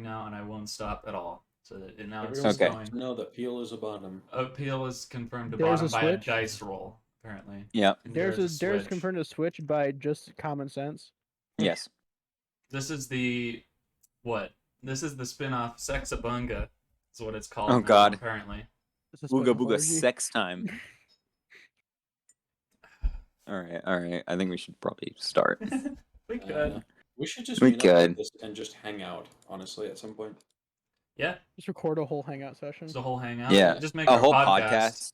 now, and I won't stop at all. So now it's Everyone just Okay. going. know that Peel is a bottom. Peel is confirmed to There's bottom a by a switch. dice roll, apparently. Yeah. And There's switch. confirmed a switch by just common sense. Yes. This is the what? This is the spin-off Sexabunga. Is what it's called. Oh, now, God. Apparently. It's a Booga Spinoff booga orgy. sex time. All right. I think we should probably start. We could. We should just We meet up like could. this and just hang out, honestly, at some point. Yeah. Just record a whole hangout session. It's a whole hangout. Yeah. Just make A our whole podcast.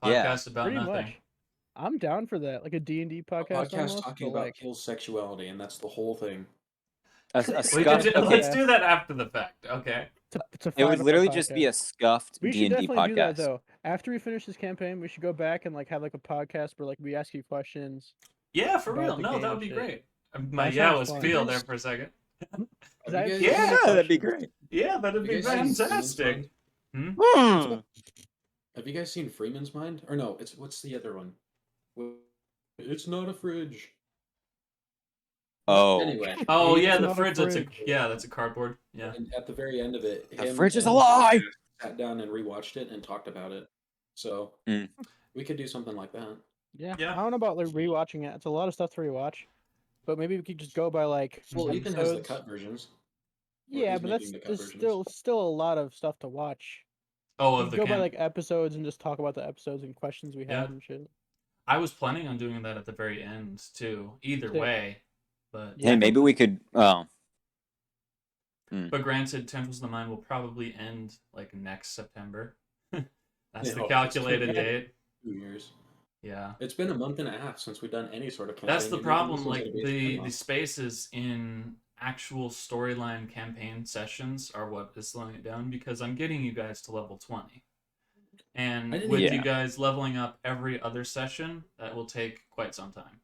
Yeah. Podcast about Pretty nothing. much. I'm down for that, like a D&D A podcast. podcast almost, talking but, about like, Peel's sexuality, and that's the whole thing. A We could scuffed. do, Okay. let's do that after the fact. Okay. it's a It would 5-hour literally just be podcast. a scuffed We should D&D definitely do that podcast. though. After we finish this campaign, we should go back and like have like a podcast where like we ask you questions. Yeah, for About real. the No, that game would be shit. great. My That yeah sounds was fun. Peel there for a second. Have I you have guys- so many Yeah, that'd be questions. great. Yeah, that'd Have be you guys seen fantastic. Freeman's Hmm. Have you guys seen Freeman's Mind? Or no, what's the other one? It's not a fridge. Oh. Anyway, Oh It's yeah, the not a fridge. That's fridge. that's a cardboard. Yeah. and at the very end of it, The him fridge is and alive! sat down and rewatched it and talked about it. So Mm. we could do something like that. Yeah. Yeah. I don't know about like rewatching it. It's a lot of stuff to rewatch. But maybe we could just go by like Well, Ethan has the episodes. cut versions. Yeah, he's but making the cut there's versions. still a lot of stuff to watch. Oh, We of could the go by camp. like episodes and just talk about the episodes and questions we Yeah. had and shit. I was planning on doing that at the very end too. Either Yeah. way, but Yeah. Hey, maybe we could. Oh. but granted, Tendrils of the Mind will probably end like next September. That's Yeah, the it's calculated true. date. 2 years. Yeah. It's been a month and a half since we've done any sort of campaign. That's the You know, problem. this one's Like gonna be a the spin-off. spaces in actual storyline campaign sessions are what is slowing it down because I'm getting you guys to level 20, and I didn't with even- you guys leveling up every other session, that will take quite some time.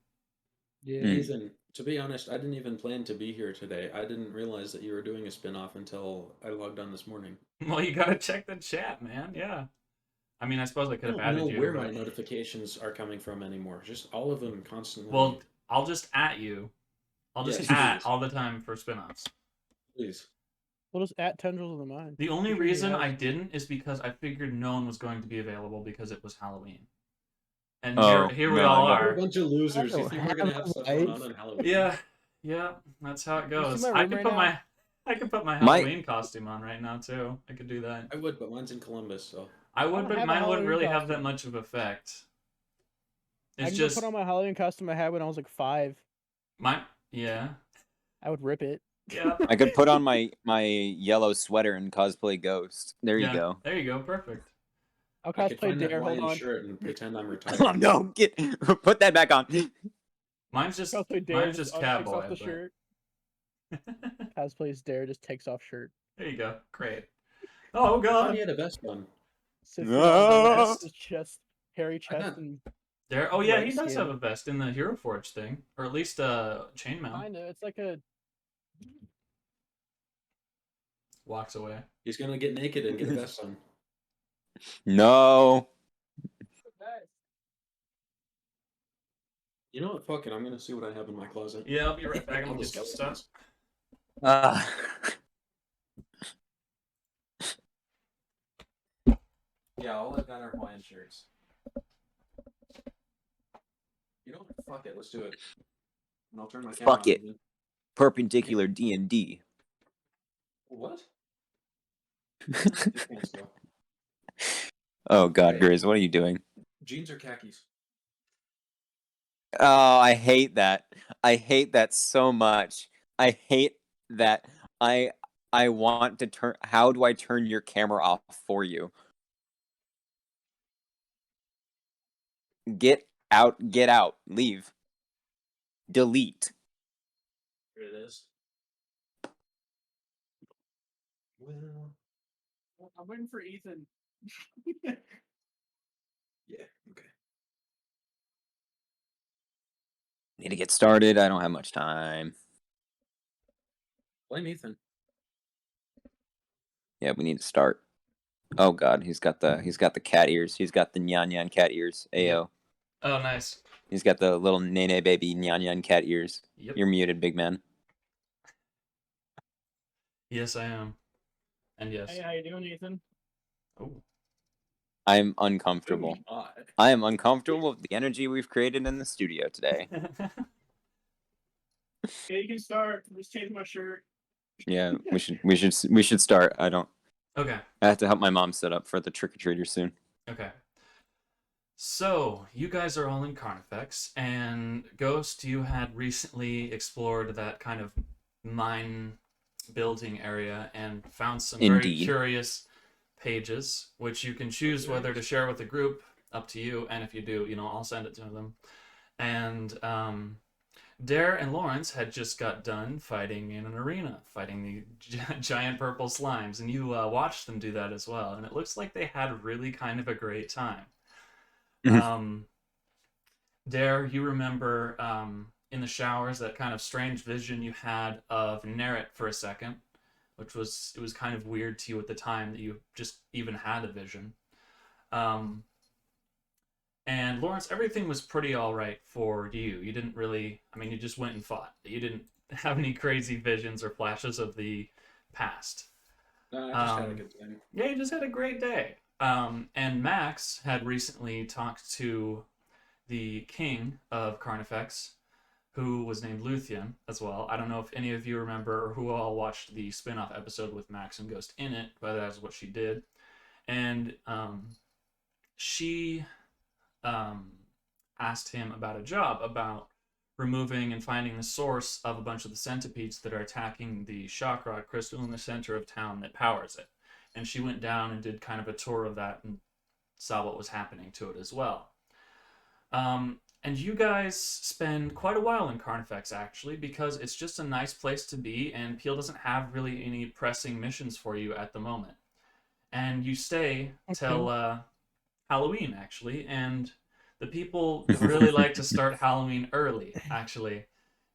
Yeah. Mm. Ethan, to be honest, I didn't even plan to be here today. I didn't realize that you were doing a spin-off until I logged on this morning. Well, you gotta check the chat, man. Yeah. I mean, I suppose I I could have don't added know you. where but- my notifications are coming from anymore. Just all of them constantly. Well, I'll just at you. I'll just Yes, at please. all the time for spin-offs. Please. We'll just at Tendrils of the Mind. The only I'm sure you reason have- I didn't is because I figured no one was going to be available because it was Halloween. And Oh, here we no, all no. We're a are. bunch of losers. You don't think we're gonna have have stuff a going life. on Halloween? Yeah, that's how it goes. my I room could right put now? I could put my My- Halloween costume on right now too. I could do that. I would, but mine's in Columbus, so. I don't would, but have a mine wouldn't Halloween really have that costume. much of effect. I It's can just go put on my Halloween costume I had when I was like 5. yeah. I would rip it. Yeah. I could put on my yellow sweater and cosplay Ghost. There you Yeah, go. There you go. Perfect. I'll I could cosplay find that Dare. Hold Hawaiian on. shirt and pretend I'm Oh retired. no! Put that back on. Mine's just Cosplay Dare. mine's just takes cowboy. off the but- shirt. Cosplays Dare just takes off shirt. There you go. Great. Oh I thought god. he had a vest on. Sits No. down, has his chest, hairy chest, Uh-huh. and There. Oh yeah, White he does skin. have a vest in the Hero Forge thing, or at least a chainmail. kind of. It's like a. Walks away. He's gonna get naked and get a vest on. No. You know what? Fuck it. I'm gonna see what I have in my closet. Yeah, I'll be right back. I'm All gonna the get some stuff. skeletons. Yeah, all I've got are Hawaiian shirts. You know what? Fuck it. Let's do it. And I'll turn my camera Fuck on it. again. Perpendicular D&D. What? These pants, though. Oh God, Okay. Grizz, what are you doing? Jeans or khakis? Oh, I hate that. I hate that so much. I hate that. I want to turn. How do I turn your camera off for you? Get out. Get out. Leave. Delete. Here it is. Well, I'm waiting for Ethan. yeah. Okay. Need to get started. I don't have much time. Blame Ethan. Yeah, we need to start. Oh God, he's got the cat ears. He's got the nyan nyan cat ears. Ayo. Oh, nice. He's got the little nene baby nyan nyan cat ears. Yep. You're muted, big man. Yes, I am. And yes. Hey, how you doing, Ethan? Oh. I'm uncomfortable. Oh, I am uncomfortable with the energy we've created in the studio today. Yeah, you can start. Just change my shirt. Yeah, we should start. Okay. I have to help my mom set up for the trick or treaters soon. Okay. So, you guys are all in Carnifex, and Ghost, you had recently explored that kind of mine building area and found some very Indeed. curious pages, which you can choose whether to share with the group, up to you, and if you do, I'll send it to them. And Dare and Lawrence had just got done fighting in an arena, fighting the giant purple slimes, and you watched them do that as well, and it looks like they had really kind of a great time. Dare, you remember in the showers that kind of strange vision you had of Nerrit for a second, it was kind of weird to you at the time that you just even had a vision. And Lawrence, everything was pretty all right for you. You didn't really, you just went and fought. You didn't have any crazy visions or flashes of the past. no, I just had a good time. Yeah, you just had a great day. And Max had recently talked to the king of Carnifex, who was named Luthien as well. I don't know if any of you remember or who all watched the spin-off episode with Max and Ghost in it, but that's what she did. And she asked him about a job, about removing and finding the source of a bunch of the centipedes that are attacking the shock rock crystal in the center of town that powers it. And she went down and did kind of a tour of that and saw what was happening to it as well. And you guys spend quite a while in Carnifex, actually, because it's just a nice place to be, and Peel doesn't have really any pressing missions for you at the moment. And you stay till Halloween, actually, and the people really like to start Halloween early, actually.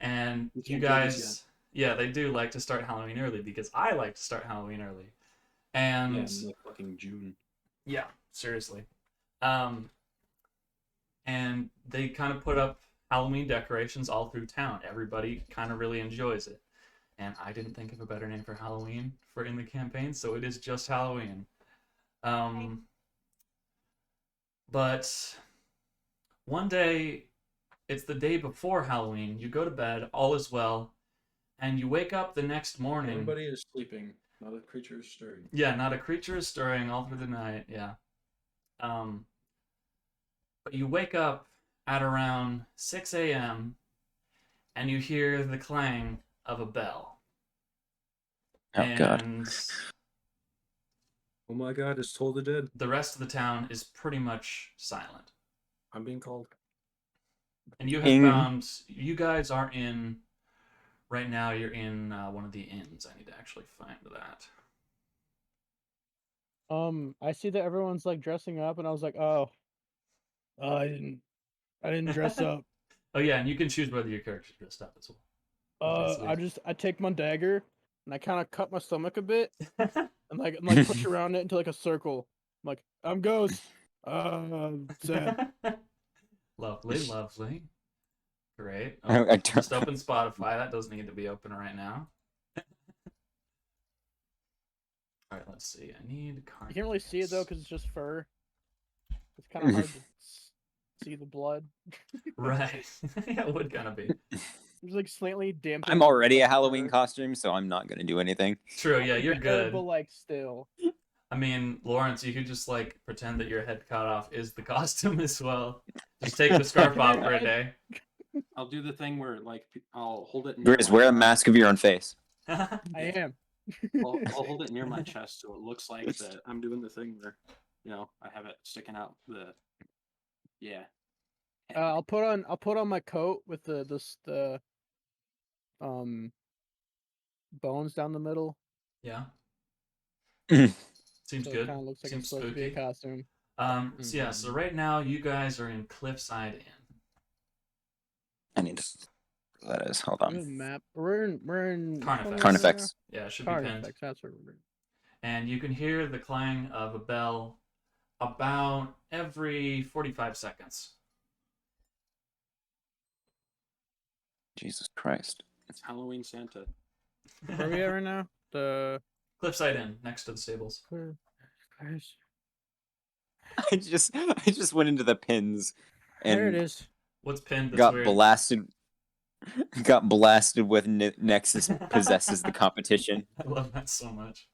And you guys, yeah, they do like to start Halloween early, because I like to start Halloween early. And yeah, in like fucking June. yeah, seriously. And they kind of put up Halloween decorations all through town. Everybody kind of really enjoys it. And I didn't think of a better name for Halloween for in the campaign, so it is just Halloween. But one day, it's the day before Halloween, you go to bed, all is well, and you wake up the next morning. Everybody is sleeping. Not a creature is stirring. Yeah, not a creature is stirring all through the night, yeah. But you wake up at around 6 a.m. and you hear the clang of a bell. Oh, God. And Oh my God, it's Toll the Dead. the rest of the town is pretty much silent. I'm being called. And you have Ping. found, you guys are in, right now you're in one of the inns. I need to actually find that. I see that everyone's like dressing up, and I was like, oh, I didn't dress up. Oh yeah, and you can choose whether your character's dressed up as well. I take my dagger and I kind of cut my stomach a bit and like push around it into like a circle. I'm like, I'm Ghost. Sad. Lovely, lovely. Great. I Oh, don't- just open Spotify. That doesn't need to be open right now. All right, let's see. I need You can't really see it though because it's just fur. It's kind of hard to see the blood. Right. Yeah, it would kind of be. There's like slightly damp. I'm already a Halloween costume, so I'm not going to do anything. True, yeah, you're good. But like still. I mean, Lawrence, you could just like pretend that your head cut off is the costume as well. Just take the scarf off for a day. I'll do the thing where like I'll hold it. Grizz, wear a mask of your own face. I am. I'll hold it near my chest so it looks like that I'm doing the thing where, I have it sticking out the. Yeah. I'll put on my coat with the bones down the middle. Yeah. Seems So good. it kind of looks like Seems it's supposed to be a spooky. costume. So yeah, so right now you guys are in Cliffside Inn. I need to. That is. Hold We have a on. map. We're in Carnifex. Carnifex. Yeah, it should be pinned. Carnifex. That's where we're in. And you can hear the clang of a bell about every 45 seconds. Jesus Christ. It's Halloween Santa. Where are we at right now? The Cliffside Inn, next to the stables. I just went into the pins There it and is. What's pinned that's got weird? blasted. Got blasted with Nexus possesses the competition. I love that so much.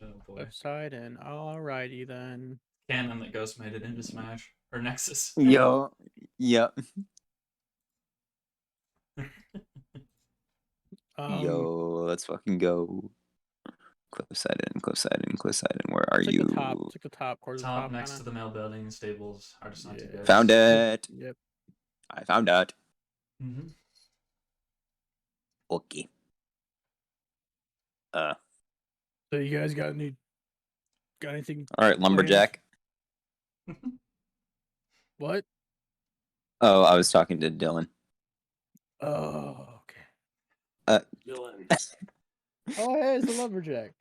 Oh boy. Website and alrighty then. Canon that Ghost made it into Smash. Or Nexus. Yo, yep. Yo, let's fucking go. Cliffside Inn. Where are It's like you? the top. It's like the top quarter. Top next kinda. to the mail building, stables. Hard to not to Yeah. go. Found it. Yep. I found it. Mm-hmm. Okay. So you guys got anything? All right, lumberjack. What? Oh, I was talking to Dylan. Oh, okay. Dylan. Oh, hey, it's the lumberjack.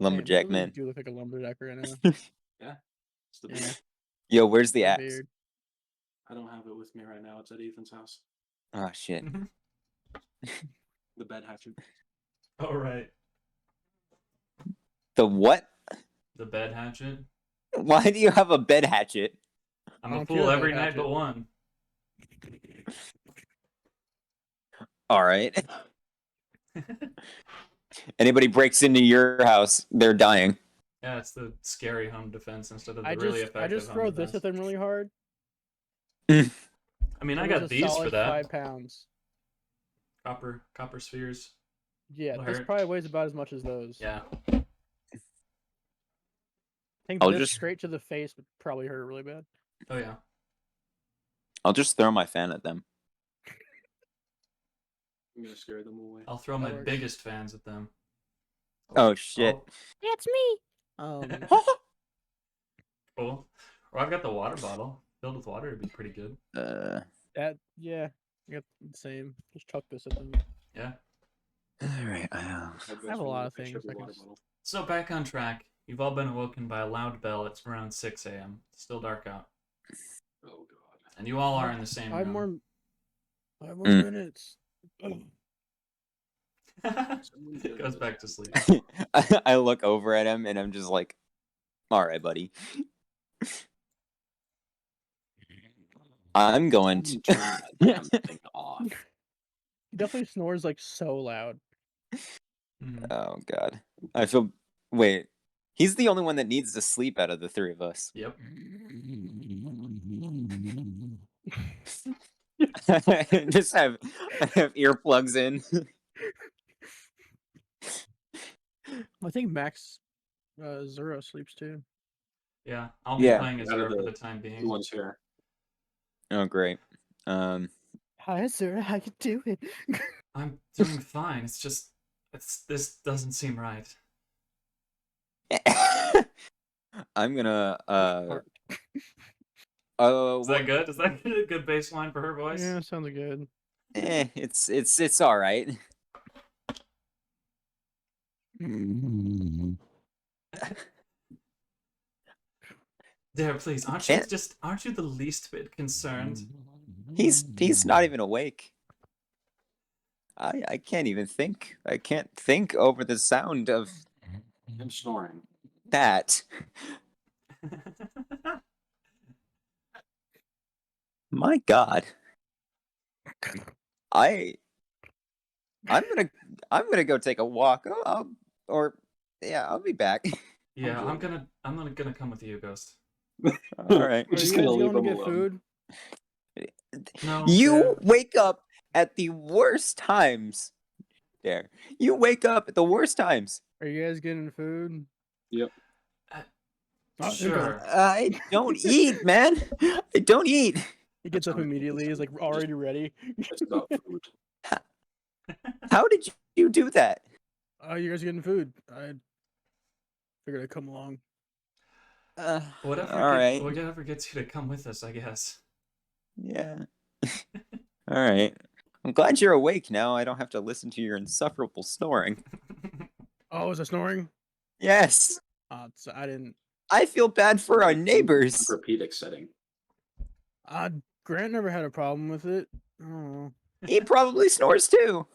Lumberjack Damn, man. You look like a lumberjack right now. Yeah. It's the Yeah. best. Yo, where's the Your axe? beard. I don't have it with me right now. It's at Ethan's house. Oh shit. The bed hatchet. Oh right. The what? The bed hatchet. Why do you have a bed hatchet? I'm I a don't fool feel every bed night hatchet. but one. All right. Anybody breaks into your house, they're dying. Yeah, it's the scary home defense instead of the I really just effective home throw this defense. at them really hard. I mean, I It got was a these for solid that. 5 pounds. Copper spheres. Yeah, Will this hurt. probably weighs about as much as those. Yeah. I think I'll this just- straight to the face would probably hurt really bad. Oh yeah. I'll just throw my fan at them. I'm gonna scare them away. I'll throw That my works. biggest fans at them. Oh shit. That's me. Cool. Or I've got the water bottle. Filled with water would be pretty good. Yeah, I got the same. Just chuck this at them. Yeah. All right. I have a lot of things I can So back on track. You've all been awoken by a loud bell. It's around 6 a.m. It's still dark out. Oh god. And you all are in the same 5 room. more Mm. minutes. It goes back to sleep. I look over at him and I'm just like, all right, buddy. I'm going to. Turn that damn thing off. He definitely snores like so loud. Mhm. Oh god. I feel. Wait. He's the only one that needs to sleep out of the three of us. Yep. Just have earplugs in. I think Max Zero sleeps too. Yeah. I'll be Yeah. playing as Out of Zero for the the time Who being. one's here? Oh great. Hi Zero, how you doing? I'm doing fine. It's just this doesn't seem right. I'm gonna Is that good? Is that a good baseline for her voice? Yeah, sounds good. it's all right. Dare, please, aren't you the least bit concerned? He's not even awake. I can't even think. I can't think over the sound of Him snoring. that. My God. I'm gonna go take a walk. I'll be back. Yeah, I'm good. gonna come with you, Ghost. All right. We're Are just you guys gonna leave going to him get alone. food? No. You wake up at the worst times. There. You wake up at the worst times. Are you guys getting food? Yep. Sure. I don't eat, man. I don't eat. He gets up That's immediately. He's like already ready. It's about food. How did you do that? Oh, you guys getting food? I figured I'd come along. Whatever gets you to come with us, I guess. Yeah. All right. I'm glad you're awake now. I don't have to listen to your insufferable snoring. Oh, is it snoring? Yes. I didn't. I feel bad for our neighbors. Orthopedic setting. Grant never had a problem with it. Oh. He probably snores too.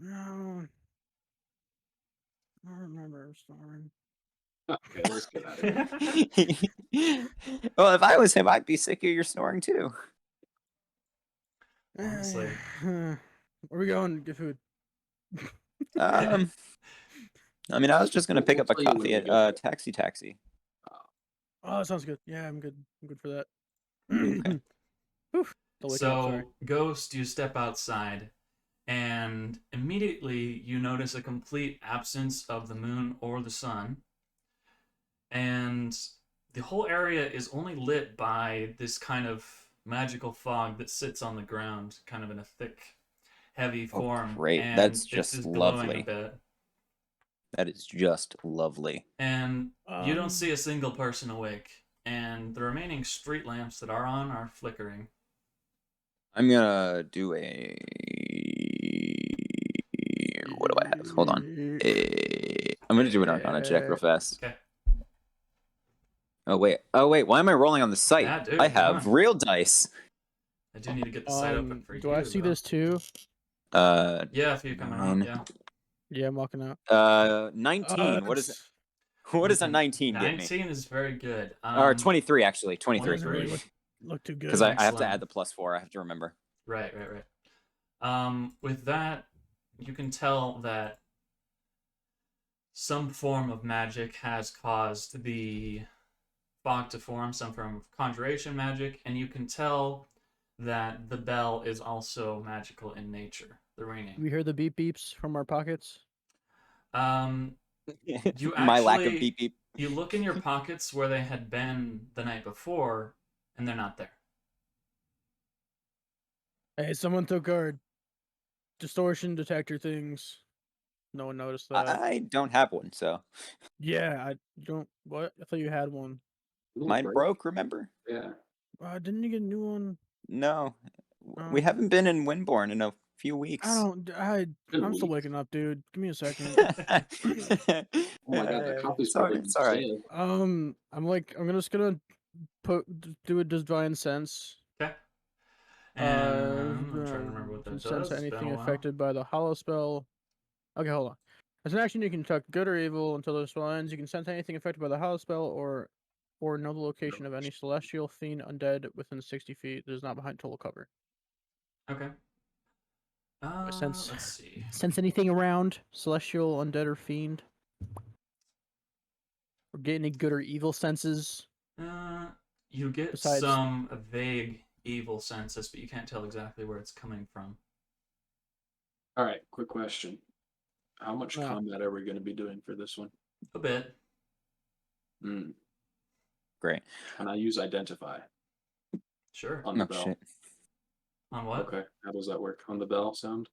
No. I don't remember snoring. Okay, let's get out of here. Well, if I was him, I'd be sick of your snoring too. Honestly. Where we going? Get food. I mean, I was just gonna We'll- pick we'll up a tell you when coffee we at get there. Taxi. Oh, that sounds good. Yeah, I'm good. I'm good for that. Okay. Whew. Don't wake me up, sorry. So, Ghost, you step outside, and immediately you notice a complete absence of the moon or the sun. And the whole area is only lit by this kind of magical fog that sits on the ground, kind of in a thick, heavy Oh, form. great. And That's it's just glowing a lovely. bit. That is just lovely. And you don't see a single person awake. And the remaining street lamps that are on are flickering. I'm gonna do a. What do I have? Hold on. I'm gonna do an Arcana check real fast. Okay. Oh wait. Why am I rolling on the site? Yeah, dude, I come have on. real dice. I do need to get the site open for you. Do I see though. this too? Yeah, if you're coming out, 9. yeah. Yeah, I'm walking out. 19. What is it? What does a 19 get me? 19 is very good. Or 23 actually. 23. Doesn't really look too good. Because I have to Excellent. add the +4. I have to remember. Right. With that, you can tell that some form of magic has caused the fog to form, some form of conjuration magic, and you can tell that the bell is also magical in nature, the ringing. We hear the beep beeps from our pockets. You My lack of actually- beep beep. You look in your pockets where they had been the night before, and they're not there. Hey, someone took our distortion detector things. No one noticed that. I don't have one, so Yeah, I don't. What? I thought you had one. mine broke. Remember? Yeah. Didn't you get a new one? No, Oh. we haven't been in Winborn in a few weeks. I'm still waking up, dude. Give me a second. Oh my god, the coffee's It's all right, probably it's all right. stale. I'm just gonna do a divine sense. Okay. And I'm trying to remember what that sense does. It's been a anything while. affected by the hollow spell. Okay, hold on. As an action, you can detect good or evil until the spell ends. You can sense anything affected by the hollow spell or know the location of any celestial, fiend, undead within 60 feet that is not behind total cover. Okay. Sense Let's see. sense anything around celestial, undead, or fiend. Or get any good or evil senses. You get Besides- some vague evil senses, but you can't tell exactly where it's coming from. All right, quick question. How much Yeah. combat are we going to be doing for this one? A bit. Great. Can I use identify Sure. on the Oh bell? shit. On what? Okay, how does that work? On the bell sound?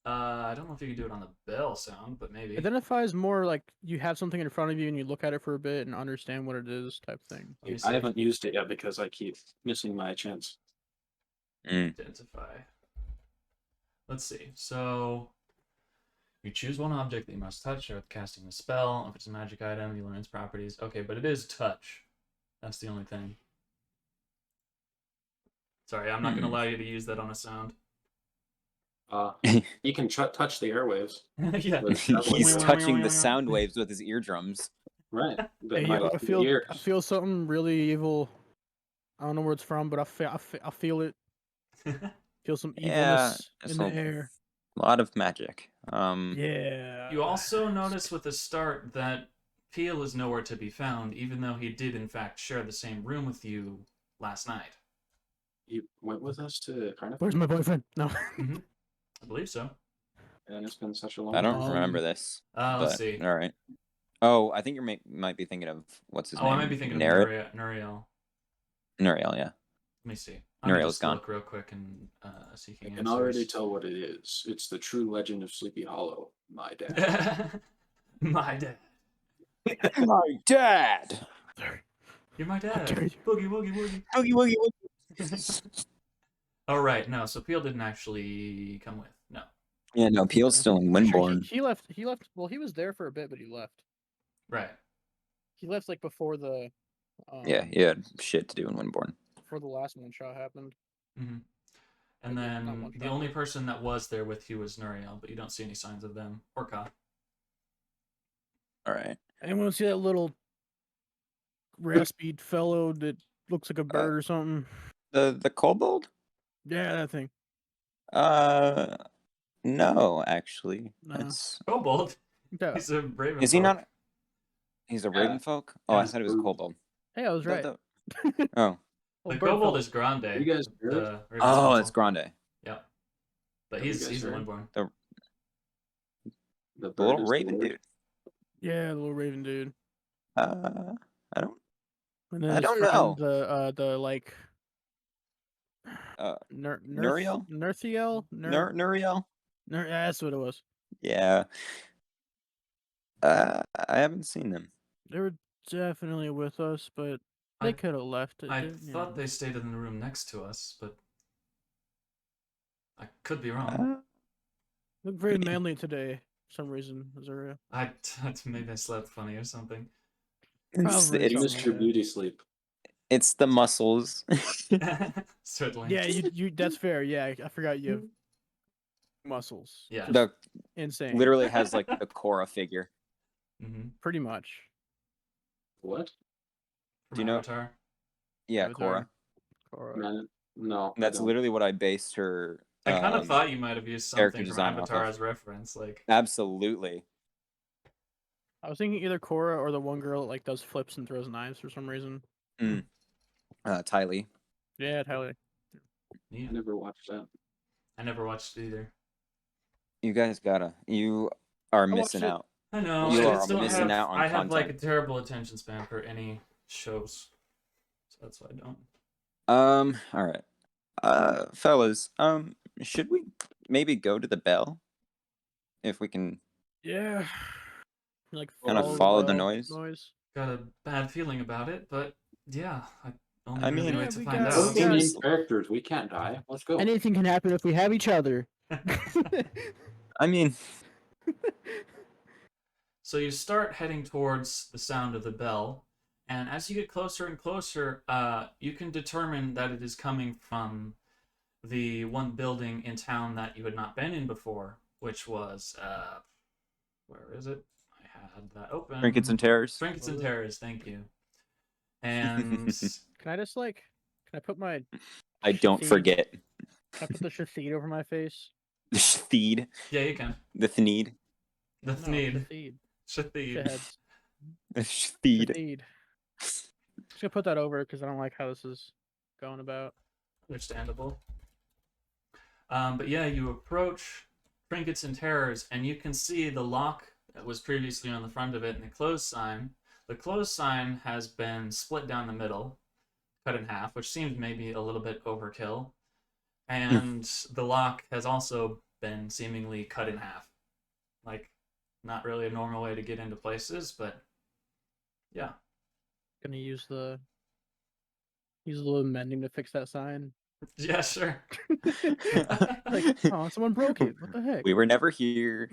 I don't know if you can do it on the bell sound, but maybe. Identifies more like you have something in front of you and you look at it for a bit and understand what it is, type thing. Let me I see. haven't used it yet because I keep missing my chance. Identify. Let's see. So you choose one object that you must touch or casting the spell. If it's a magic item, you learn its properties. Okay, but it is touch. That's the only thing. Sorry, I'm not going to allow you to use that on a sound. You can touch the airwaves. Yeah. But that He's was- touching the sound waves with his eardrums. Right. But Hey, my yo, I ears. feel something really evil. I don't know where it's from, but I feel it. Feel some Yeah, evilness in the air. A lot of magic. Yeah. You also notice with the start that Peel is nowhere to be found, even though he did in fact share the same room with you last night. You went with us to Carnival? Where's my boyfriend? No. I believe so. And it's been such a long I don't time. remember this. Let's but, see. All right. Oh, I think you might be thinking of what's his name? I might be thinking Nuriel? of Nuriel. Nuriel, yeah. Let me see. I'm gonna Nuriel's just gone. look real quick and seeking I can answers. already tell what it is. It's the true legend of Sleepy Hollow, my dad. My dad. My dad! You're my dad. dare you. Boogie woogie woogie. Oogie woogie woogie. Oh right, no. So Peel didn't actually come with. No. Yeah, no, Peel's still in I'm sure Winborn. He left. Well, he was there for a bit, but he left. Right. He left like before the. Yeah, he had shit to do in Winborn. Before the last one shot happened. Mm-hmm. And Yeah, not then one the only shot. person that was there with you was Nuriel, but you don't see any signs of them or Ka. All right. Anyone see that little raspy fellow that looks like a bird or something? The kobold? Yeah, that thing. No, actually. No. It's Kobold. Yeah. He's a raven. is he not? He's a Yeah. raven folk. Oh, I Yeah. thought he was a kobold. Hey, I was right. Oh, The Little bird kobold fellow. is Grande. You guys heard? The raven's oh, uncle. it's Grande. Yep. But Have you he's guys the heard? Windborn. The The bird little is raven Lord. dude. Yeah, the little raven dude. I don't. And then I his don't friend, know. the like Nuriel? Nerthiel? Nuriel? That's what it was. Yeah. I haven't seen them. They were definitely with us, but they I- could have left. I thought they stayed in the room next to us, but I could be wrong. look very manly today. For some reason, Azuria. Maybe I slept funny or something. Probably It's, something like Mr. that. Beauty Sleep. it's the muscles. Certainly. Yeah, you. That's fair. Yeah, I forgot you have muscles. Yeah. Just the insane. literally has like the Korra figure. Mm-hmm. Pretty much. What? Do you know- Avatar? Yeah, Avatar. Korra. Korra. Man, no. That's I don't. literally what I based her. I kind of thought you might have used character something from design off Avatar of. as reference. Like, Absolutely. I was thinking either Korra or the one girl that like does flips and throws knives for some reason. Ty Lee. Yeah, Tyler. yeah, I never watched that. I never watched it either. You guys gotta. You are watched missing it. out. I know. You I are just don't missing have. out on I have like a content. terrible attention span for any shows, so that's why I don't. All right. Fellas. Should we maybe go to the bell? If we can. Yeah. Like Kinda follow the noise? Got a bad feeling about it, but yeah, I only I really mean- wait Yeah, to we find got- We're out. the Yeah. main characters. We can't die. Let's go. Anything can happen if we have each other. I mean, So you start heading towards the sound of the bell, and as you get closer and closer, you can determine that it is coming from the one building in town that you had not been in before, which was where is it? I had that open. trinkets and terrors. Trinkets and Terrors. Thank you. And Can I just like? Can I put my? I don't Shatheed- forget. Can I put the shatheed over my face? The Thneed. yeah, you can. The Thneed. The No, Thneed. shatheed. Shatheed. Shitheads. The Thneed. Shatheed. Just gonna put that over because I don't like how this is going about. Understandable. But yeah, you approach Trinkets and Terrors, and you can see the lock that was previously on the front of it and the close sign. The close sign has been split down the middle, cut in half, which seems maybe a little bit overkill. And the lock has also been seemingly cut in half. Like, not really a normal way to get into places, but yeah. Gonna use the little mending to fix that sign. Yeah, sure. Like, oh, someone broke it. What the heck? We were never here.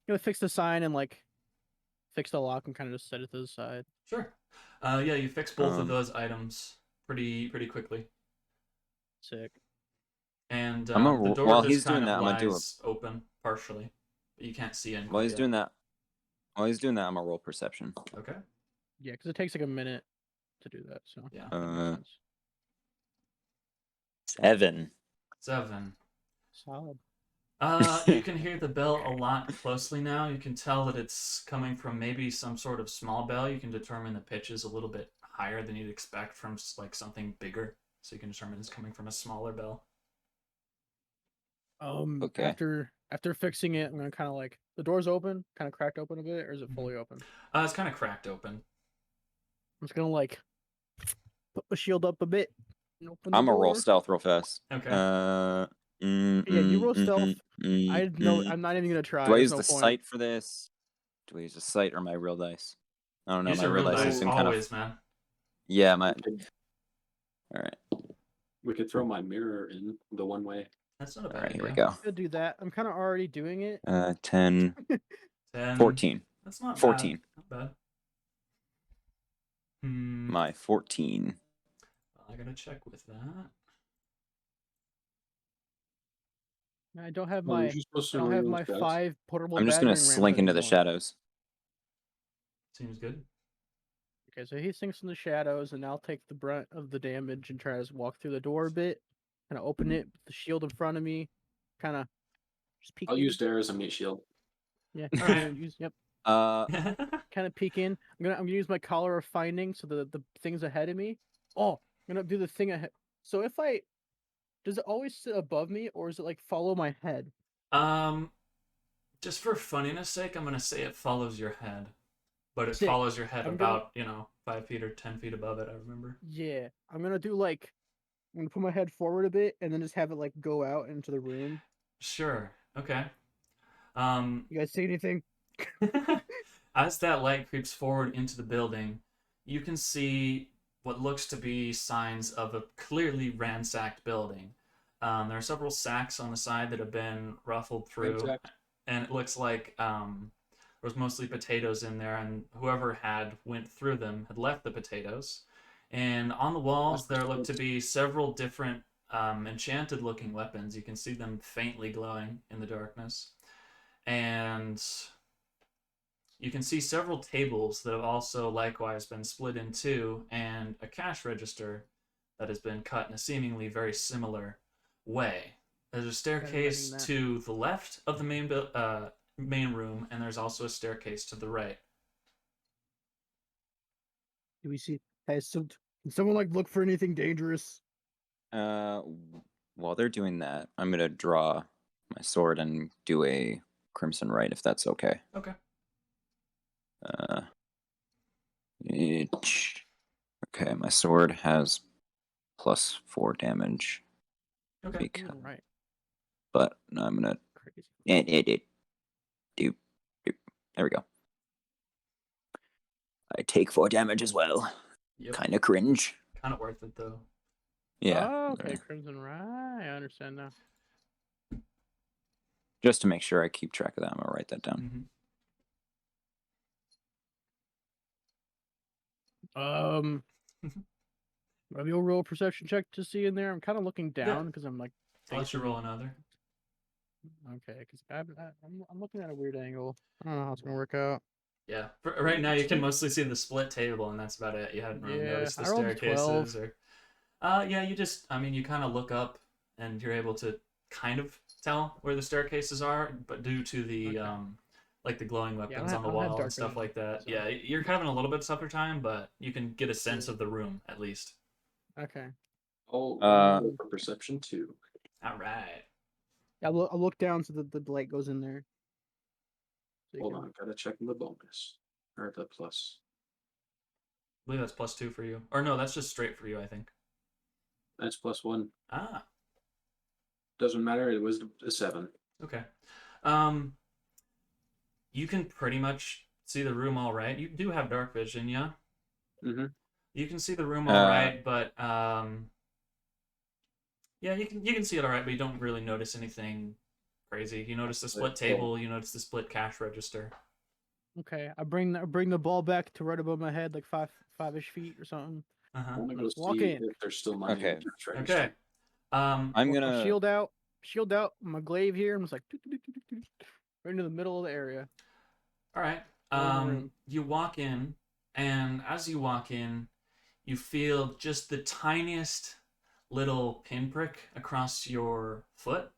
Gonna fix the sign and like fix the lock and kind of just set it to the side. Sure. Yeah, you fix both of Um, those items pretty quickly. Sick. And I'm gonna the ro- door while just he's doing kind that, of I'm gonna do a- lies open partially, but you can't see anything. While he's yet. doing that, I'm gonna roll perception. Okay. Yeah, because it takes like a minute to do that. So Yeah. that makes sense. 7. 7. Solid. You can hear the bell a lot closely now. You can tell that it's coming from maybe some sort of small bell. You can determine the pitch is a little bit higher than you'd expect from like something bigger. So you can determine it's coming from a smaller bell. Okay. After fixing it, I'm gonna kind of like the door's open, kind of cracked open a bit, or is it fully open? It's kind of cracked open. I'm just gonna like put my shield up a bit. And open the I'm gonna roll door. stealth real fast. Okay. Yeah, you roll stealth. I know. I'm not even gonna try. Do I There's use no the point. sight for this? Do I use the sight or my real dice? I don't know. Use My your real real dice has dice been kind always, of. man. Yeah, my. We could, All right. we could throw my mirror in the one way. That's not a bad All right. Here we idea. go. I'm gonna do that. I'm kind of already doing it. 10, 10. 14. That's not 14. bad. Not bad. Hmm. My 14. I gotta check with that. I don't have Well, my you're supposed I to don't have remove my guys. 5 portable I'm just gonna battering rams slink into the anymore. shadows. Seems good. Okay, so he sinks in the shadows, and I'll take the brunt of the damage and try to walk through the door a bit, kind of open it with the shield in front of me, kind of just peek I'll in. use Dare as a meat shield. Yeah, All right. yep. Uh, Kind of peek in. I'm gonna use my collar of finding so the things ahead of me. Oh, I'm gonna do the thing ahead. So if I does it always sit above me, or is it like follow my head? Just for funniness sake, I'm gonna say it follows your head, but it Sick. follows your head I'm gonna about 5 feet or 10 feet above it. I remember. yeah. I'm gonna do like I'm gonna put my head forward a bit and then just have it like go out into the room. Sure. Okay. Um, You guys see anything? as that light creeps forward into the building, you can see what looks to be signs of a clearly ransacked building. There are several sacks on the side that have been ruffled through, Ransacked. and it looks like there was mostly potatoes in there, and whoever had went through them had left the potatoes. And on the walls, there look to be several different enchanted-looking weapons. You can see them faintly glowing in the darkness. And you can see several tables that have also likewise been split in two, and a cash register that has been cut in a seemingly very similar way. There's a staircase that. to the left of the main room, and there's also a staircase to the right. Do we see? Hey, so can someone like look for anything dangerous? while they're doing that, I'm gonna draw my sword and do a Crimson Right, if that's okay. Okay. Okay, my sword has +4 damage. Okay. Right. But I'm gonna Crazy. do. There we go. I take 4 damage as well. Yep. Kind of cringe. Kind of worth it though. Yeah. Oh, okay, Crimson Right. I understand now. Just to make sure I keep track of that, I'm gonna write that down. Maybe you'll roll a perception check to see in there. I'm kind of looking down because I'm like. So let's roll another. Okay, because I'm looking at a weird angle. I don't know how it's gonna work out. Yeah. Right now, you can mostly see the split table, and that's about it. You hadn't really noticed the I rolled a staircases 12. or. Yeah, you kind of look up, and you're able to kind of tell where the staircases are, but due to the like the glowing weapons on the wall and stuff like that, so. yeah, you're having a little bit tougher time, but you can get a sense of the room at least. Okay. Oh, for perception too. All right. I'll look down so that the light goes in there. So Hold on, gotta check the bonus or the plus. I believe that's +2 for you, or no, that's just straight for you. I think. That's +1. Ah. Doesn't matter. It was a 7. Okay. You can pretty much see the room all right. You do have dark vision, yeah? Mm-hmm. You can see the room all right, but yeah, you can see it all right, but you don't really notice anything crazy. You notice the split table, you notice the split cash register. Okay, I bring the ball back to right above my head, like five-ish feet or something. I want to go Walk see in. if there's still money. Okay. In the cash register. Okay. I'm gonna shield out, my glaive here. I'm just like right into the middle of the area. All right. room. You walk in, and as you walk in, you feel just the tiniest little pinprick across your foot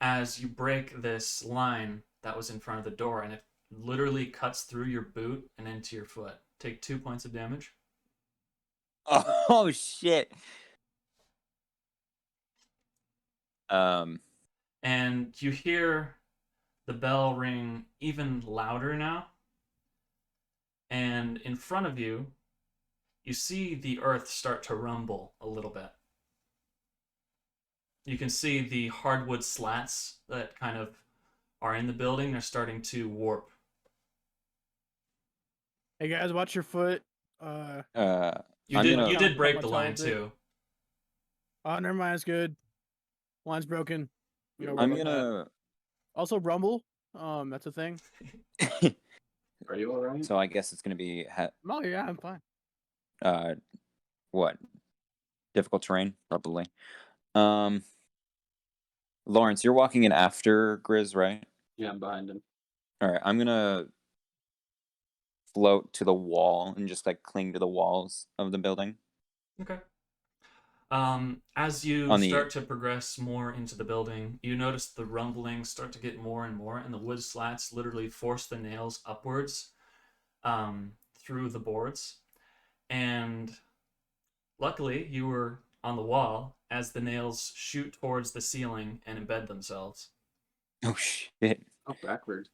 as you break this line that was in front of the door, and it literally cuts through your boot and into your foot. Take 2 points of damage. Oh shit. And you hear the bell ring even louder now. And in front of you, you see the earth start to rumble a little bit. You can see the hardwood slats that kind of are in the building. They're starting to warp. Hey guys, watch your foot. You did break the line too. Oh, never mind. It's good. Line's broken. I'm gonna also rumble. That's a thing. Are you all right? So I guess it's gonna be Oh yeah, I'm fine. What? Difficult terrain, probably. Lawrence, you're walking in after Grizz, right? Yeah, I'm behind him. All right, I'm gonna float to the wall and just like cling to the walls of the building. Okay. As you On the- start to progress more into the building, you notice the rumblings start to get more and more, and the wood slats literally force the nails upwards through the boards. And luckily, you were on the wall as the nails shoot towards the ceiling and embed themselves. Oh shit! Oh, backwards.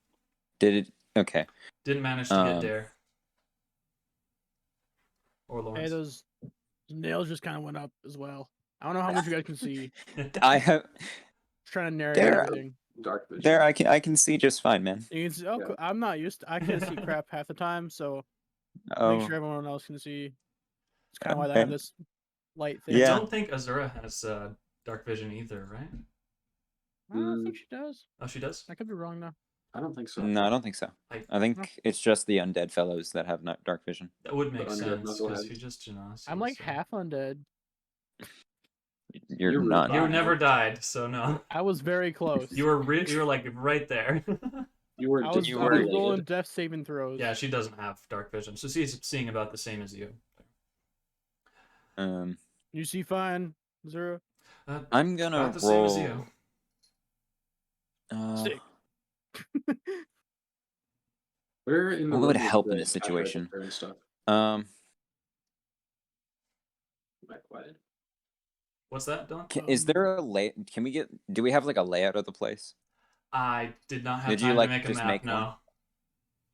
Did it? Okay. Didn't manage to get Dare or Hey, Lawrence. those nails just kind of went up as well. I don't know how much you guys can see. I have Just trying to narrate There- everything. Dark vision. there. I can see just fine, man. You can see, oh, Yeah. cool. I'm not used to. I can't see crap half the time, so Oh, make sure everyone else can see. It's kind of why they Okay. have this light thing. I Yeah. don't think Azura has dark vision either, right? I don't think she does. Oh, she does? I could be wrong though. I don't think so. no, I don't think so. I think it's just the undead fellows that have not dark vision. That would make undead sense because knuckleheads. you're just Genasi. I'm like so. half undead. You're You're not. You revived. never died, so no. I was very close. You were like right there. You were. I was, you I were was rolling defibulated. death saving throws. Yeah, she doesn't have dark vision, so she's seeing about the same as you. You see fine, Zero. I'm gonna About the same as roll. you. Sick. Where in the What would room is help in the this cash situation? register and stuff? Um, Am I quiet? What's that, Dylan? is there a lay? Can we get? Do we have like a layout of the place? I did not have Did you, time like, to make a just map. make no, one?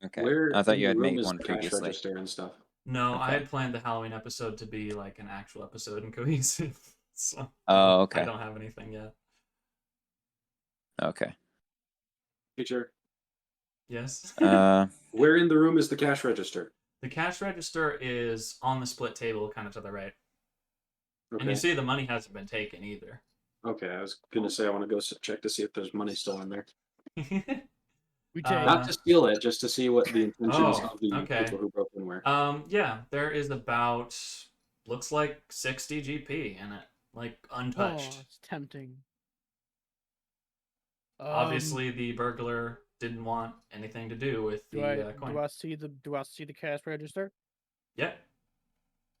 Okay. Where I thought in you the had room made is one the cash previously. register and stuff? no, I Okay. had planned the Halloween episode to be like an actual episode and cohesive. So Oh, I okay. don't have anything yet. Okay. Teacher, Yes. where in the room is the cash register? The cash register is on the split table, kind of to the right, Okay. and you see the money hasn't been taken either. Okay, I was gonna say I want to go check to see if there's money still in there. We take. Not to steal it, just to see what the intentions Oh, of the okay. people who broke in were. Yeah, there is about looks like 60 GP in it, like untouched. Oh, it's tempting. Obviously, the burglar didn't want anything to do with Do the coin. do I see the cash register? Yeah,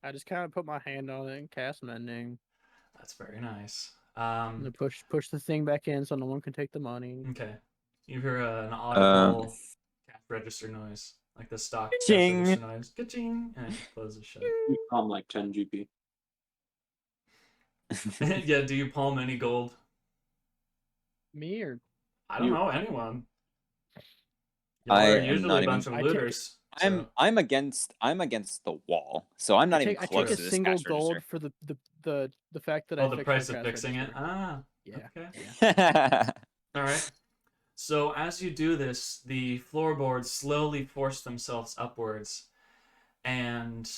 I just kind of put my hand on it and cast mending. that's very nice. And then push the thing back in so no one can take the money. Okay, you hear an audible cash register noise, like the stock cash Ching. register noise, ka-ching, and it closes shut. I'm like 10 GP. Yeah, do you palm any gold? Me or I don't You. know anyone. Y'all I are am usually not a bunch even- of I take- looters. I'm against the wall, so I'm not I even take close a to this single cash gold register. for the fact that I Oh, the fixed price our of cash fixing it? register. Ah, Yeah. okay. All right. So as you do this, the floorboards slowly force themselves upwards, and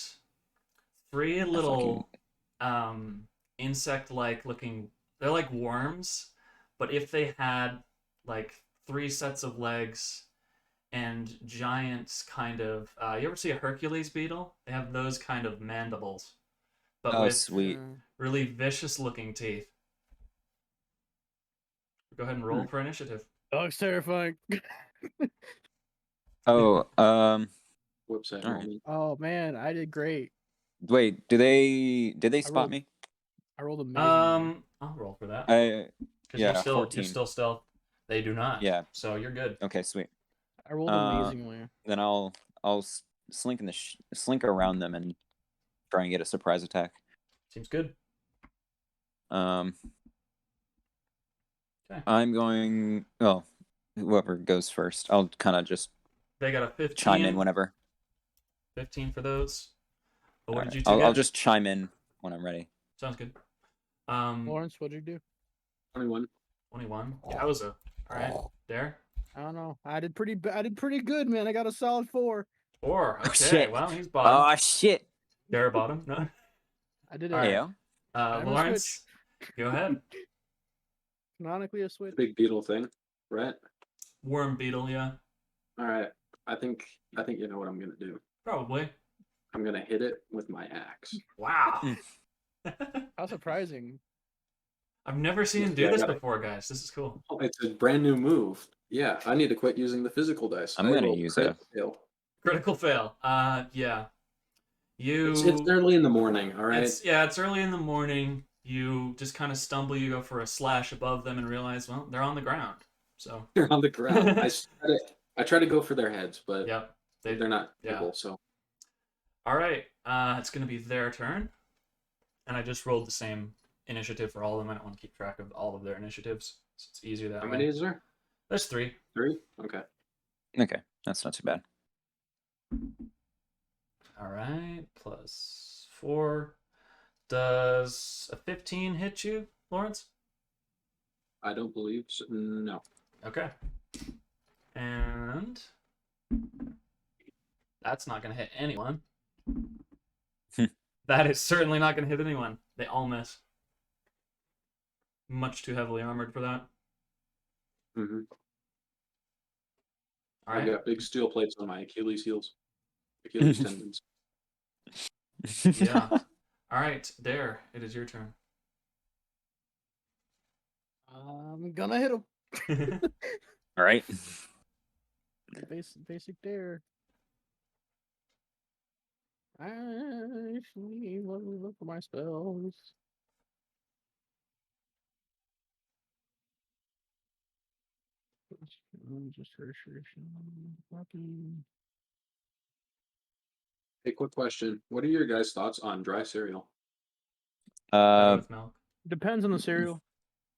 three little insect-like looking, they're like worms, but if they had like 3 sets of legs and giant kind of, you ever see a Hercules beetle? They have those kind of mandibles, but Oh, with sweet. really vicious-looking teeth. Go ahead and roll for initiative. Dog's terrifying. Oh, Whoops, I had Alright. moment. Oh man, I did great. wait. Did they spot rolled- me? I rolled amazingly. I'll roll for that. I Because yeah, you're 14. still stealth. They do not. Yeah. So you're good. Okay, sweet. I rolled uh, amazingly. Then I'll slink slink around them and try and get a surprise attack. Seems good. Um, Okay. I'm going. Well, whoever goes first, I'll kind of just They got a 15. chime in whenever. 15 for those. But what Alright, did you two get? I'll just chime in when I'm ready. Sounds good. Lawrence, what'd you do? 21. 21. Yowza. All right. There. I don't know. I did pretty good, man. I got a solid 4. 4. Okay. shit. Well, he's bottom. Oh shit! There, bottom. No. I did All right. Heyo. I'm a Lawrence, go ahead. canonically a switch. Big beetle thing, right? Worm beetle. Yeah. All right. I think you know what I'm gonna do. Probably. I'm gonna hit it with my axe. Wow. Mm. How surprising. I've never seen him do Yeah, I this gotta- before, guys. This is cool. Oh, it's a brand new move. Yeah, I need to quit using the physical dice. I'm I gonna rolled use crit a- fail. Critical fail. Yeah. It's early in the morning. All right. It's early in the morning. You just kind of stumble. You go for a slash above them and realize, well, they're on the ground. So They're on the ground. I try to go for their heads, but yep, they're not yeah. able. So All right, it's gonna be their turn, and I just rolled the same initiative for all of them. I don't want to keep track of all of their initiatives, so it's easier that how way. many is there? There's 3. 3. Okay. Okay, that's not too bad. All right, plus 4. Does a 15 hit you, Lawrence? I don't believe so. No. Okay. And that's not going to hit anyone. That is certainly not going to hit anyone. They all miss. Much too heavily armored for that. Mm-hmm. All I right. got big steel plates on my Achilles heels. Achilles tendons. Yeah. All right, Dare, it is your turn. I'm gonna hit him. All right. Basic Dare. I actually want to look for my spells. Just fucking. Hey, quick question. What are your guys' thoughts on dry cereal? Better with milk. Depends on the cereal.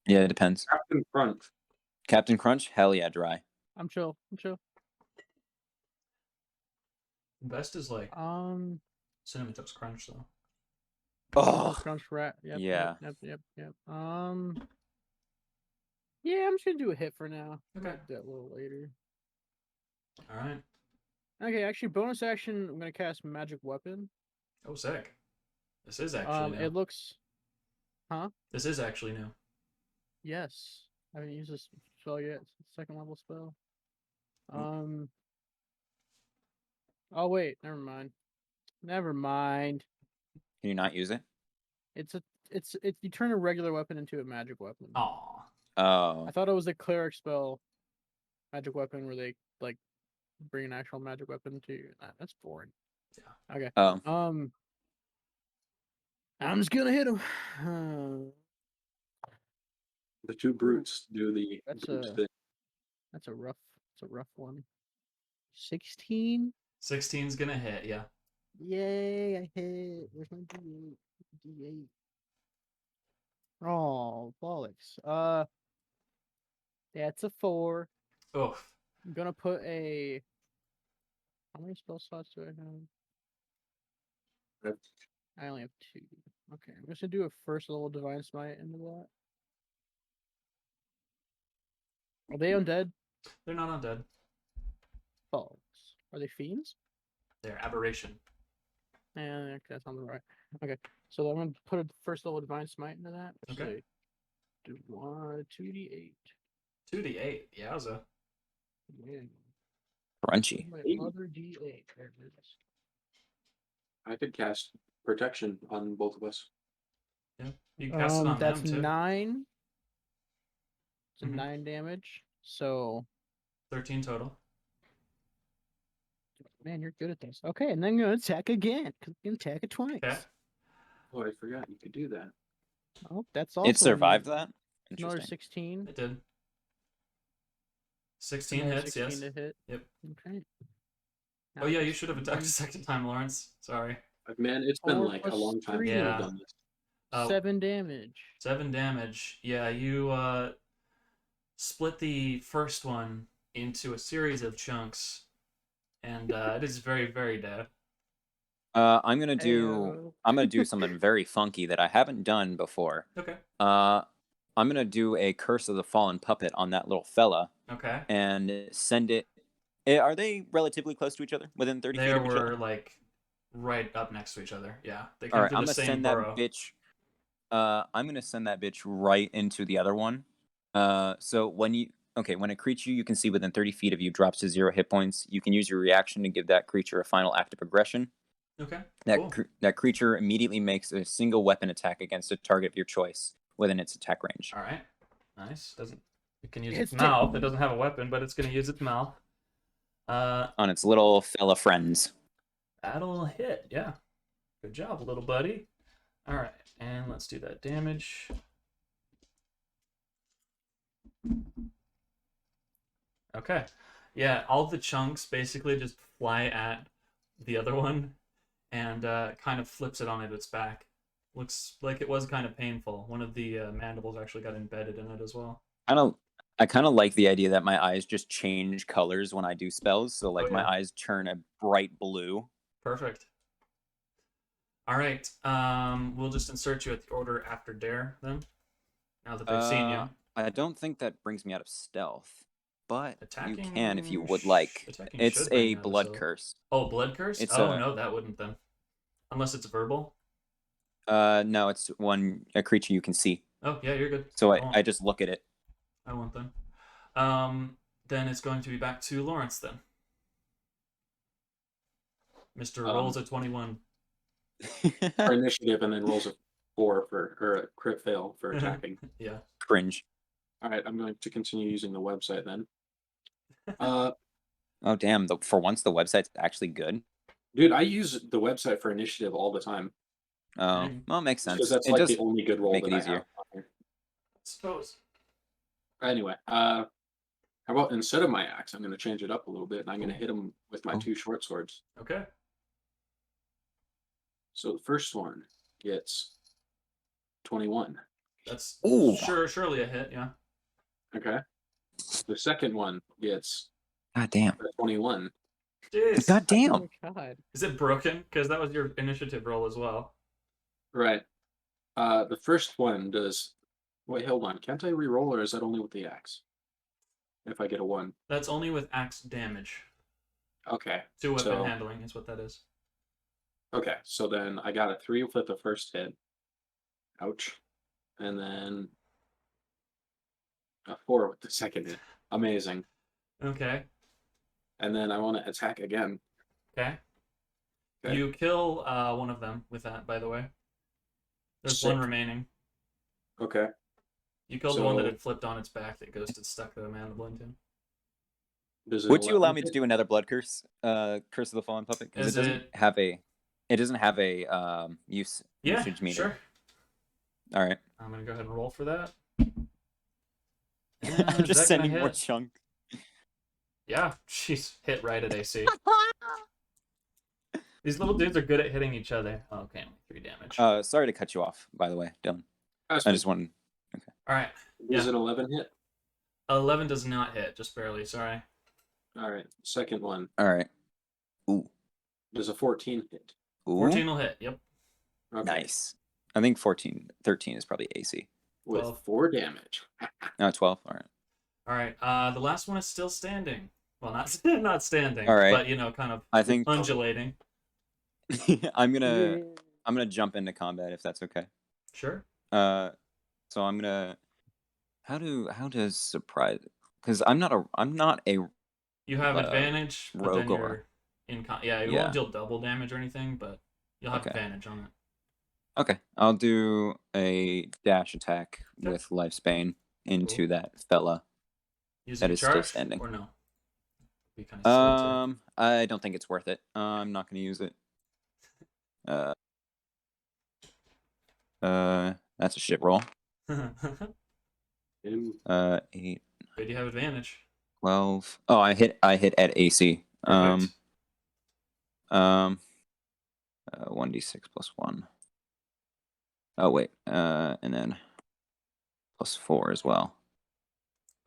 Yeah, it depends. Captain Crunch. Captain Crunch, hell yeah, dry. I'm chill. Best is like Cinnamon Toast Crunch, though. Oh, Crunch rat. Yep, yeah. Yep. Yeah, I'm just gonna do a hit for now. Okay. Might do that a little later. All right. Okay, actually, bonus action. I'm gonna cast Magic Weapon. Oh, sick. This is actually new. It looks. This is actually new. Yes, I haven't used this spell yet. It's a 2nd level spell. Oh wait, never mind. Can you not use it? It's you turn a regular weapon into a magic weapon. Aw. Oh, I thought it was a cleric spell, magic weapon, where they like bring an actual magic weapon to you. Nah, that's boring. Yeah. Okay. oh. I'm just gonna hit him. The 2 brutes do the That's brute a- thing. That's a rough one. 16. 16's gonna hit, yeah. Yay! I hit. Where's my D8? D8. Oh, bollocks. That's a 4. Oof. I'm gonna put a. How many spell slots do I have? I only have 2. Okay, I'm just gonna do a 1st level Divine Smite into that. Are they undead? They're not undead. Bollocks. Are they fiends? They're aberration. Yeah, that sounds right. Okay, so I'm gonna put a 1st level Divine Smite into that. Which Okay. is a 2d8. 2d8. Yowza. Yeah. Crunchy. My other D8. There it is. I could cast protection on both of us. Yeah. You can cast it on That's them, too. 9. It's a Mhm. 9 damage. So, 13 total. man, you're good at this. Okay, and then I'm gonna attack again. 'Cause you can attack it twice. Okay. Oh, I forgot you could do that. Oh, that's also It survived that? another Interesting. 16. It did. 16 Another hits, 16 yes. to hit. Yep. Okay. Oh, yeah, you should have attacked a second time, Lawrence. Sorry. Man, it's been 4 like a plus long time 3. since Yeah. I've done this. 7 damage. 7 damage. Yeah, you split the first one into a series of chunks, and it is very, very dead. I'm gonna do Ayo. something very funky that I haven't done before. Okay. I'm gonna do a Curse of the Fallen Puppet on that little fella Okay. and send it. Are they relatively close to each other? Within 30 feet They of each other? were like right up next to each other. Yeah, they All come right, through I'm the gonna same send burrow. that bitch. I'm gonna send that bitch right into the other one. So when a creature you can see within 30 feet of you drops to 0 hit points, you can use your reaction to give that creature a final act of aggression. Okay. That Cool. that creature immediately makes a single weapon attack against a target of your choice. within its attack range. All right. Nice. It can use It's its mouth. It doesn't have a weapon, but it's going to use its mouth. On its little fella friends. That'll hit. Yeah. Good job, little buddy. All right, and let's do that damage. Okay. Yeah, all the chunks basically just fly at the other one and kind of flips it onto its back. Looks like it was kind of painful. One of the mandibles actually got embedded in it as well. I kind of like the idea that my eyes just change colors when I do spells. So like my yeah. eyes turn a bright blue. Perfect. All right. We'll just insert you at the order after Dare then. Now that they've seen you. I don't think that brings me out of stealth, but you Attacking can if you would like. attacking It's should bring a you out of blood stealth. curse. Oh, blood curse? It's oh a- no, that wouldn't then. Unless it's verbal. No, it's a creature you can see. Oh yeah, you're good. So won't. I just look at it. I won't then. Then it's going to be back to Lawrence then. Mr. rolls a 21. For initiative, and then rolls a 4 or a crit fail for attacking. Yeah. Cringe. All right, I'm going to continue using the website then. Oh damn! For once, the website's actually good. Dude, I use the website for initiative all the time Oh, well, it makes sense. because that's It like does the only good roll make that it I easier. have on here. Suppose. Anyway, how about instead of my axe, I'm going to change it up a little bit, and I'm going to hit him with my Oh. 2 short swords. Okay. So the first one gets 21. That's Ooh. surely a hit, yeah. Okay. The second one gets God damn! 21. Jeez. God damn! Oh my god. Is it broken? Because that was your initiative roll as well. Right. The first one does. Wait, hold on. Can't I re-roll, or is that only with the axe? If I get a 1. That's only with axe damage. Okay. 2 weapon So- handling is what that is. Okay. So then I got a 3 with the first hit. Ouch. And then a 4 with the second hit. Amazing. Okay. And then I want to attack again. Okay. Okay. You kill one of them with that, by the way. There's one Sick. remaining. Okay. You killed the one that So- had flipped on its back that Ghost stuck the mandible into. Does it Would you allow 11 me to hit? do another blood curse? Curse of the Fallen Puppet, because Is it doesn't it- have a. It doesn't have a Yeah, usage meter. sure. All right. I'm gonna go ahead and roll for that. I'm Is that just gonna sending more hit? chunk. Yeah, she's hit right at AC. These little dudes are good at hitting each other. Oh, okay, only 3 damage. Sorry to cut you off, by the way, Dylan. That's I just wanted. All right, Does yeah. it 11 hit? 11 does not hit, just barely. Sorry. All right. Second one. All right. Ooh. Does a 14 hit? Ooh. 14 will hit. Yep. Okay. Nice. I think 13 is probably AC. With 12. 4 damage. No, 12. All right. All right. The last one is still standing. Well, not not standing. All right. But kind of I think undulating. I'm gonna jump into combat if that's okay. Sure. So I'm gonna. How does surprise? Because I'm not a. You have Uh, advantage, but then rogue or- you're in. Yeah, you Yeah. won't deal double damage or anything, but you'll have Okay. advantage on it. Okay, I'll do a dash attack Okay. with Lifespan into Cool. that fella. Using That a is still charge standing. or no? Be kind of I don't think it's worth it. I'm not gonna use it. That's a shit roll. But 8. you have advantage. 12. Oh, I hit at AC. Perfect. 1d6 plus 1. Oh wait, and then plus 4 as well.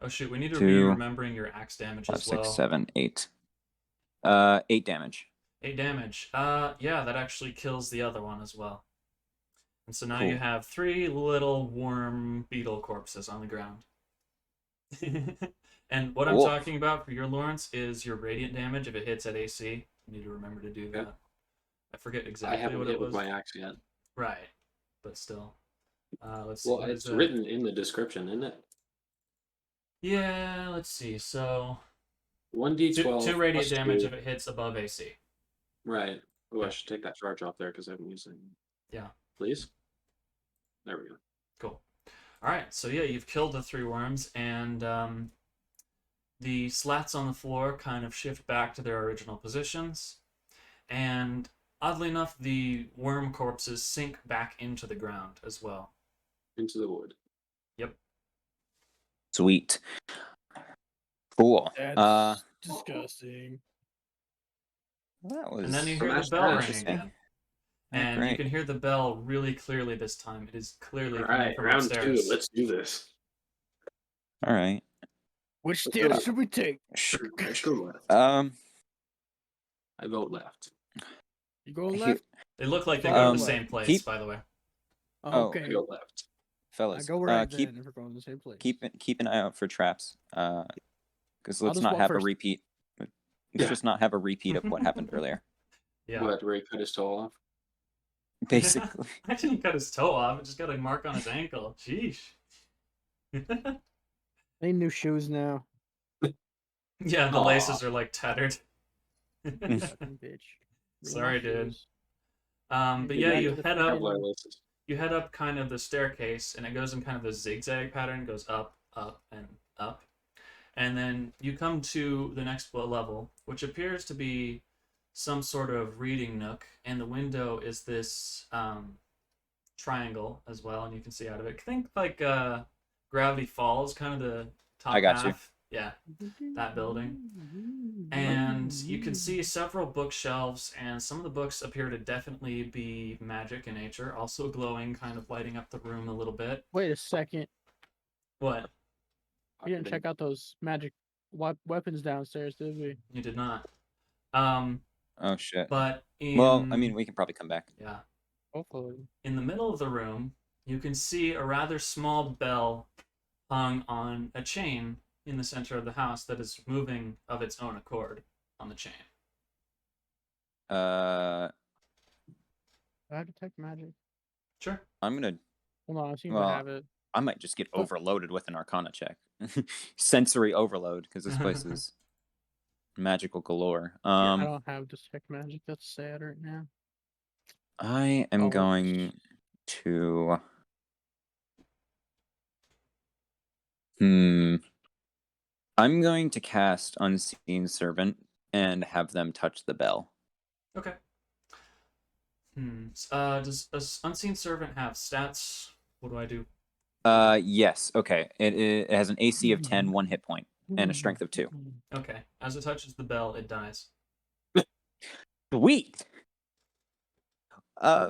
Oh shoot, we need to be 2, remembering your axe damage 5, as well. 6, 7, 8. 8 damage. 8 damage. Yeah, that actually kills the other one as well. And so now you Cool. have 3 little worm beetle corpses on the ground. And what I'm Cool. talking about for your Lawrence is your radiant damage if it hits at AC. You need to remember to do Okay. that. I forget I exactly haven't what hit it with was. my axe yet. Right, but still. Let's see. Well, what is it's that? written in the description, isn't it? Yeah, let's see. So 1d12. 2 radiant plus damage 2. if it hits above AC. Right. Oh, Yeah. I should take that charge off there because I haven't used it. Yeah. Please? There we go. Cool. All right, so yeah, you've killed the 3 worms, and the slats on the floor kind of shift back to their original positions, and oddly enough, the worm corpses sink back into the ground as well. Into the wood. Yep. Sweet. Cool. That's disgusting. That was And then you hear the Smash bell that. ring interesting. again. Oh, And you great. can hear the bell really clearly this time. It is clearly All coming right, from round upstairs. 2. Let's do this. All right. Which Let's stairs go. should we take? Let's go left. I vote left. You go He- left? They look like they I'll go to go the left. same place, Keep- by the way. Oh, Okay. I go left. I fellas, go right keep then if we're going to the same place. keep an eye out for traps. Because let's just not walk have a first. repeat. Let's Yeah. just not have a repeat of what happened earlier. Yeah. What, where he cut his toe off? Basically. I didn't cut his toe off. It just got a mark on his ankle. Sheesh. I need new shoes now. Yeah, the Aw. laces are like tattered. Fucking bitch. Ruin my Sorry, dude. shoes. But yeah, you head up. Kevlar laces. You head up kind of the staircase, and it goes in kind of a zigzag pattern. It goes up, up, and up, and then you come to the next level, which appears to be some sort of reading nook, and the window is this triangle as well, and you can see out of it. Think like Gravity Falls, kind of the top I got you. half. Yeah, that building. And you can see several bookshelves, and some of the books appear to definitely be magic in nature, also glowing, kind of lighting up the room a little bit. Wait a second. What? We didn't check out those magic weapons downstairs, did we? You did not. Oh shit. But in Well, I mean, we can probably come back. yeah, Hopefully. in the middle of the room, you can see a rather small bell hung on a chain in the center of the house that is moving of its own accord on the chain. Uh, I detect magic. Sure. I'm gonna. Hold on, I seem Well, to have it. I might just get Oh. overloaded with an Arcana check. Sensory overload, because this place is magical galore. I don't have detect magic. That's sad right now. I am Oh. going to. I'm going to cast Unseen Servant and have them touch the bell. Okay. Does Unseen Servant have stats? What do I do? Yes. Okay. It has an AC of 10, 1 hit point, and a strength of 2. Okay. As it touches the bell, it dies. Sweet.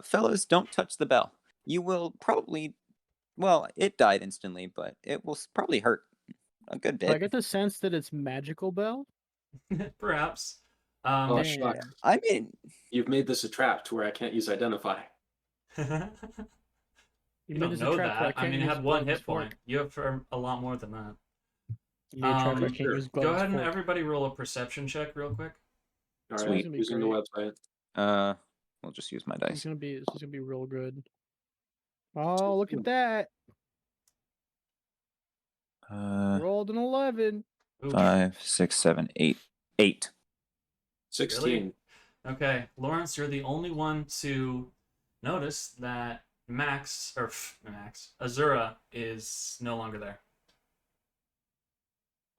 Fellows, don't touch the bell. You will probably. Well, it died instantly, but it will probably hurt a good Do I bit. get the sense that it's magical bell? Perhaps. Oh, Man. shucks. I mean, You've made this a trap to where I can't use identify. You made don't this a know trap where I that. I can't mean, it use had 1 gloves hit fork. point. You have for a lot more than that. You made a trap where I can't Sure. use Go gloves ahead and fork. everybody roll a perception check real quick. All Sweet. right, Gonna be using the great. website. we'll just use my This dice. is gonna be real good. Oh, look at that! Rolled an 11. Ooh. 5, 6, 7, 8. 8. 16. Okay, Lawrence, you're the only one to notice that Azura is no longer there.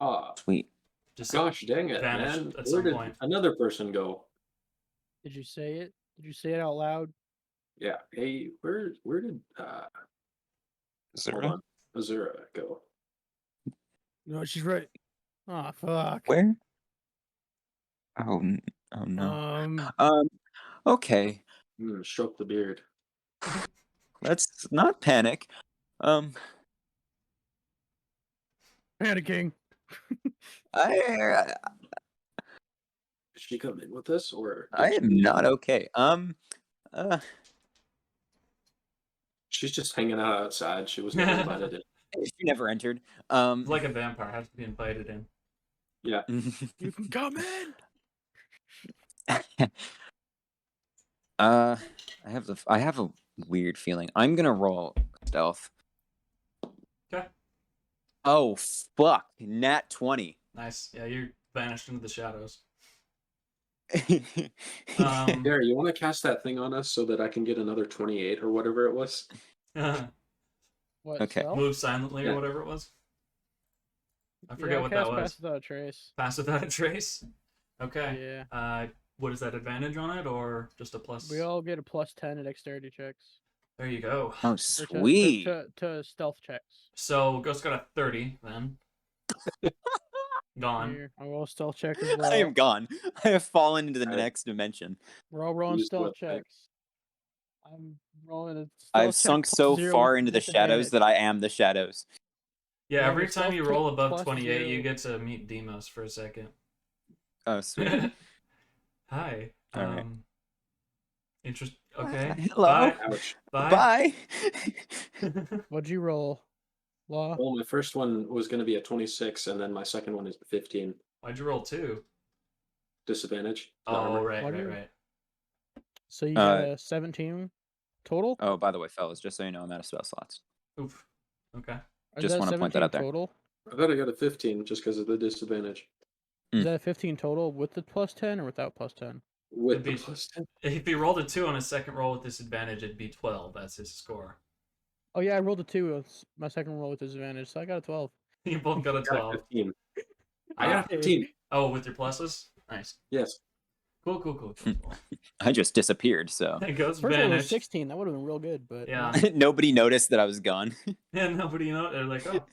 Ah, Sweet. Just gosh dang it, vanished man. at Where some did point. another person go? Did you say it? Did you say it out loud? Yeah. Hey, where did hold on. Azura go? No, she's right. Oh fuck. Where? Oh no. Okay. Stroke the beard. Let's not panic. Panicking. Did she come in with us or did I am she- not okay. She's just hanging out outside. She was never invited in. She never entered. It's like a vampire, has to be invited in. Yeah. You can come in. I have a weird feeling. I'm gonna roll stealth. Okay. Oh fuck! Nat 20. Nice. Yeah, you're vanished into the shadows. Gary, you want to cast that thing on us so that I can get another 28 or whatever it was? What? Okay. Stealth? Move silently Yeah. or whatever it was. I Yeah, forget what that cast was. Pass Without a Trace. Pass without a trace. Okay. Yeah. What is that advantage on it, or just a plus? We all get a +10 to dexterity checks. There you go. Oh, Or sweet. to stealth checks. So Ghost got a 30 then. Gone. Here, I roll a stealth check as well. I am gone. I have fallen into the Alright. next dimension. We're all rolling Use stealth what type? checks. I'm rolling a stealth I've check sunk plus so 0 far with into the shadows disadvantage. that I am the shadows. Yeah, Roll every the time you stealth roll check above plus 28, you 0. get to meet Demos for a second. Oh, sweet. Hi. All right. Interest. Okay. Hello. Bye. Ouch. Bye. What'd you roll? Law? Well, my first one was going to be a 26, and then my second one is a 15. Why'd you roll 2? Disadvantage. The Oh, armor. right, Why do right, you- right. So you got a 17 total? Oh, by the way, fellas, just so you know, I'm out of spell slots. Oof. Okay. Is just that wanna point that 17 out there. total? I thought I got a 15 just because of the disadvantage. Is that a 15 total with the +10 or without +10? With It'd the be- plus 10. If he rolled a 2 on his second roll with disadvantage, it'd be 12. That's his score. Oh yeah, I rolled a 2 with my second roll with disadvantage, so I got a 12. You both got a I got a 12. 15. I got a Okay. 15. Oh, with your pluses? Nice. Yes. Cool. I just disappeared, so It goes First one was vanish. 16. That would have been real good, but Yeah. nobody noticed that I was gone. Yeah, nobody know. They're like, oh.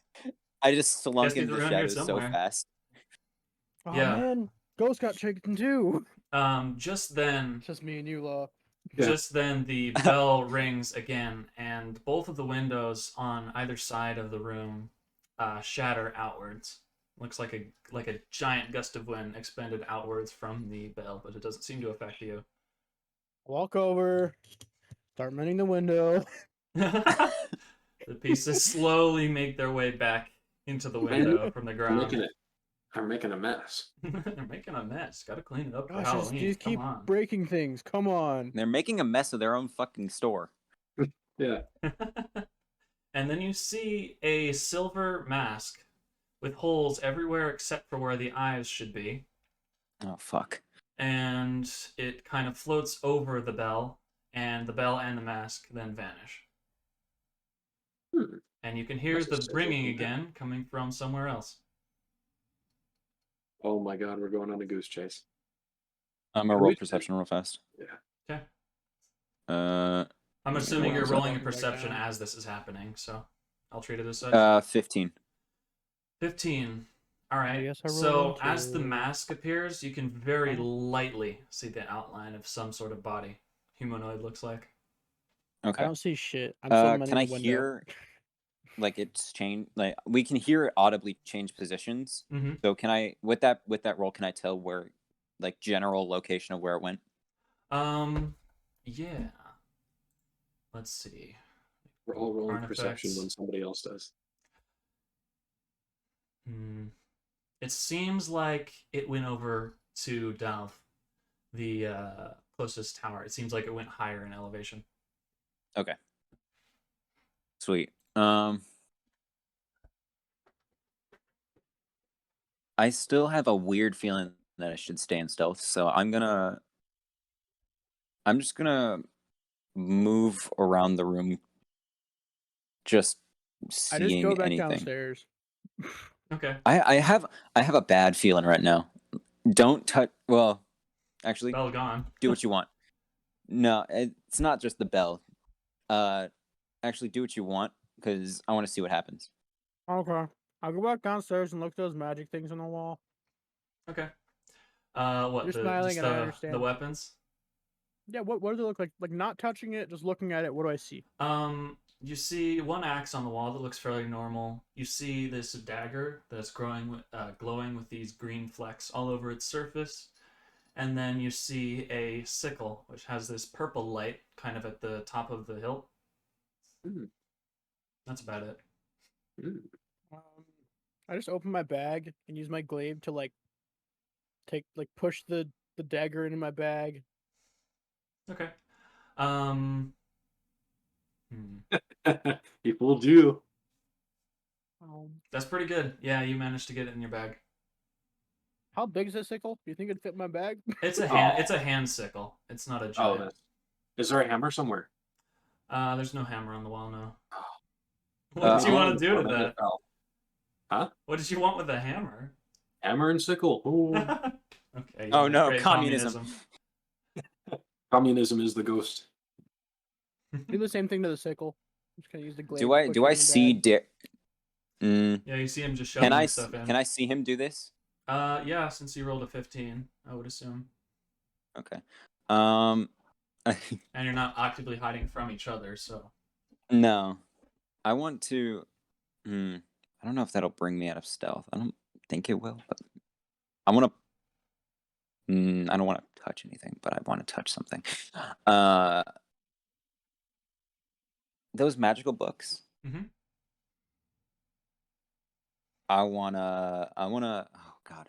I just slunk Guess he's into the around here shadows so somewhere. fast. Oh Yeah. man, Ghost got chicken too. Just then, It's just me and you, Law. Yeah. just then the bell rings again, and both of the windows on either side of the room shatter outwards. Looks like a giant gust of wind expended outwards from the bell, but it doesn't seem to affect you. Walk over, start mending the window. The pieces slowly make their way back into the window from the ground. I'm making a mess. They're making a mess. Gotta clean it up for Gosh, Halloween. just keep Come on. breaking things. Come on. They're making a mess of their own fucking store. Yeah. And then you see a silver mask with holes everywhere except for where the eyes should be. Oh, fuck. And it kind of floats over the bell and the mask then vanish. Hmm. And you can hear That's a the sigil ringing from that. again coming from somewhere else. Oh my god, we're going on a goose chase. I'm gonna roll perception real fast. Yeah. Okay. I'm I'm assuming you're so rolling a fucking back perception down. as this is happening, so I'll treat it as such. 15. 15. All I right. guess I rolled So one as the too. mask appears, you can very Oh. lightly see the outline of some sort of body. Humanoid looks like. Okay. I don't see shit. I'm still mending Can I the window. hear, like, it's changed? Like, we can hear it audibly change positions. Mm-hmm. So can I, with that roll, can I tell where, like, general location of where it went? Yeah. Let's see. We're all rolling Artifacts. perception when somebody else does. It seems like it went over to Dalv, the closest tower. It seems like it went higher in elevation. Okay. Sweet. I still have a weird feeling that I should stay in stealth, so I'm just gonna move around the room, just I just seeing go back anything. downstairs. Okay. I have a bad feeling right now. Don't touch. Well, actually, Bell gone. do what you want. No, it's not just the bell. Actually, do what you want because I want to see what happens. Okay. I'll go back downstairs and look at those magic things on the wall. Okay. What? You're The, smiling just and I the understand. weapons? Yeah, what do they look like? Like not touching it, just looking at it, what do I see? You see one axe on the wall that looks fairly normal. You see this dagger that's glowing with these green flecks all over its surface. And then you see a sickle, which has this purple light kind of at the top of the hilt. Mm. That's about it. Mm. I just open my bag and use my glaive to push the dagger into my bag. Okay. He fooled you. That's pretty good. Yeah, you managed to get it in your bag. How big is this sickle? Do you think it'd fit in my bag? It's a hand. It's a hand sickle. It's not a Oh, giant. is there a hammer somewhere? There's no hammer on the wall, no. What did you I want to do to Another that? spell. Huh? What did you want with the hammer? Hammer and sickle. Ooh. Okay. Oh yeah, no, great communism. Communism is the ghost. Do the same thing to the sickle. Just gonna use the glaive. Do to I push do it I in the see bag. Yeah, you see him just can shoving I stuff in. see him do this? Yeah, since you rolled a 15, I would assume. Okay. And you're not actively hiding from each other, so. No. I want to I don't know if that'll bring me out of stealth. I don't think it will, but I want to I don't want to touch anything, but I want to touch something. Those magical books. Mm-hmm. I wanna. Oh God,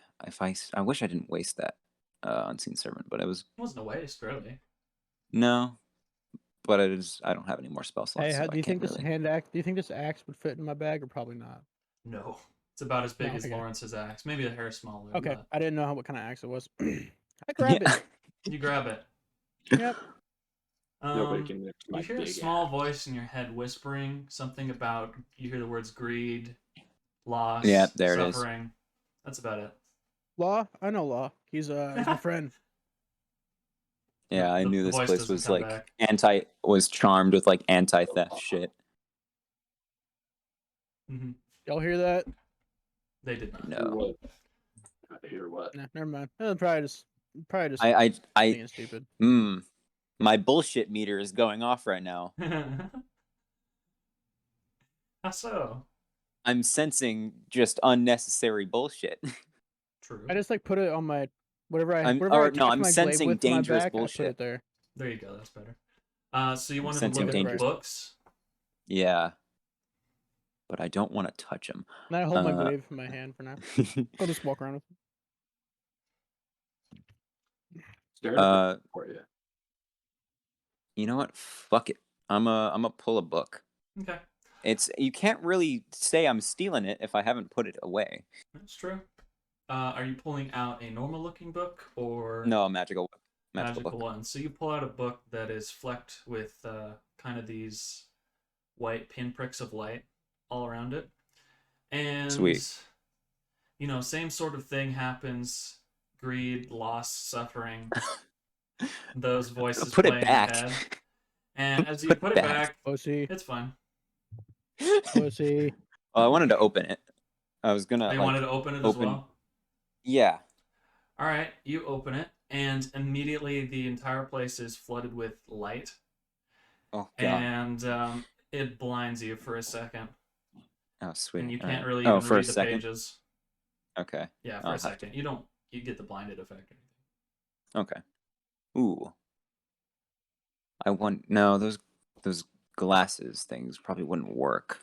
I wish I didn't waste that unseen servant, but it was It wasn't a waste, really. no. But it is. I don't have any more spell slots. Hey, so do I you can't think this really... Do you think this axe would fit in my bag, or probably not? No. It's about as big No, as okay. Lawrence's axe. Maybe a hair smaller. Okay, But I didn't know what kind of axe it was. I grab it. you grab it. Yep. Nobody can mix my You hear a big small axe. voice in your head whispering something about, you hear the words greed, loss, Yeah, there it is. suffering. That's about it. Law, I know Law. He's my friend. Yeah, I The knew this voice place doesn't was come like back. was charmed with like anti-theft shit. Mm-hmm. Y'all hear that? They did not. Hear No, what? I hear what? Nah, never mind. Probably just I being stupid. my bullshit meter is going off right now. How so? I'm sensing just unnecessary bullshit. True. I just like put it on my whatever I I'm attach my glaive sensing with to my dangerous back. I put bullshit. it there. There you go. That's better. So you I'm wanted to sensing look at the dangerous- books? Yeah, but I don't want to touch them. And I hold my glaive in my hand for now. I'll just walk around with it. Stare at it for you. You know what? Fuck it. I'm a pull a book. Okay. You can't really say I'm stealing it if I haven't put it away. That's true. Are you pulling out a normal looking book or No, a magical magical book. one? So you pull out a book that is flecked with kind of these white pinpricks of light all around it. And Sweet. you know, same sort of thing happens. Greed, loss, suffering. Those voices Put play it in your back. head. And as you put it back, Pussy. it's fine. Pussy. Well, I wanted to open it. I was gonna. They wanted to open it as well? Yeah. All right, you open it, and immediately the entire place is flooded with light, Oh god. and it blinds you for a second, Oh sweet. and you All can't right. really Oh, even for read a the second. pages. Okay. Yeah, for I'll a have second. You get the blinded effect. Okay. Ooh. No, those glasses things probably wouldn't work.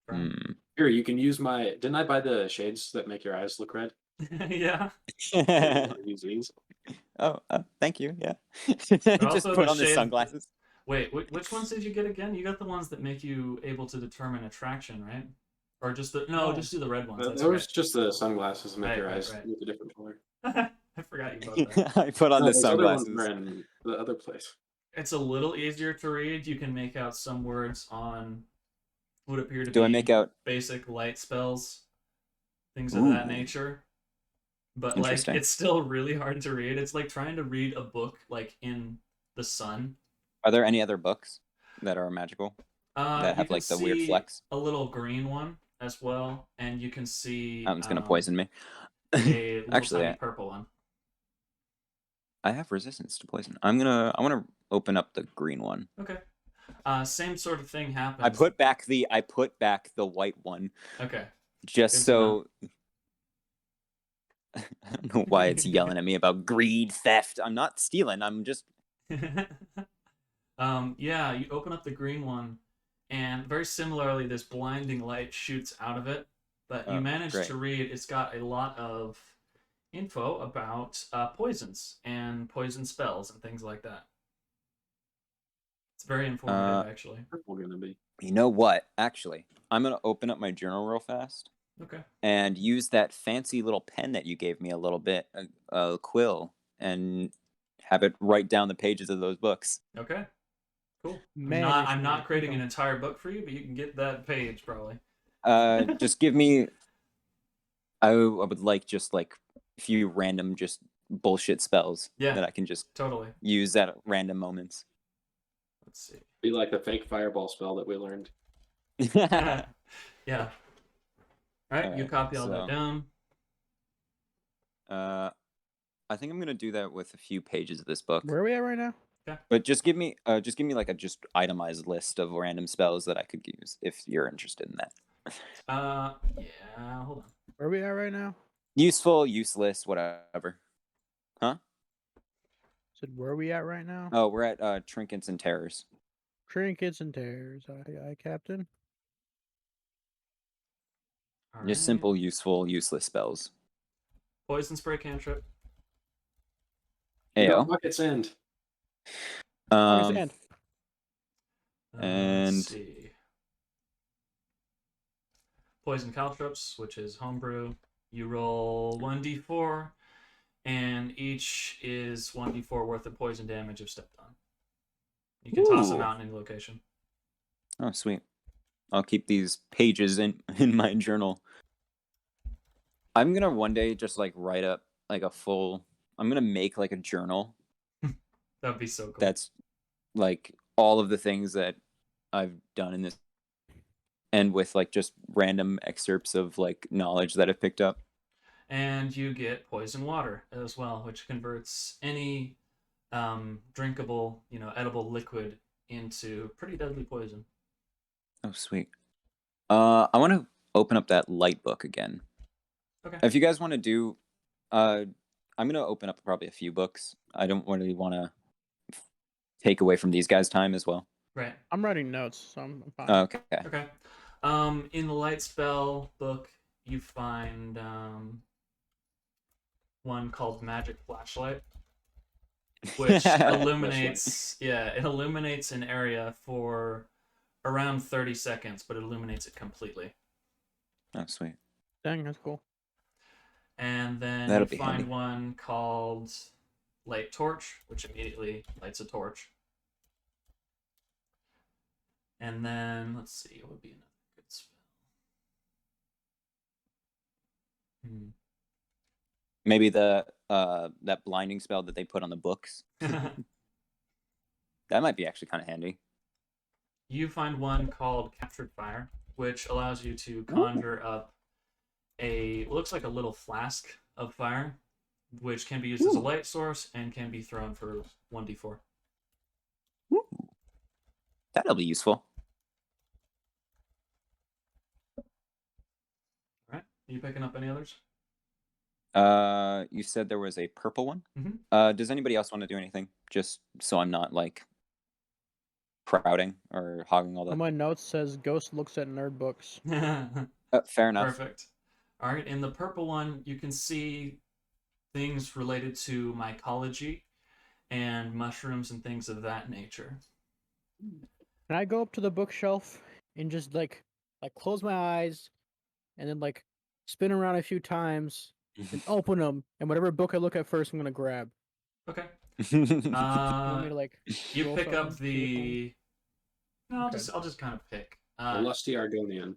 Right? Here, you can use my. Didn't I buy the shades that make your eyes look red? Yeah. Use these. Oh, thank you. Yeah. But Just also put the on the shades- sunglasses. Wait, which ones did you get again? You got the ones that make you able to determine attraction, right? Or just the No. just do the red ones. That's Those right. just the sunglasses that make your Right, eyes right. look a different color. I forgot you bought that. I put on No, the those other ones sunglasses. were in the other place. It's a little easier to read. You can make out some words on would appear to Do be I make out? basic light spells, things of that Ooh. nature. But like Interesting. it's still really hard to read. It's like trying to read a book like in the sun. Are there any other books that are magical that You have can like the weird see flex? a little green one as well, and you can see That one's gonna poison me. a little Actually, tiny purple one. I have resistance to poison. I want to open up the green one. Okay. Same sort of thing happens. I put back the white one Okay. just Good to so. I don't know why it's yelling at me about greed, theft. I'm not stealing. I'm just. Yeah, you open up the green one, and very similarly, this blinding light shoots out of it. But you Oh, manage great. to read. It's got a lot of info about poisons and poison spells and things like that. It's very informative, actually. Purple gonna be. You know what? Actually, I'm gonna open up my journal real fast Okay. and use that fancy little pen that you gave me a little bit, a quill, and have it write down the pages of those books. Okay. Cool. Man, I'm not creating an an. entire book for you, but you can get that page probably. Just give me. I would like just like a few random just bullshit spells Yeah. that I can just Totally. use at random moments. Let's see. Be like the fake fireball spell that we learned. Yeah. All right, you Alright, copy all that so- down. I think I'm gonna do that with a few pages of this book. Where are we at right now? But just give me like a just itemized list of random spells that I could use if you're interested in that. Yeah, hold on. Where are we at right now? Useful, useless, whatever. Said where are we at right now? Oh, we're at trinkets and terrors. Trinkets and tears. Aye, Captain. All Just right. simple, useful, useless spells. Poison spray cantrip. You got Ayo. Bucket's End. August End. And- Let's see. Poison caltrops, which is homebrew. You roll 1d4, and each is 1d4 worth of poison damage if stepped on. You can toss them Ooh. out in any location. Oh, sweet. I'll keep these pages in my journal. I'm gonna one day just like write up like a full. I'm gonna make like a journal That'd be so cool. that's like all of the things that I've done in this, and with like just random excerpts of like knowledge that I've picked up. And you get poison water as well, which converts any drinkable, edible liquid into pretty deadly poison. Oh, sweet. I want to open up that light book again. Okay. If you guys want to do, I'm gonna open up probably a few books. I don't really want to take away from these guys' time as well. Right. I'm writing notes, so I'm fine. Okay. Okay. In the light spell book, you find one called Magic Flashlight, which illuminates. It illuminates an area for around 30 seconds, but it illuminates it completely. Oh, sweet. Dang, that's cool. And then That'll you be find handy. one called Light Torch, which immediately lights a torch. And then let's see, what would be another good spell? Maybe the that blinding spell that they put on the books. That might be actually kind of handy. You find one called Captured Fire, which allows you to conjure up looks like a little flask of fire, which can be used as a light source and can be thrown for 1d4. Ooh. That'll be useful. All right, are you picking up any others? You said there was a purple one. Mhm. Does anybody else want to do anything? Just so I'm not like crowding or hogging all On that. my notes says Ghost looks at nerd books. Fair enough. Perfect. All right, in the purple one, you can see things related to mycology and mushrooms and things of that nature. Can I go up to the bookshelf and just like close my eyes and then like spin around a few times and open them, and whatever book I look at first, I'm gonna grab. Okay. You want me to like? You roll pick up something? See which one? the. No, Okay. I'll just kind of pick. The lusty Argonian.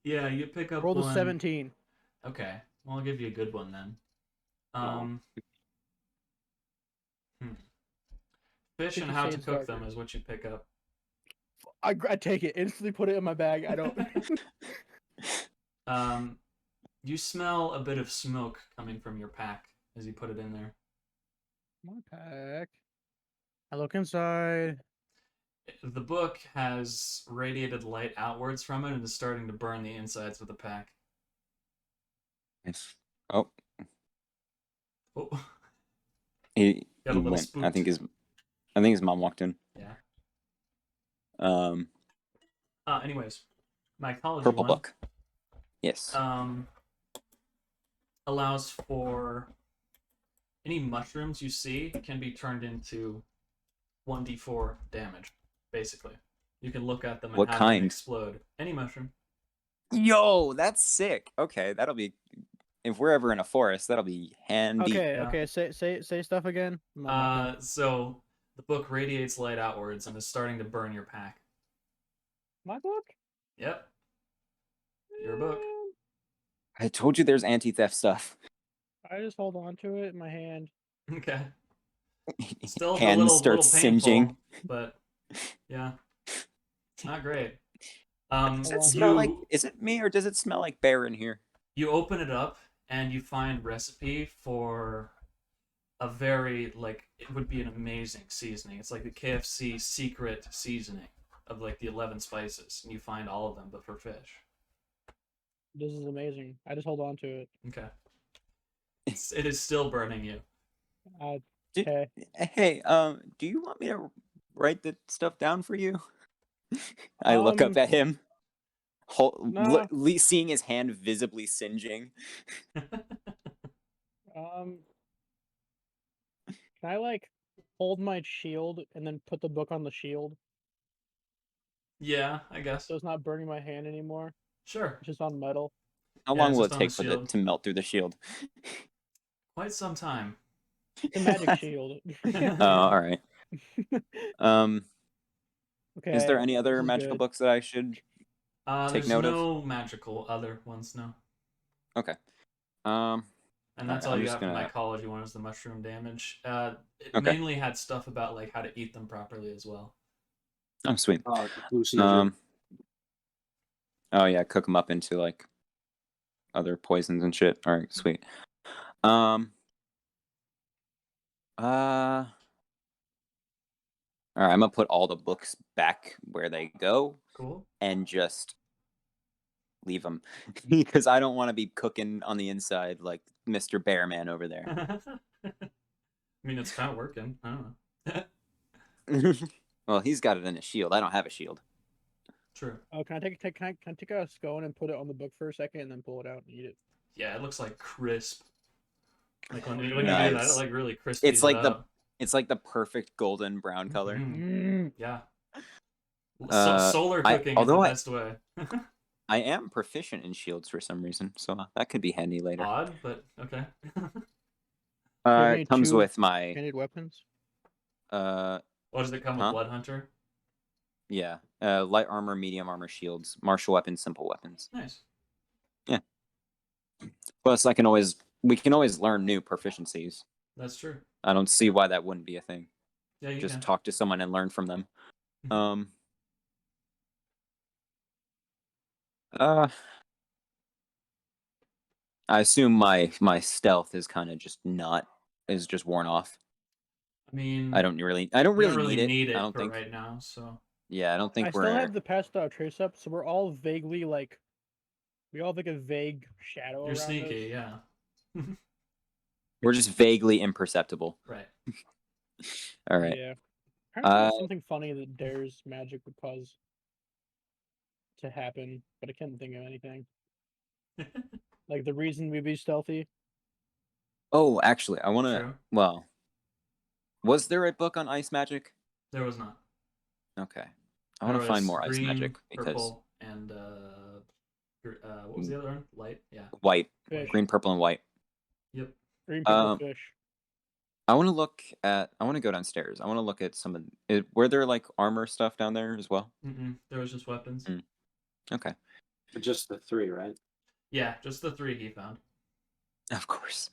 Yeah, you pick up Roll the one. 17. Okay, well, I'll give you a good one then. Fish and 50 how to Shades cook them Darker. is what you pick up. I take it instantly, put it in my bag. I don't. You smell a bit of smoke coming from your pack as you put it in there. My pack. I look inside. The book has radiated light outwards from it and is starting to burn the insides of the pack. Oh, Oh, he Got a little went. I think spooked. his mom walked in. yeah. Purple Anyways, mycology one book. Yes. allows for any mushrooms you see can be turned into 1d4 damage. Basically, you can look at them and What have kind? them explode. Any mushroom. Yo, that's sick. Okay, that'll be. If we're ever in a forest, that'll be handy. Okay, Yeah. okay. Say stuff again. My bad. So The book radiates light outwards and is starting to burn your pack. My book? Yep. Your book. I told you there's anti-theft stuff. I just hold on to it in my hand. Okay. Still a Hands little start painful, singeing. but yeah, not great. Does it smell like? Is it me or does it smell like bear in here? You open it up and you find recipe for a very it would be an amazing seasoning. It's like the KFC secret seasoning of like the 11 spices, and you find all of them, but for fish. This is amazing. I just hold on to it. Okay. It is still burning you. Okay. Hey, do you want me to write the stuff down for you? I look up at him, Nah. seeing his hand visibly singeing. Can I like hold my shield and then put the book on the shield Yeah, I guess. so it's not burning my hand anymore? Sure. It's just on metal. How Yeah, long it's will it just on take the for shield. to melt through the shield? Quite some time. It's a magic shield. Oh, all right. Okay. Is there any this other is magical good. books that I should take There's note of? no magical other ones, no. Okay. And that's Alright, all I'm you just have from gonna- mycology one is the mushroom damage. It Okay. mainly had stuff about like how to eat them properly as well. Oh, sweet. Hallucinogen. Oh yeah, cook them up into like other poisons and shit. All right, sweet. All right, I'm gonna put all the books back where they go Cool. and just leave them because I don't want to be cooking on the inside like Mr. Bearman over there. I mean, it's kind of working. I don't know. Well, he's got it in his shield. I don't have a shield. True. Oh, can I take a scone and put it on the book for a second and then pull it out and eat it? Yeah, it looks like crisp. Like when you do that, Nice. it like really crispy. It's like the perfect golden brown color. Yeah. Uh, Solar I- cooking although I- is the best way. I am proficient in shields for some reason, so that could be handy later. Odd, but okay. It comes with my Handed weapons. What does it come with? Huh? Blood Hunter? yeah, light armor, medium armor, shields, martial weapons, simple weapons. Nice. Plus, we can always learn new proficiencies. That's true. I don't see why that wouldn't be a thing. Yeah, you Just can. talk to someone and learn from them. I assume my stealth is kind of just worn off. I mean, I don't really you don't really need it. need it I don't for think. right now, so. Yeah, I don't think I we're. still have the past trace up, so we're all vaguely like, we all have like a vague shadow. You're around sneaky, us. yeah. We're just vaguely imperceptible. Right. All right. Yeah. Apparently, there's something funny that dares magic would cause to happen, but I can't think of anything. Like the reason we'd be stealthy. Oh, actually, I want to. True. Well, was there a book on ice magic? There was not. Okay, I want to find more green, ice magic because purple, and what was the other one? Light. Yeah. white, Fish. green, purple, and white. Yep. Green purple fish. I want to go downstairs. I want to look at some of. Were there like armor stuff down there as well? There was just weapons. Okay. Just the 3, right? Yeah, just the 3 he found. Of course.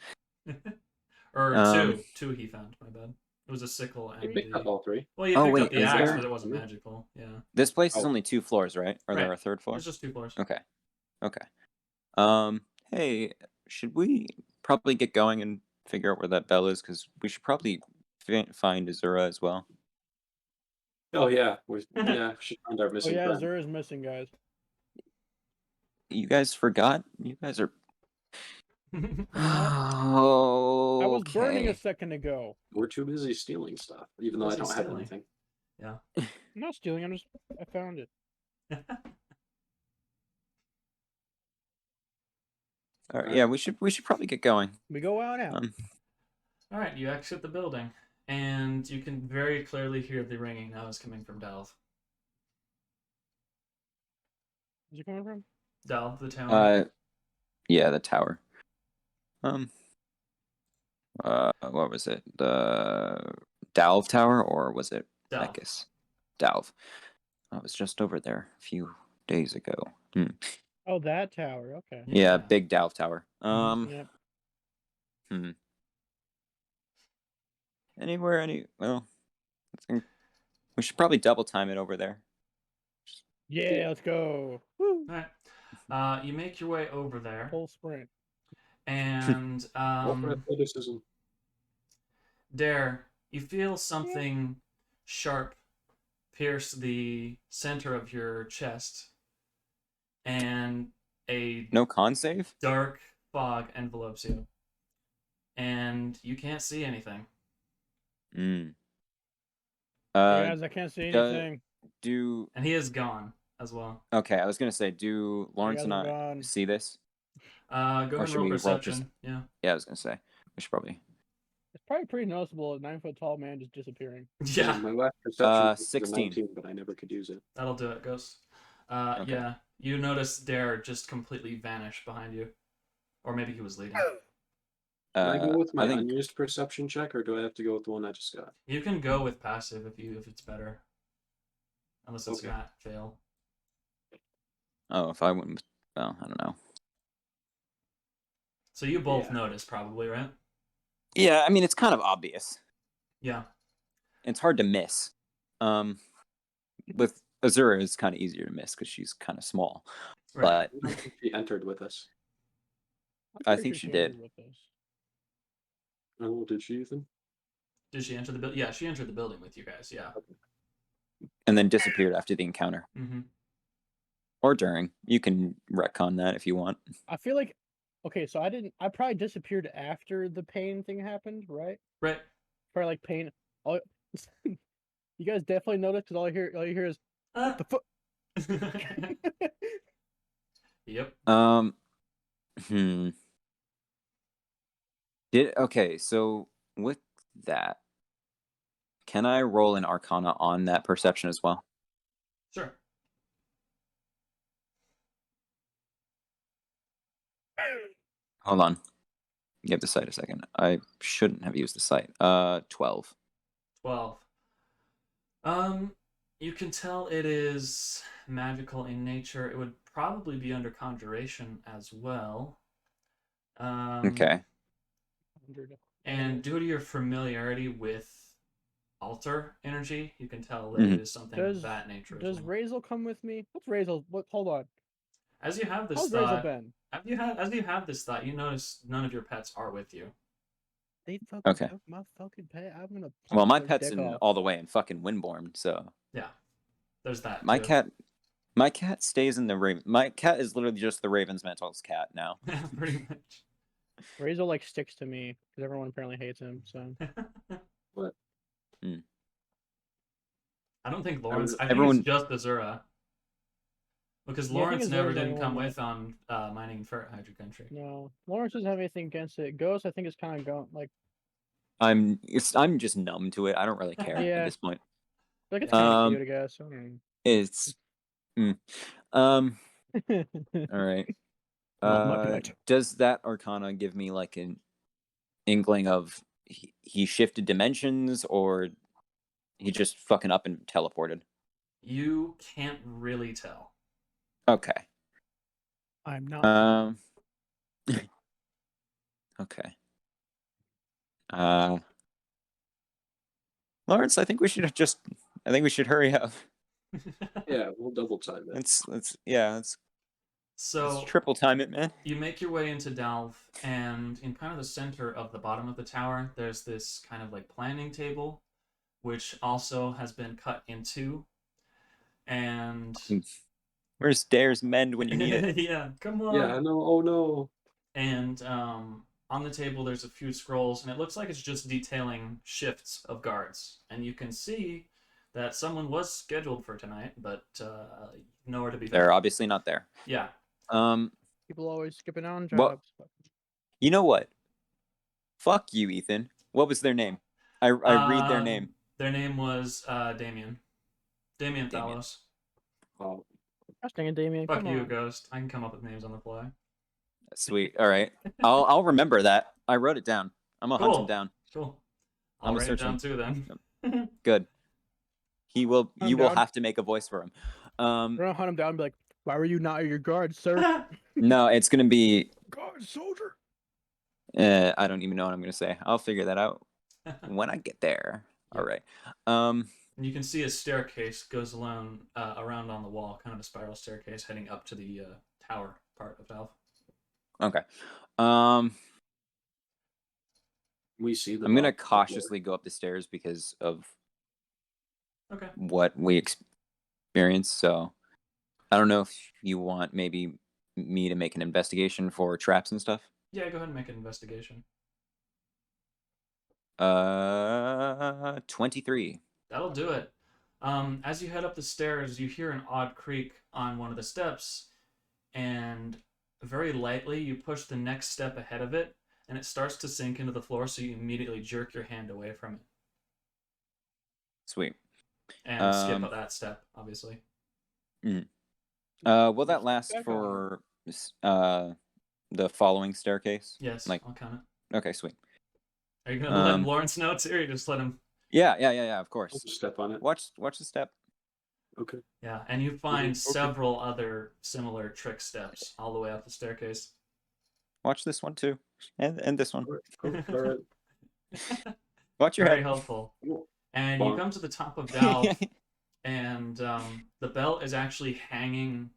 Or two he found. My bad. It was a sickle and You picked up the. all 3. Well, you Oh, picked wait, up the is axe, there- but it wasn't magical. Yeah. This place is Oh. only 2 floors, right? Or there Right. a third floor? It's just 2 floors. Okay. Hey, should we probably get going and figure out where that bell is? Because we should probably find Azura as well. Oh yeah, we should find our Oh missing yeah, friend. Zura's missing, guys. You guys forgot? You guys are. I was burning a Okay. second ago. We're too busy stealing stuff, even though I Busy don't have stealing. anything. Yeah. I'm not stealing. I found it. All right, yeah, we should probably get going. We go out now. All right, you exit the building, and you can very clearly hear the ringing now is coming from Delve. Where's it coming from? Delve, the town. Yeah, the tower. What was it? The Dalv Tower, or was it Delve. Mekis? Dalv. I was just over there a few days ago. Oh, that tower. Okay. Yeah, big Dalv Tower. Yep. Well, I think we should probably double time it over there. Yeah, let's go. Woo. All right. You make your way over there, Full sprint. and Roll for athleticism. Dare, you feel something sharp pierce the center of your chest, and a No con save? dark fog envelopes you, and you can't see anything. Mm. Hey guys, I can't see anything. And he is gone as well. Okay, I was gonna say, do Lawrence and guys are I gone. see this? Go ahead and should roll we roll perception. Yeah. Yeah, I was gonna say we should probably. It's probably pretty noticeable. A 9-foot tall man just disappearing. Yeah. My last perception was a 16. 19, but I never could use it. That'll do it, Ghost. Okay. Yeah. You notice Dare just completely vanish behind you. Or maybe he was leading. Can I go with my I think unused perception check, or do I have to go with the one I just got? You can go with passive if it's better. Unless it's Okay. not fail. if I wouldn't. Well, I don't know. So you both Yeah. notice probably, right? Yeah, I mean it's kind of obvious. Yeah. It's hard to miss. With Azura, it's kind of easier to miss because she's kind of small. Right. But I don't think she entered with us. I'm I pretty think sure she did. entered with us. Oh, did she, Ethan? Did she enter the building? Yeah, she entered the building with you guys. Yeah. and then disappeared after the encounter Mm-hmm. or during. You can retcon that if you want. I feel like, okay, so I probably disappeared after the pain thing happened, right? Right. Probably like pain. All, you guys definitely noticed because all you hear is what the fuck. Yep. Okay, so with that, can I roll an Arcana on that perception as well? Sure. Hold on. Give the site a second. I shouldn't have used the site. 12. 12. You can tell it is magical in nature. It would probably be under conjuration as well. Okay. And due to your familiarity with altar energy, you can tell that it is something of that nature. Does as well. Razel come with me? What's Razel? What? Hold on. As you have this How's thought, Razel been? as you have this thought, you notice none of your pets are with you. They fucking Okay. took my fucking pet. I'm gonna. Well, my their pet's dick in off. all the way in fucking Windborn, so Yeah, there's that. my too. cat stays in the Raven. My cat is literally just the Raven's Mental's cat now. Pretty much. Razel like sticks to me because everyone apparently hates him. So What? I don't think Lawrence. I think everyone- it's just Azura. Because Yeah, I think Lawrence Azura's never the only didn't come one with on mining Ferret Hydra Country. no, Lawrence doesn't have anything against it. Ghost, I think, is kind of going like I'm just numb to it. I don't really care Yeah. at this point. like it's kind of Um, cute, I guess. I don't It's all right. Love my pet. Does that Arcana give me like an inkling of he shifted dimensions, or he just fucking up and teleported? You can't really tell. Okay. I'm not. Okay. Lawrence, I think we should hurry up. Yeah, we'll double time it. Let's So triple time it, man. you make your way into Delve, and in kind of the center of the bottom of the tower, there's this kind of like planning table, which also has been cut in two. And Where's Dare's mend when you need it? yeah, come on. Yeah, I know. Oh no. And on the table, there's a few scrolls, and it looks like it's just detailing shifts of guards. And you can see that someone was scheduled for tonight, but nowhere to be found. They're obviously not there. Yeah. People always skipping on What- jobs. You know what? Fuck you, Ethan. What was their name? I read their name. Their name was Damien. Damien Damien. Thalos. Oh, Gosh dang it, Damien. Fuck Come you, on. Ghost. I can come up with names on the fly. Sweet. All right. I'll remember that. I wrote it down. I'm gonna hunt Cool. him down. Cool. I'll I'm write it gonna search down him. too then. Good. You will down. have to make a voice for him. We're gonna hunt him down and be like, "Why were you not at your guard, sir?" No, it's gonna be. Guard, soldier. I don't even know what I'm gonna say. I'll figure that out when I get there. Yeah. All right. And you can see a staircase goes around on the wall, kind of a spiral staircase heading up to the tower part of Valve. Okay. We see the. I'm gonna dog. cautiously go up the stairs because of Okay. what we experienced. So I don't know if you want maybe me to make an investigation for traps and stuff. Yeah, go ahead and make an investigation. 23. That'll do it. As you head up the stairs, you hear an odd creak on one of the steps, and very lightly you push the next step ahead of it, and it starts to sink into the floor, so you immediately jerk your hand away from it. Sweet. And skip that step, obviously. Will that last Back for the following staircase? Yes, Like, I'll count it. okay, sweet. Are you gonna let Lawrence know too, or you just let him? Yeah, of I'll course. just step on it. Watch the step. Okay. Yeah, and you find Okay. several other similar trick steps all the way up the staircase. Watch this one too, and this one. All right. Watch your Very head. helpful. And Bonk. you come to the top of Valve, and the belt is actually hanging.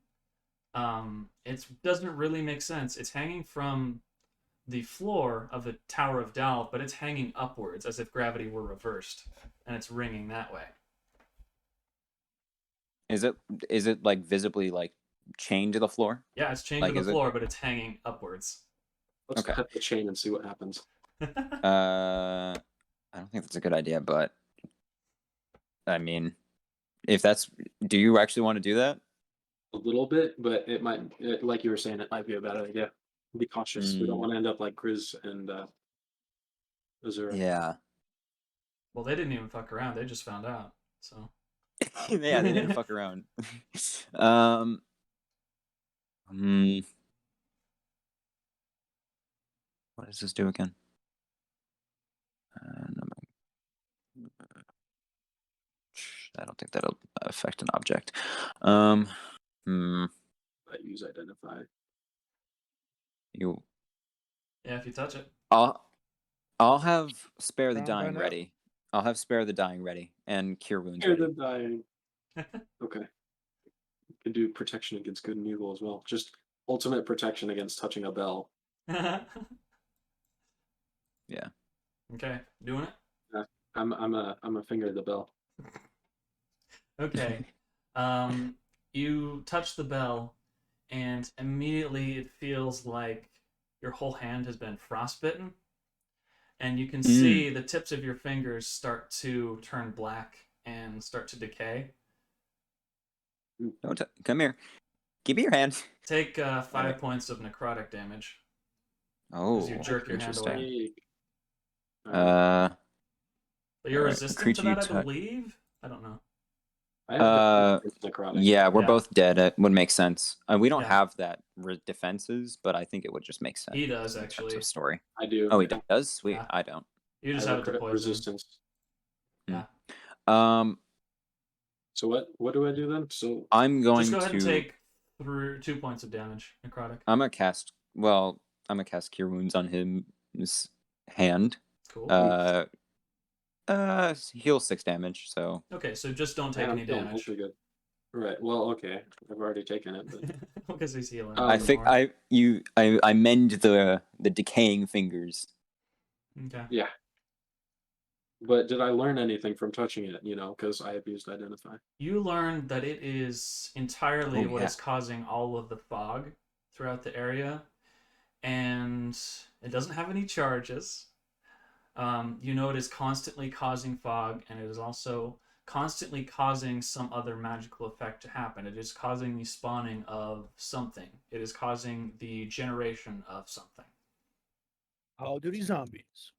It doesn't really make sense. It's hanging from the floor of the Tower of Dal, but it's hanging upwards as if gravity were reversed, and it's ringing that way. Is it like visibly like chained to the floor? Yeah, it's chained Like, to is the it- floor, but it's hanging upwards. Let's Okay. cut the chain and see what happens. I don't think that's a good idea, but I mean, if that's, do you actually want to do that? A little bit, but it might, like you were saying, it might be a bad idea. Be cautious. We don't want to end up like Grizz and Azura. Yeah. Well, they didn't even fuck around. They just found out. So Yeah, they didn't fuck around. Hmm. What does this do again? I don't think that'll affect an object. I use identify. You. yeah, if you touch it. I'll have spare the Found dying by now. ready. I'll have spare the dying ready and cure wounds Here ready. the dying. Okay. Can do protection against good and evil as well. Just ultimate protection against touching a bell. Yeah. Okay, doing it. I'm a finger of the bell. Okay. You touch the bell, and immediately it feels like your whole hand has been frostbitten. And you can see the tips of your fingers start to turn black and start to decay. Come here. Give me your hand. Take 5 Alright. points of necrotic damage. Oh, you jerk your hand away. interesting. Hey. But you're Alright, resistant creature to you that, I touch. believe? I don't know. I have necrotic. Yeah, we're Yeah. both dead. It would make sense. We don't Yeah. have that defenses, but I think it would just make sense. He does, in terms actually. of story. I do. Oh, he does? Sweet. Yeah. I don't. You just I have it to crit poison. resistance. Um, So what do I do then? So I'm going Just go ahead to. and take 2 points of damage, necrotic. I'm gonna cast. Well, I'm gonna cast Cure Wounds on his hand. Cool. Heal 6 damage. So Okay, so just don't take I'm any feeling damage. hopefully good. Right. Well, okay. I've already taken it. But... Because he's healing. I I even think more. I mend the decaying fingers. Okay. Yeah. But did I learn anything from touching it? Because I have used identify. You learn that it is entirely Oh, what yeah. is causing all of the fog throughout the area, and it doesn't have any charges. You know it is constantly causing fog, and it is also constantly causing some other magical effect to happen. It is causing the spawning of something. It is causing the generation of something. Call of Duty Zombies.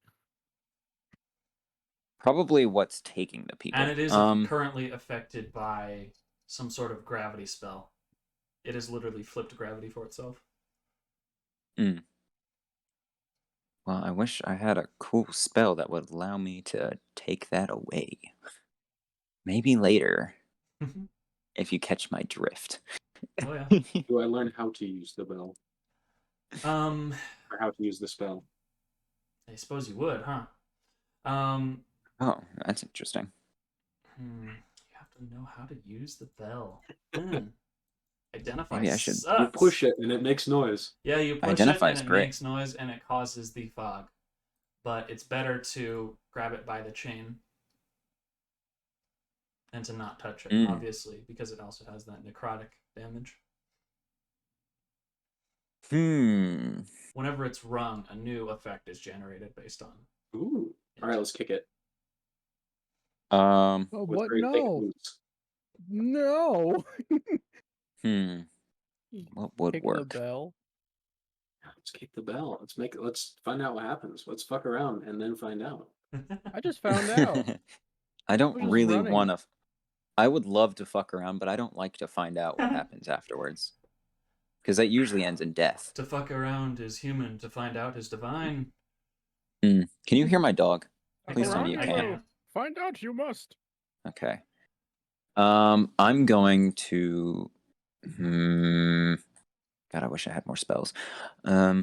Probably what's taking the people. And it is currently affected by some sort of gravity spell. It has literally flipped gravity for itself. Well, I wish I had a cool spell that would allow me to take that away. Maybe later, if you catch my drift. Oh yeah. Do I learn how to use the bell Um, or how to use the spell? I suppose you would, huh? Um, Oh, that's interesting. you have to know how to use the bell. Hmm. Identify Maybe I should- You sucks. push it and it makes noise. Yeah, you push Identify it is and it great. makes noise and it causes the fog. But it's better to grab it by the chain and to not touch it, Mm. obviously, because it also has that necrotic damage. Whenever it's rung, a new effect is generated based on. Ooh. All right, let's kick it. Oh, With what? very thick No. boots. No. What would Kick the work? bell. Let's kick the bell. Let's find out what happens. Let's fuck around and then find out. I just found out. I don't We're just really running. want to. I would love to fuck around, but I don't like to find out what happens afterwards. Because that usually ends in death. To fuck around is human, to find out is divine. Can you hear my dog? I Please can- tell me you I can. can. Find out you must. Okay. I'm going to. God, I wish I had more spells. Hmm.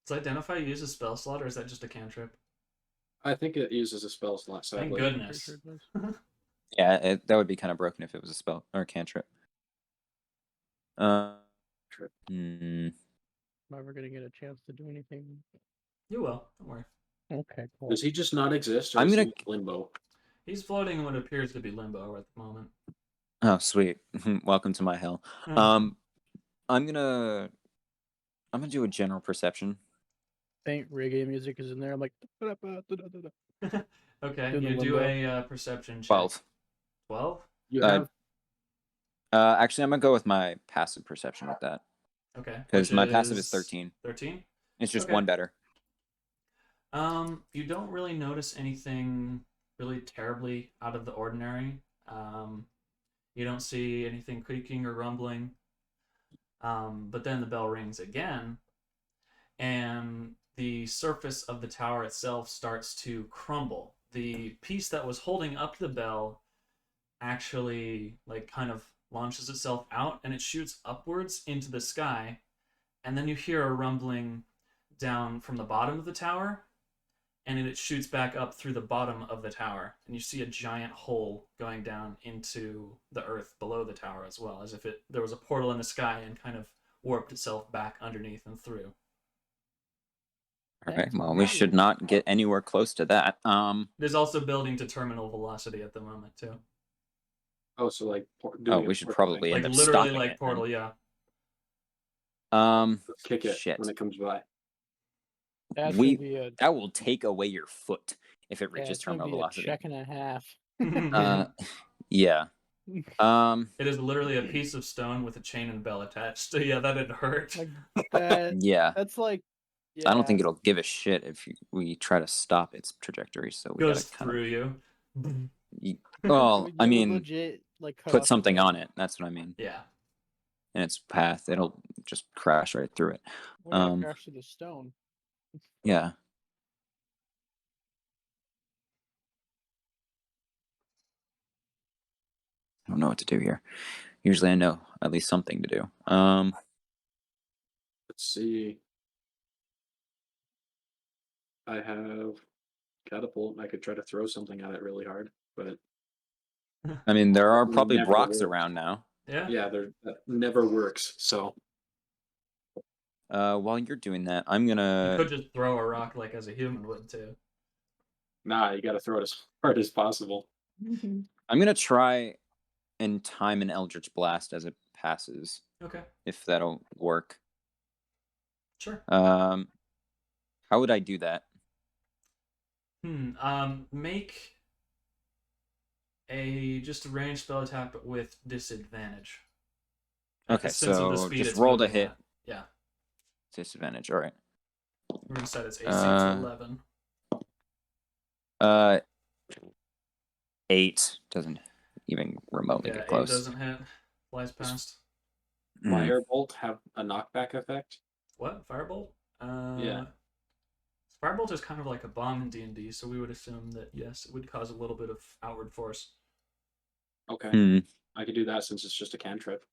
Does Identify use a spell slot, or is that just a cantrip? I think it uses a spell slot, Thank sadly. goodness. Yeah, that would be kind of broken if it was a spell or a cantrip. Am I ever gonna get a chance to do anything? You will. Don't worry. Okay, cool. Does he just not exist, or I'm is gonna- he in limbo? He's floating in what appears to be limbo at the moment. Oh, sweet. Welcome to my hell. I'm gonna do a general perception. Faint reggae music is in there. I'm like, Okay, Do the you do limbo. a perception check. 12. 12? You Uh, have Actually, I'm gonna go with my passive perception with that Okay. because which my passive is 13. 13? It's just Okay. one better. You don't really notice anything really terribly out of the ordinary. You don't see anything creaking or rumbling. But then the bell rings again, and the surface of the tower itself starts to crumble. The piece that was holding up the bell actually kind of launches itself out, and it shoots upwards into the sky, and then you hear a rumbling down from the bottom of the tower, and it shoots back up through the bottom of the tower, and you see a giant hole going down into the earth below the tower as well, as if there was a portal in the sky and kind of warped itself back underneath and through. Okay, well, we should not get anywhere close to that. It is also building to terminal velocity at the moment too. so like we should probably Like end up literally stopping like it. portal, yeah. Let's kick it Shit. when it comes by. That's We- gonna be a, That will take away your foot if it yeah, reaches it's gonna terminal be a velocity. check and a half. Yeah. It is literally a piece of stone with a chain and bell attached. So yeah, that'd hurt. Like that. Yeah. That's like. I don't yeah. think it'll give a shit if we try to stop its trajectory. So we Goes gotta kind through you. of. Well, I They would mean, legit, like, cut put off the something bell. on it. That's what I mean. Yeah. In its path, it'll just crash right through it. We're gonna crash through the stone. Yeah. I don't know what to do here. Usually, I know at least something to do. Let's see. I have catapult. I could try to throw something at it really hard, but I mean, there are That probably never rocks works. around now. Yeah. yeah, that never works. So While you're doing that, I'm You gonna. could just throw a rock like as a human would too. nah, you got to throw it as hard as possible. I'm gonna try and time an Eldritch Blast as it passes, Okay. if that'll work. Sure. How would I do that? Make just a ranged spell attack, but with disadvantage. Okay, Since of the so speed just it's roll to moving hit. at. Yeah. Disadvantage. All right. We're gonna set its AC to 11. 8 doesn't even remotely Yeah, get 8 close. doesn't hit. Flies past. Firebolt have a knockback effect? What? Firebolt? Yeah. Firebolt is kind of like a bomb in D&D, so we would assume that yes, it would cause a little bit of outward force. Okay. Hmm. I could do that since it's just a cantrip.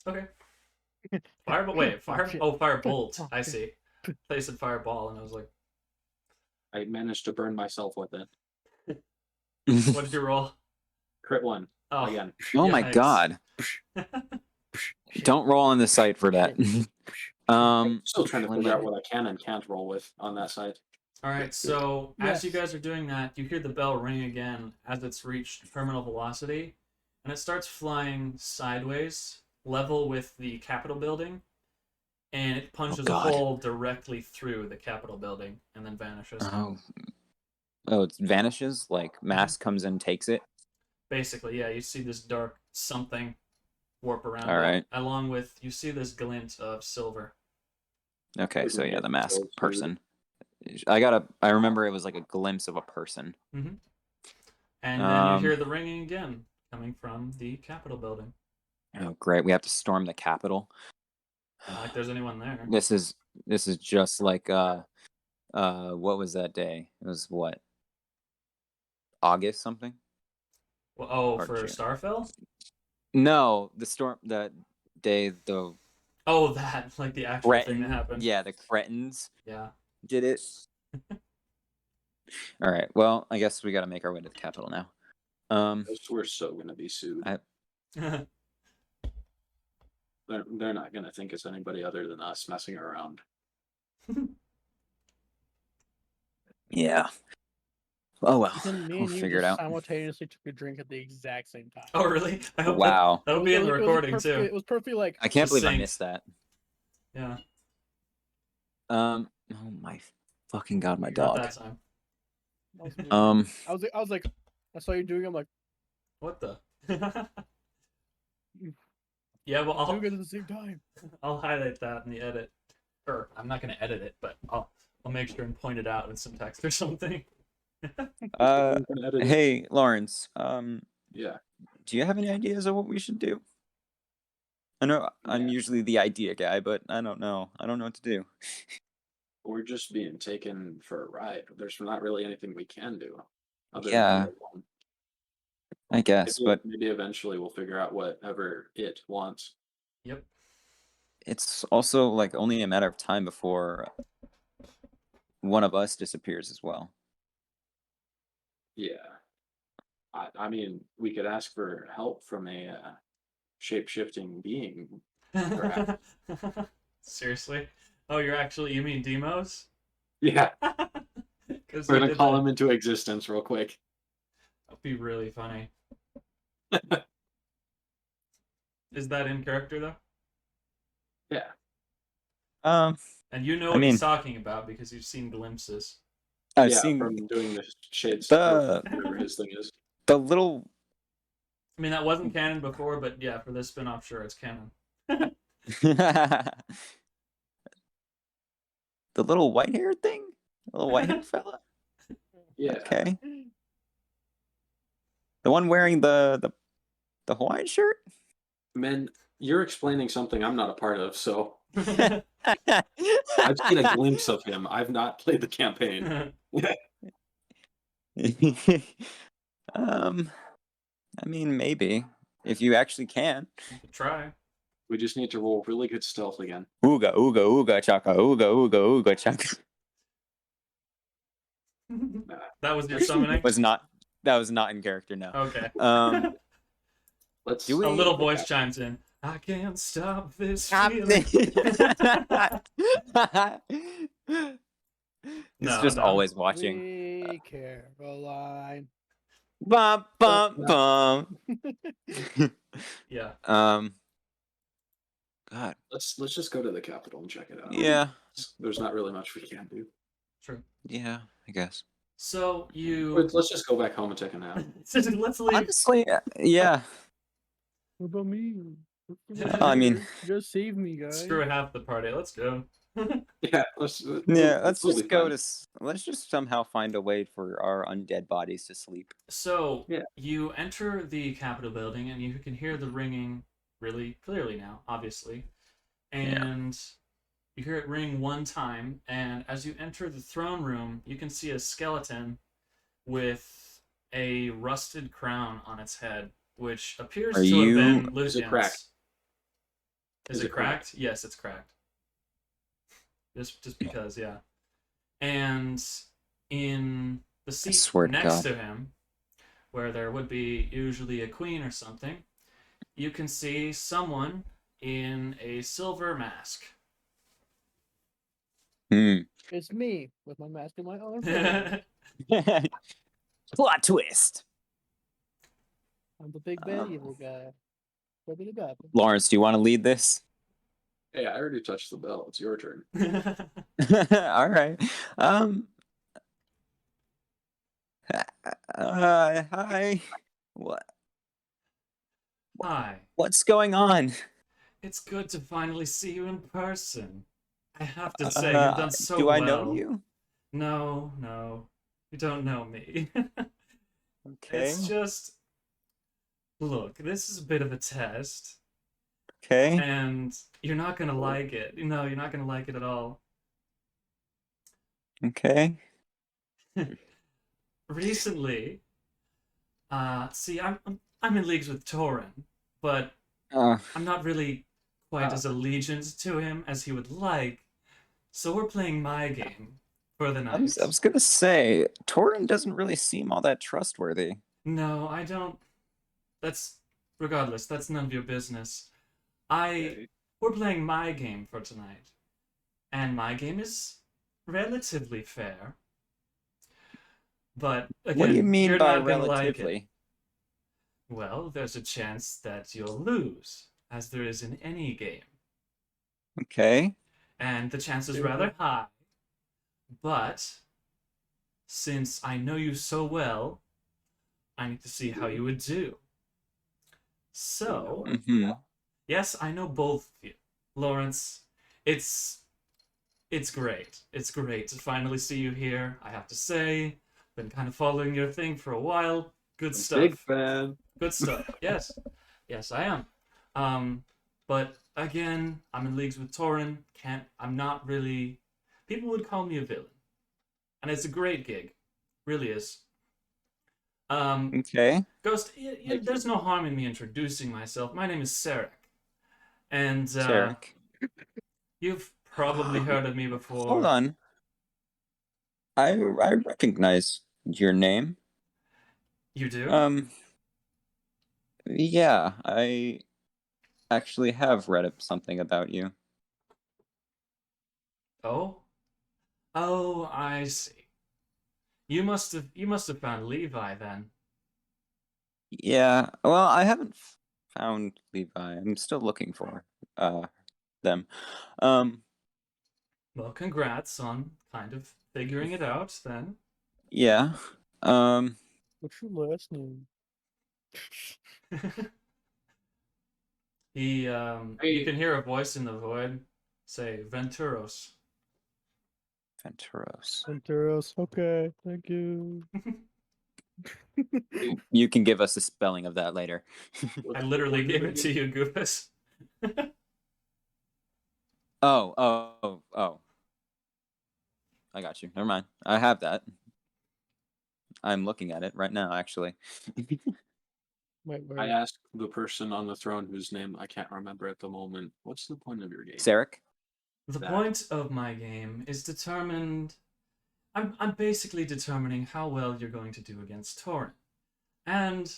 Okay. Firebolt. Wait, shit. Firebolt. I shit. see. They said fireball, and I was like, I managed to burn myself with it. what did you roll? Crit 1 Oh, again. Oh my yikes. god! Don't roll on the site for that. I'm still trying to let figure me- out what I can and can't roll with on that side. All right, so as you Yes. guys are doing that, you hear the bell ring again as it's reached terminal velocity, and it starts flying sideways, level with the Capitol building, and it punches a God. hole directly through the Capitol building and then vanishes. Oh, it vanishes. Like mass comes in, takes it. Basically, yeah, you see this dark something warp around All it, right. along with you see this glint of silver. Okay, so yeah, the masked So it's person. I remember it was like a glimpse of a person. Mm-hmm. And then you Um, hear the ringing again coming from the Capitol building. Oh, great! We have to storm the Capitol. Not like there's anyone there. This is just like what was that day? It was what? August something? Well, oh, Or for June. Starfell? No, the day the Oh, that, like the actual thing Cretin, that happened. yeah, the Cretins Yeah. did it. All right. Well, I guess we got to make our way to the Capitol now. We're so gonna be sued. Yeah. They're not gonna think it's anybody other than us messing around. Yeah. Oh well, Ethan, me we'll and you figure it just out. simultaneously took a drink at the exact same time. Oh, really? I hope Wow. that'll be in the recording, it too. was perfectly like. I can't believe I Succinct. missed that. Yeah. Oh my fucking god, my Not dog. that time. I was, I was like, I saw you doing. I'm like, What the? Yeah, well, doing it at the same time. I'll highlight that in the edit. Or, I'm not going to edit it, but I'll make sure and point it out in some text or something. Hey Lawrence. Yeah. Do you have any ideas of what we should do? I know I'm usually the idea guy, but I don't know. I don't know what to do. We're just being taken for a ride. There's not really anything we can do. Other Yeah. than go along. I guess, but maybe eventually we'll figure out whatever it wants. Yep. it's also like only a matter of time before one of us disappears as well. Yeah. I mean, we could ask for help from a shape-shifting being. Perhaps. Seriously? Oh, you mean Demos? Yeah. 'Cause We're they gonna did call that. him into existence real quick. That'd be really funny. Is that in character, though? Yeah. And you know I what mean- he's talking about because you've seen glimpses. I've Yeah, seen from doing the shades, The- whatever his thing is. the little I mean, that wasn't canon before, but yeah, for this spin-off, sure, it's canon. the little white-haired thing, the little white-haired fella. Yeah. Okay, the one wearing the Hawaiian shirt. Men, you're explaining something I'm not a part of, so That's I've seen a glimpse of him. I've not played the campaign. I mean, maybe if you actually can. Try. We just need to roll really good stealth again. Ooga ooga ooga chaka ooga ooga ooga chaka. That was your summoning? That was not in character. No. Okay. Let's Do we- A little voice chimes in. I can't stop this feeling. It's No, just no. always watching. Be Caroline. Bum bum bum. Yeah. God. let's just go to the Capitol and check it out. Yeah. There's not really much we can do. True. Yeah. I guess. So you Let's just go back home and take a nap. let's leave. Honestly, yeah. What about me? I mean- just save me, guys. Screw half the party. Let's go. Yeah, let's Let's just somehow find a way for our undead bodies to sleep. So Yeah. you enter the Capitol building and you can hear the ringing really clearly now, obviously. Yeah. And you hear it ring one time, and as you enter the throne room, you can see a skeleton with a rusted crown on its head, which Are appears to have you? been Is it cracked? Luthgan's. Is it cracked? Yes, it's cracked. Just because, yeah. And in the I seat swear to next God. to him, where there would be usually a queen or something, you can see someone in a silver mask. Hmm. It's me with my mask in my arm. Plot twist. I'm the big bad Um, evil guy. Bibbidi bobbidi. Lawrence, do you want to lead this? Hey, I already touched the bell. It's your turn. All right. Hi. What? Hi. What's going on? It's good to finally see you in person. I have to say, you've done so do well. I know you? No, you don't know me. Okay. It's just, look, this is a bit of a test, Okay. and you're not gonna like it. No, you're not gonna like it at all. Okay. Recently, see, I'm in leagues with Torin, but Uh, I'm not really quite Ah. as allegiant to him as he would like. So we're playing my game for the I night. was gonna say, Torin doesn't really seem all that trustworthy. No, I don't. Regardless, that's none of your business. We're playing my game for tonight. And my game is relatively fair. But again, What do you mean you're by not gonna like it. relatively? Well, there's a chance that you'll lose, as there is in any game. Okay. And the chance is rather high. But since I know you so well, I need to see how you would do. So, Mm-hmm. yes, I know both of you. Lawrence, it's great. It's great to finally see you here, I have to say. Been kind of following your thing for a while. Good stuff. Big fan. Good stuff. Yes. Yes, I am. But again, I'm in leagues with Torin. I'm not really people would call me a villain. And it's a great gig. Really is. Okay. Ghost, there's no harm in me introducing myself. My name is Sarek. And Sarek. you've probably heard of me before. Hold on. I recognize your name. You do? Yeah, I actually have read something about you. Oh? Oh, I see. You must have found Levi then. Yeah, well, I haven't found Levi. I'm still looking for them. Well, congrats on kind of figuring it out then. Yeah. What's your last name? You can hear a voice in the void say Venturos. Venturos. Tendrils. Okay, thank you. You can give us a spelling of that later. I literally gave it to you, Goofus. Oh. I got you. Never mind. I have that. I'm looking at it right now, actually. Wait, I asked the person on the throne whose name I can't remember at the moment, what's the point of your game? Sarek? The That. point of my game is determined. I'm basically determining how well you're going to do against Torin. And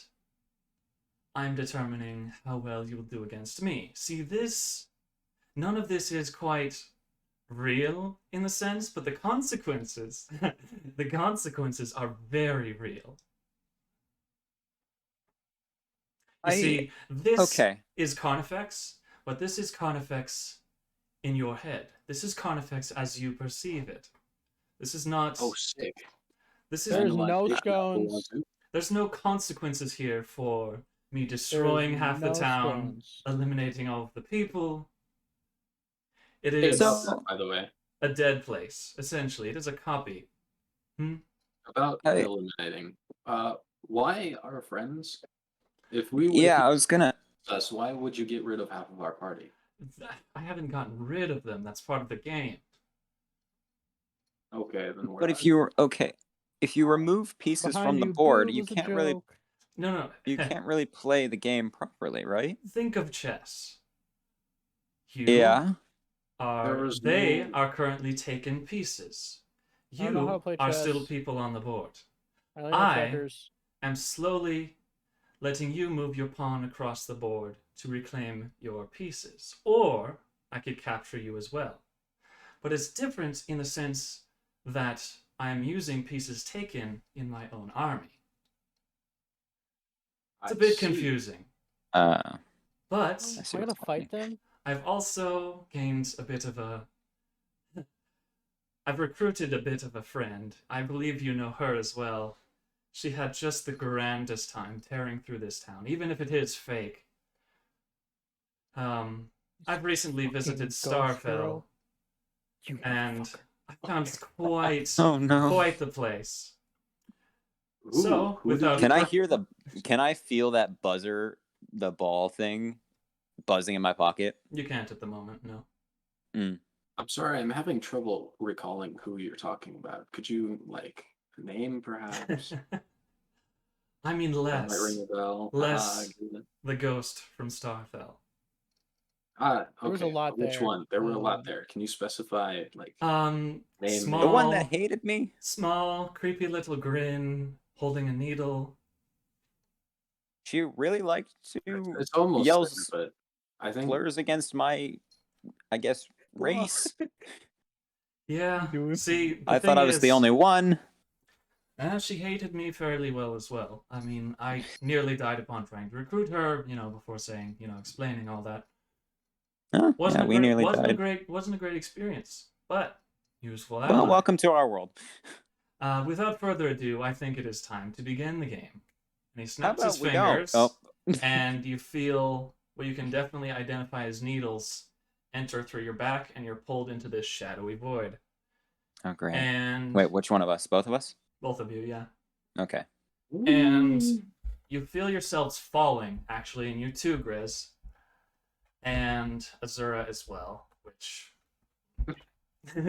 I'm determining how well you'll do against me. See, none of this is quite real in the sense, but the consequences, the consequences are very real. You see, this is Carnifex, but this is Carnifex in your head. This is Carnifex as you perceive it. This is not. Oh, sick. This is. There's no Randomization. scones. There's no consequences here for me destroying half the town, eliminating all of the people. It is by the way, a dead place, essentially. It is a copy. about eliminating. Why our friends? If we Yeah, I was gonna Sus, why would you get rid of half of our party? I haven't gotten rid of them. That's part of the game. Okay, then But if you if you remove pieces Behind from the you, board, Bill you was a can't really joke. No. you can't really play the game properly, right? Think of chess. You Yeah. they are currently taken pieces. I don't know how to You play are still chess. people on the board. I only know I checkers. am slowly letting you move your pawn across the board to reclaim your pieces. Or I could capture you as well. But it's different in the sense that I am using pieces taken in my own army. It's a bit confusing. I But see Am I what's gonna happening. fight them? I've also gained a bit of a... I've recruited a bit of a friend. I believe you know her as well. She had just the grandest time tearing through this town, even if it is fake. I've recently visited Ghost Starfell, girl. You and motherfucker. I found quite, Oh no. quite the place. Ooh, So, who did without you Can I first- hear can I feel that buzzer, the ball thing buzzing in my pocket? You can't at the moment, no. I'm sorry, I'm having trouble recalling who you're talking about. Could you name perhaps? I mean That might Les. ring a bell. Les, Good. the ghost from Starfell. Okay. There was a lot Which there. one? There were a lot there. Can you specify Name. Small, The one that hated me? small, creepy little grin, holding a needle. She really liked to It's almost yells there, but I think slurs against my, I guess, race. Yeah, doing? see, the I thought thing I was the is, only one. she hated me fairly well as well. I mean, I nearly died upon trying to recruit her, before saying, explaining all that. Huh? Wasn't Yeah, a we great, nearly wasn't a died. great, wasn't a great experience, but useful Well, ally. welcome to our world. Without further ado, I think it is time to begin the game. And he How snaps about his we don't? fingers, Oh. and you feel what you can definitely identify as needles enter through your back, and you're pulled into this shadowy void. Oh, great. And Wait, which one of us? Both of us? both of you, yeah. Okay. And you feel yourselves falling, actually, and you too, Grizz. And Azura as well, which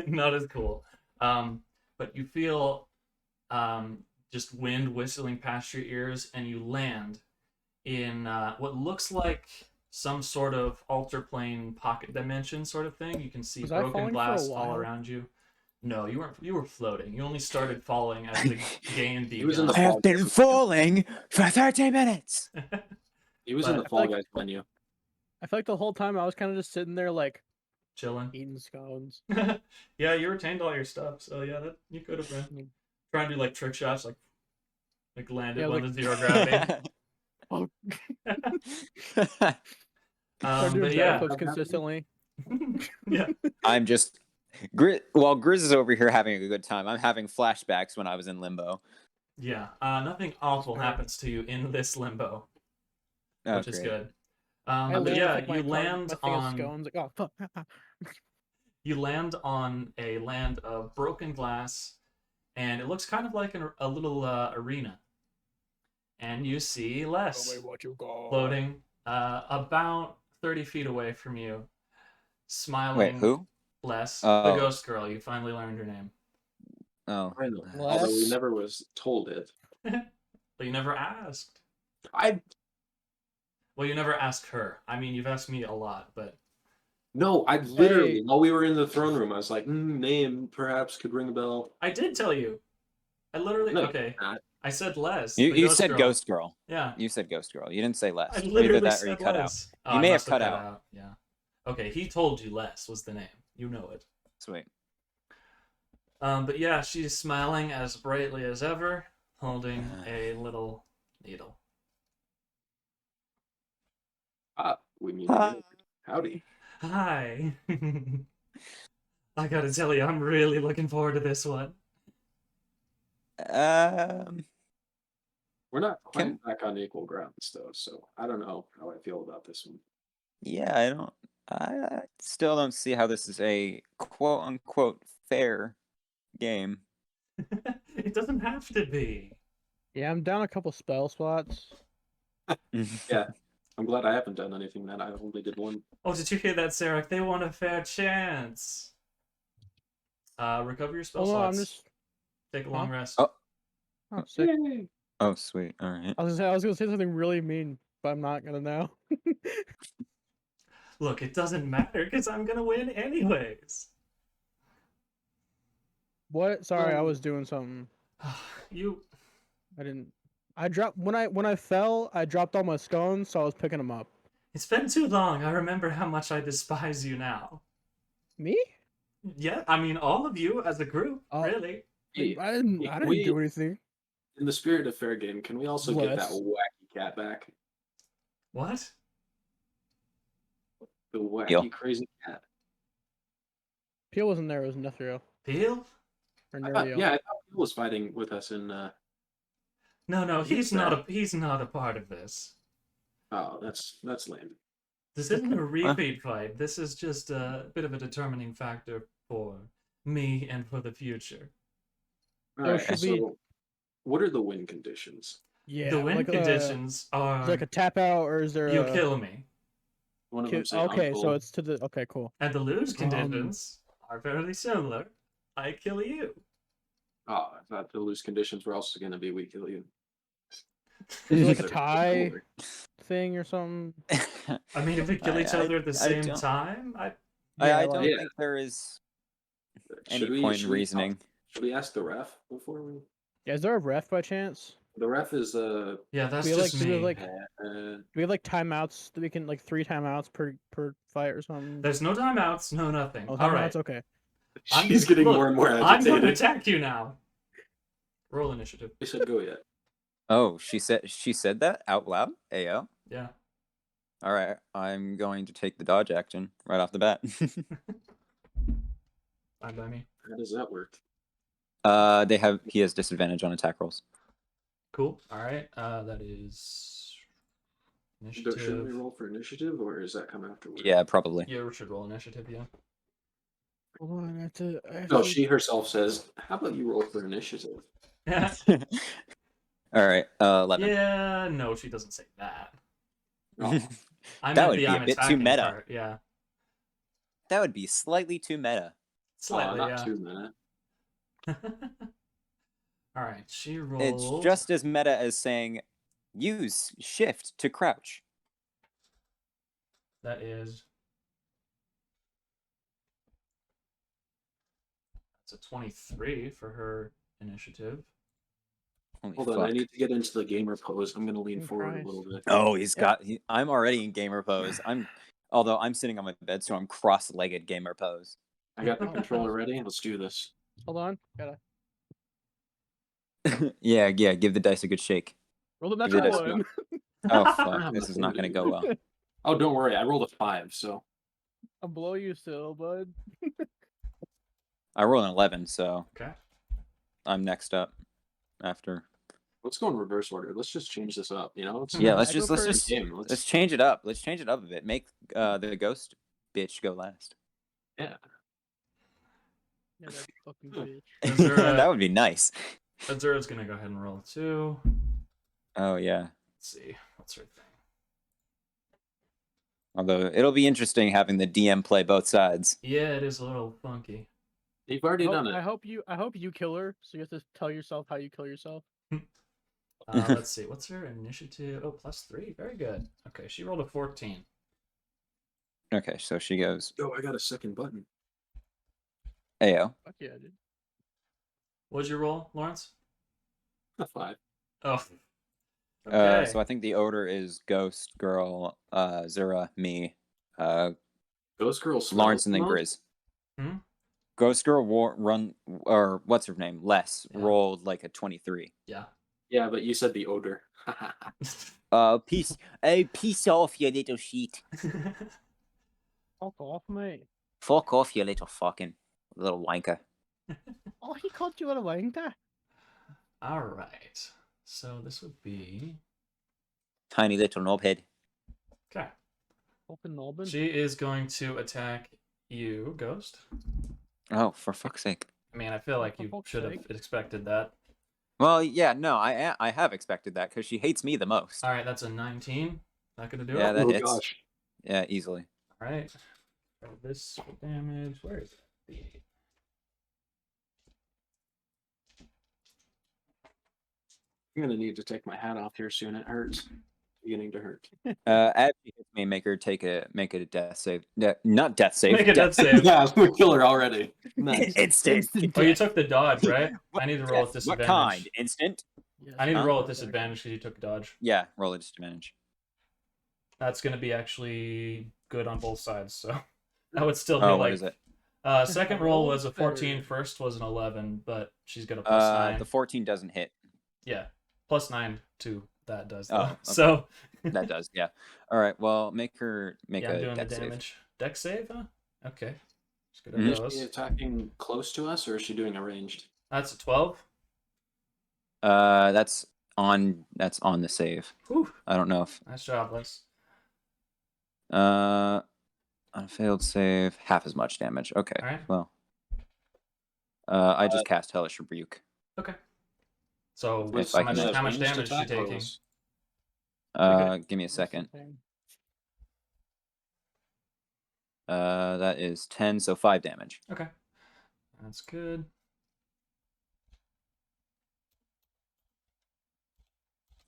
not as cool. But you feel just wind whistling past your ears, and you land in what looks like some sort of alter plane pocket dimension sort of thing. You can see Was I broken falling for a glass all while? around you. No, you weren't. You were floating. You only started falling as the game He was in the began. fall guys falling for 30 minutes. He was in the But- Fall Guys menu. I feel like the whole time I was kind of just sitting there like Chilling. eating scones. Yeah, you retained all your stuff, so yeah, that you could have been trying to do like trick shots, like landed Yeah, one like- to zero gravity. Oh, start doing But yeah, backflips consistently. yeah. I'm just while Grizz is over here having a good time, I'm having flashbacks when I was in limbo. Yeah, nothing awful happens to you in this limbo, Oh, which is great. good. I But landed yeah, with, like, you my land thing of on scones. Like, oh fuck. you land on a land of broken glass, and it looks kind of like a little arena. And you see Les what you got? floating about 30 feet away from you, smiling. Wait, who? Les, the Oh. ghost girl. You finally learned her name. Oh. I know. What? Although we never was told it. But you never asked. Well, you never asked her. I mean, you've asked me a lot, but No, I literally, Hey. while we were in the throne room, I was like, name perhaps could ring a bell. I did tell you. I literally No, okay. not. I said Les. You the ghost said girl. Ghost Girl. Yeah. You said Ghost Girl. You didn't say Les. I Either literally that or you said cut out. Les. Oh, You I may have must cut out. Yeah. Okay, he told you Les was the name. You know it. Sweet. But yeah, she's smiling as brightly as ever, holding a little needle. We mean Hi. howdy. Hi. I gotta tell you, I'm really looking forward to this one. We're not Can- quite back on equal grounds though, so I don't know how I feel about this one. Yeah, I still don't see how this is a quote unquote fair game. It doesn't have to be. Yeah, I'm down a couple spell slots. Yeah. I'm glad I haven't done anything then. I only did one. Oh, did you hear that, Sarah? They want a fair chance. Recover your spell Hold on, I'm slots. just. Take a long Huh? rest. Oh. Oh, sick. Yay! Oh, sweet. All right. I was gonna say something really mean, but I'm not gonna now. Look, it doesn't matter because I'm gonna win anyways. What? Sorry, I Oh. was doing something. You. I didn't. I dropped when I fell. I dropped all my scones, so I was picking them up. It's been too long. I remember how much I despise you now. Me? Yeah, I mean all of you as a group, Oh. really. Hey, I didn't. hey, I can didn't do anything. in the spirit of fair game, can we also get that Less. wacky cat back? What? The wacky, Deal. crazy cat. Peel wasn't there. It was Nethril Peel? or I thought, Nerdio. yeah, I thought he was fighting with us in. No, Who's he's not a part of this. Oh, that's lame. This isn't a repeat fight. This is just a bit of a determining factor for me and for the future. All So right, should so we- what are the win conditions? Yeah. The win like, conditions Is are there like a tap out or is there you a kill me. One of ki- them say Okay, uncle. so it's to the. Okay, cool. And the lose conditions are fairly similar. I kill you. Oh, I thought the loose conditions were also going to be we kill you. Is it like a They're tie cooler. thing or something? I mean, if we kill each other at the same time, I Yeah, don't Yeah. think there is Should any point in should we reasoning. Should we ask the ref before we? Yeah, is there a ref by chance? The ref is yeah, that's We just like- me. we like- uh Do we have like timeouts that we can like 3 timeouts per fight or something? There's no timeouts, no nothing. Oh, All timeouts. right, Okay. she's getting look, more and more I'm going to agitated. attack you now. Roll initiative. We should go yet. Oh, she said that out loud. Ayo. Yeah. All right, I'm going to take the dodge action right off the bat. Fine by me. How does that work? He has disadvantage on attack rolls. Cool. All right. That is Shouldn't we initiative. roll for initiative, or does that come afterwards? Yeah, probably. Yeah, we should roll initiative. Yeah. Hold on, I have to. No, she herself says, "How about you roll for initiative?" Yeah. All right, 11. Yeah. No, she doesn't say that. Oh, I That meant would the be a I'm bit too attacking meta. part. Yeah. That would be slightly too meta. Slightly. not Yeah. 2 minutes. All right. She rolled. It's just as meta as saying, use shift to crouch. That is. That's a 23 for her initiative. Holy Hold on, fuck. I need to get into the gamer pose. I'm going to lean Oh, forward Christ. a little bit. Oh, I'm already in gamer pose. Although I'm sitting on my bed, so I'm cross-legged gamer pose. I got the controller ready. Let's do this. Hold on. Gotta yeah, give the dice a good shake. roll the Give it natural a- one. Oh fuck, this is not gonna go well. Oh, don't worry. I rolled a 5, so I'm below you still, bud. I rolled an 11, so Okay. I'm next up after. let's go in reverse order. Let's just change this up. You know, let's Yeah, let's I go just let's first. just game. let's change it up. Let's change it up a bit. Make the ghost bitch go last. yeah. Yeah, that fucking bitch. Is there a- that would be nice. Azura's gonna go ahead and roll 2. Oh yeah. Let's see. What's her thing? Although it'll be interesting having the DM play both sides. Yeah, it is a little funky. You've already done I it. hope you kill her, so you have to tell yourself how you kill yourself. Let's see. What's her initiative? Oh, +3. Very good. Okay, she rolled a 14. Okay, so she goes Oh, I got a second button. Ayo. Fuck yeah, dude. What'd you roll, Lawrence? A 5. Oh. Okay. So I think the order is Ghost, Girl, Zura, me, Ghost Girl smells Lawrence, and then the most? Grizz. Hmm? Ghost Girl or what's her name? Les Yeah. rolled like a 23. Yeah. Yeah, but you said the odor. Peace off, you little shit. Fuck off, mate. Fuck off, you little fucking little wanker. Oh, he called you a wanker. All right. So this would be. Tiny little knobhead. Okay. Fucking Nobbin. She is going to attack you, Ghost. Oh, for fuck's sake. I mean, I feel like For you fuck's should have sake. expected that. Well, yeah, no, I have expected that because she hates me the most. All right, that's a 19. Not gonna do Yeah, it. that Oh hits. gosh. Yeah, easily. All right. Try this for damage. Where is it? I'm gonna need to take my hat off here soon. It hurts. It's beginning to hurt. As she hits me, make a death save. Not death save. Make a death save. Yeah, we kill her already. Nice. Instant. Oh, you took the dodge, right? What I need to roll with death? What disadvantage. kind? Instant? Yes, I need to Huh? roll with disadvantage because you took dodge. Yeah, roll a disadvantage. That's gonna be actually good on both sides. So that would still be Oh, like. what is it? Second roll was a Better. 14. First was an 11, but she's got a +9. The 14 doesn't hit. Yeah, +9 to that does. Oh, Though. okay. So That does, yeah. All right, well, make yeah, I'm a doing the death save. damage. Dex save, huh? Okay. Let's get Mhm. at Is those. she attacking close to us, or is she doing a ranged? That's a 12. That's on the save. Whew. I don't know if Nice job, Les. on a failed save, half as much damage. Okay, All right. well, I just cast Hellish Rebuke. Okay. So If I can how much ranged damage is she attack or taking? was- Give me a second. That is 10, so 5 damage. Okay. That's good.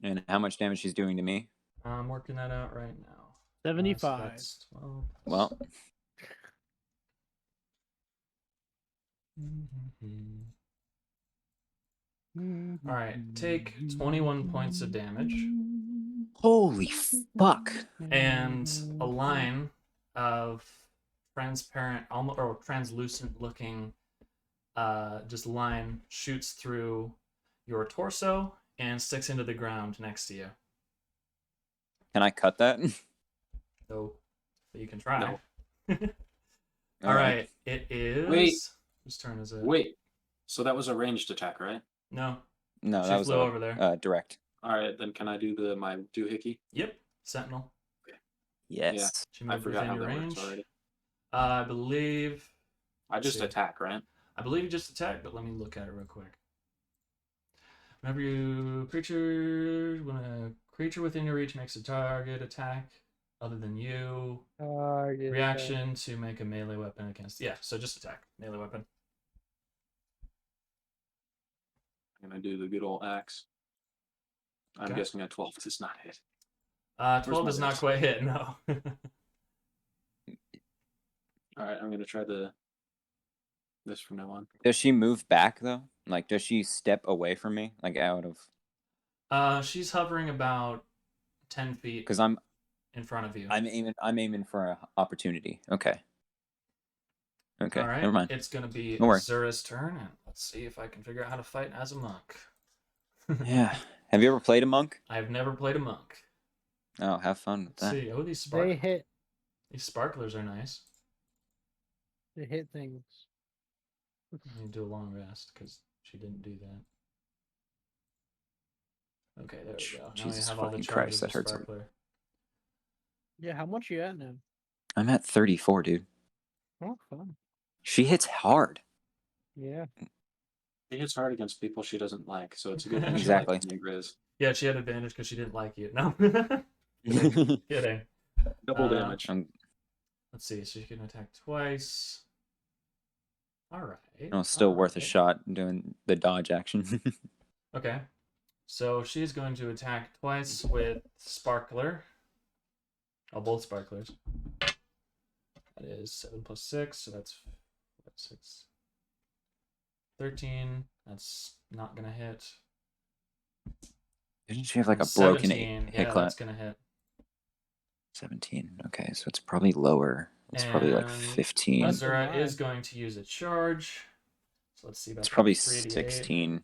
And how much damage she's doing to me? I'm working that out right now. 75. So that's 12. Well, All right. Take 21 points of damage. holy fuck! And a line of transparent, almost or translucent looking, just line shoots through your torso and sticks into the ground next to you. Can I cut that? So you can try. No. All right. It is. Wait. Whose turn is it? Wait. So that was a ranged attack, right? No. No, She that was flew over there. direct. All right, then can I do my doohickey? Yep. Sentinel. Yes. She I moved forgot within how your that range. works already. I believe. I just see. attack, right? I believe you just attacked, but let me look at it real quick. Whenever when a creature within your reach makes a target attack other than you, reaction to make a melee weapon against. Yeah, so just attack melee weapon. I'm gonna do the good old axe. I'm Okay. guessing a 12 does not hit. 12 my does not dice? quite hit. No. All right, I'm gonna try this from now on. Does she move back though? Like, does she step away from me? Like out of? She's hovering about 10 feet Because I'm in front of you. I'm aiming for an opportunity. Okay. Okay. All right. Never mind. It's gonna be Don't worry. Zura's turn, and let's see if I can figure out how to fight as a monk. Yeah. Have you ever played a monk? I've never played a monk. Oh, have fun with Let's that. see. Oh, these They hit. these sparklers are nice. They hit things. I need to do a long rest because she didn't do that. Okay, there we go. Now Jesus we have all the fucking charges Christ, that of hurts. sparkler. Yeah, how much you at now? I'm at 34, dude. Oh, fun. She hits hard. Yeah. She hits hard against people she doesn't like, so it's a good thing Exactly. she likes me, Grizz. Yeah, she had advantage because she didn't like you. No, kidding. Double damage. Let's see. So she can attack twice. All right. Well, still worth a alright. shot doing the dodge action. Okay. So she's going to attack twice with Sparkler. Oh, both Sparklers. That is 7 plus 6, so that's 6. 13. That's not going to hit. Didn't she have like a And broken 17. hit Yeah, clap? that's going to hit. 17. Okay, so it's probably lower. It's probably like And 15. Azura That's is going to use a charge. So let's see about It's probably that. 3d8. 16.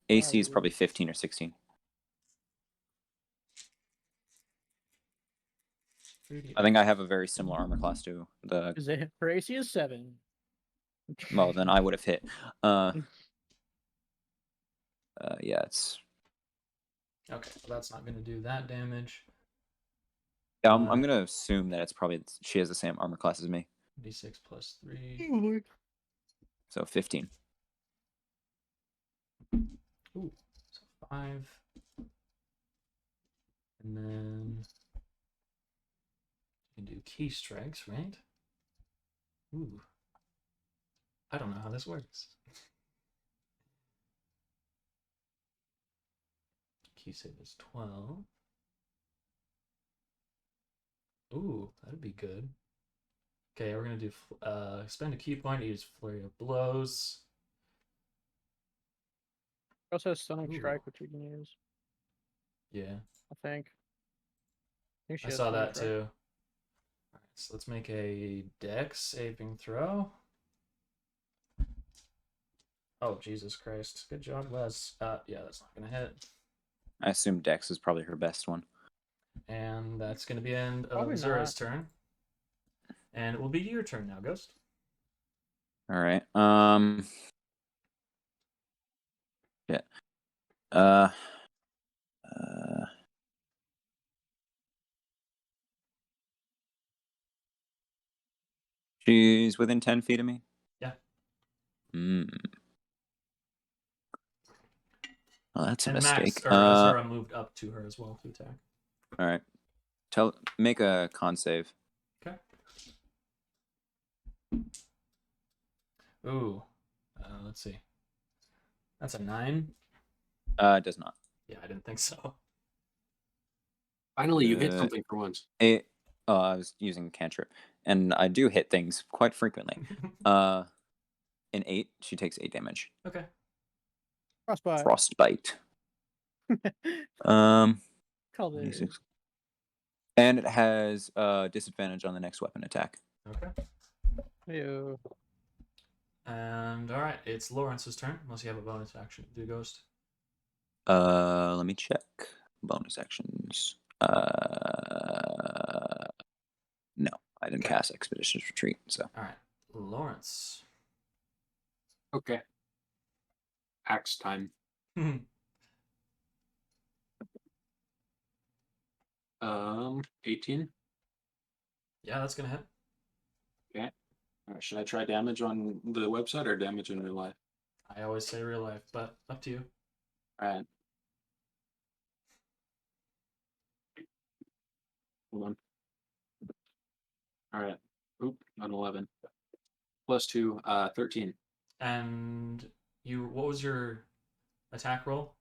AC is probably 15 or 16. 3d8. I think I have a very similar armor class to the. Because they hit her AC is 7. Well, then I would have hit. Yeah, it's. Okay, so that's not going to do that damage. Yeah, I'm gonna assume that it's probably she has the same armor class as me. D6 plus 3. So 15. Ooh, so 5. And then can do key strikes, right? Ooh. I don't know how this works. Key save is 12. Ooh, that'd be good. Okay, we're gonna do spend a key point to use flurry of blows. It also has stunning Ooh. strike, which you can use. Yeah, I think. She I has saw stunning that strike. too. All right, so let's make a dex saving throw. Oh, Jesus Christ. Good job, Wes. Yeah, that's not gonna hit. I assume Dex is probably her best one. And that's gonna be end of Probably Zura's not. turn. And it will be your turn now, Ghost. All right. Yeah. Uh. She's within 10 feet of me. Yeah. Well, that's a And mistake. Max or Azura moved up to her as well to attack. All right. Make a con save. Okay. Ooh. Let's see. That's a 9. It does not. Yeah, I didn't think so. Finally, you hit something for once. I was using cantrip, and I do hit things quite frequently. An 8, she takes 8 damage. Okay. Frostbite. Called Called it. And it has disadvantage on the next weapon attack. Okay. Ew. And all right, it's Lawrence's turn. Unless you have a bonus action to do, Ghost. Let me check bonus actions. No, I didn't Okay. cast Expeditious Retreat. So All right, Lawrence. Okay. Axe time. 18. Yeah, that's gonna hit. Okay. All right, should I try damage on the website or damage in real life? I always say real life, but up to you. All right. Hold on. All right. Oop, an 11. Plus 2, 13. And what was your attack roll?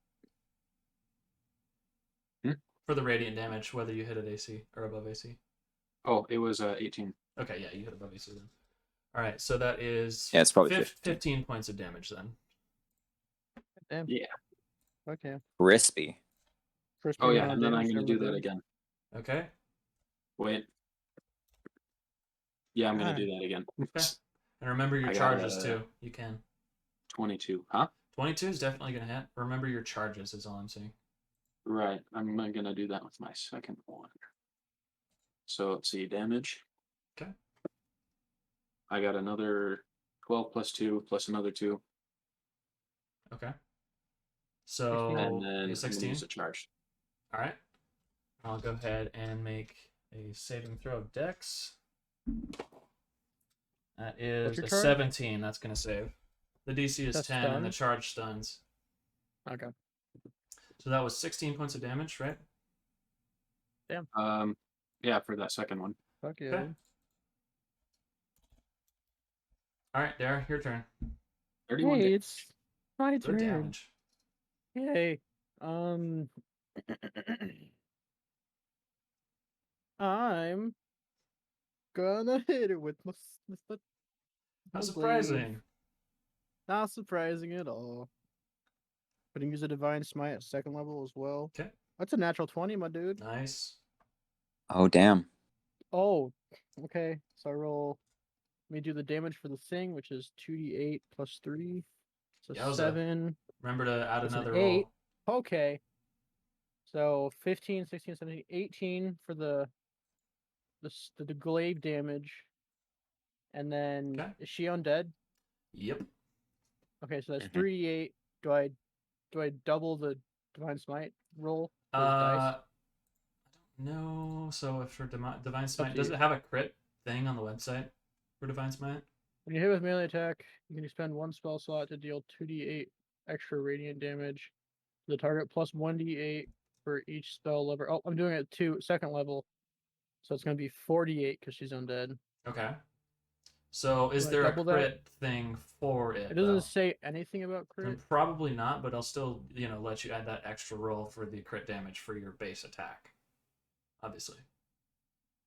For the radiant damage, whether you hit at AC or above AC. Oh, it was 18. Okay, yeah, you hit above AC then. All right, so that is yeah, it's probably 15 points of damage then. Damn. Yeah. Okay. crispy. First Oh, big yeah, amount of and then I'm damage going to ever do that did. again. Okay. Wait. Yeah, I'm going Ah. to do that again. Okay. And remember your I got, charges too. You can. 22. Huh? 22 is definitely gonna hit. Remember your charges is all I'm saying. Right. I'm going to do that with my second one. So let's see, damage. Okay. I got another 12 plus 2 plus another 2. Okay. So And then I'm a going to 16. use a charge. All right. I'll go ahead and make a saving throw of Dex. That is your a charge? 17. That's gonna save. The DC is That's 10, and the stun? charge stuns. Okay. So that was 16 points of damage, right? Yeah, for that second one. Fuck yeah. Okay. All right, Dara, your turn. 31 Hey, damage. it's my Good turn. damage. Yay. I'm gonna hit it with my How my surprising. glaive. Not surprising at all. But you can use a divine smite at second level as well. Okay. That's a natural 20, my dude. Nice. Oh damn. Oh, okay. So I roll. Let me do the damage for the thing, which is 2d8 plus 3. So Yowza. 7. Remember to add That's an another 8. roll. Okay. So 15, 16, 17, 18 for the glaive damage. And then Okay. is she undead? Yep. Okay, so that's Mhm. 3d8. Do I double the divine smite roll? For his dice? I don't know. So if for Divine Smite, to does you. it have a crit thing on the website for Divine Smite? When you hit with melee attack, you can spend one spell slot to deal 2d8 extra radiant damage to the target plus 1d8 for each spell level. Oh, I'm doing it at second level. So it's gonna be 48 because she's undead. Okay. So is Do I there a double that? crit thing for it? It doesn't though? say anything about Then crit. probably not, but I'll still, let you add that extra roll for the crit damage for your base attack. Obviously.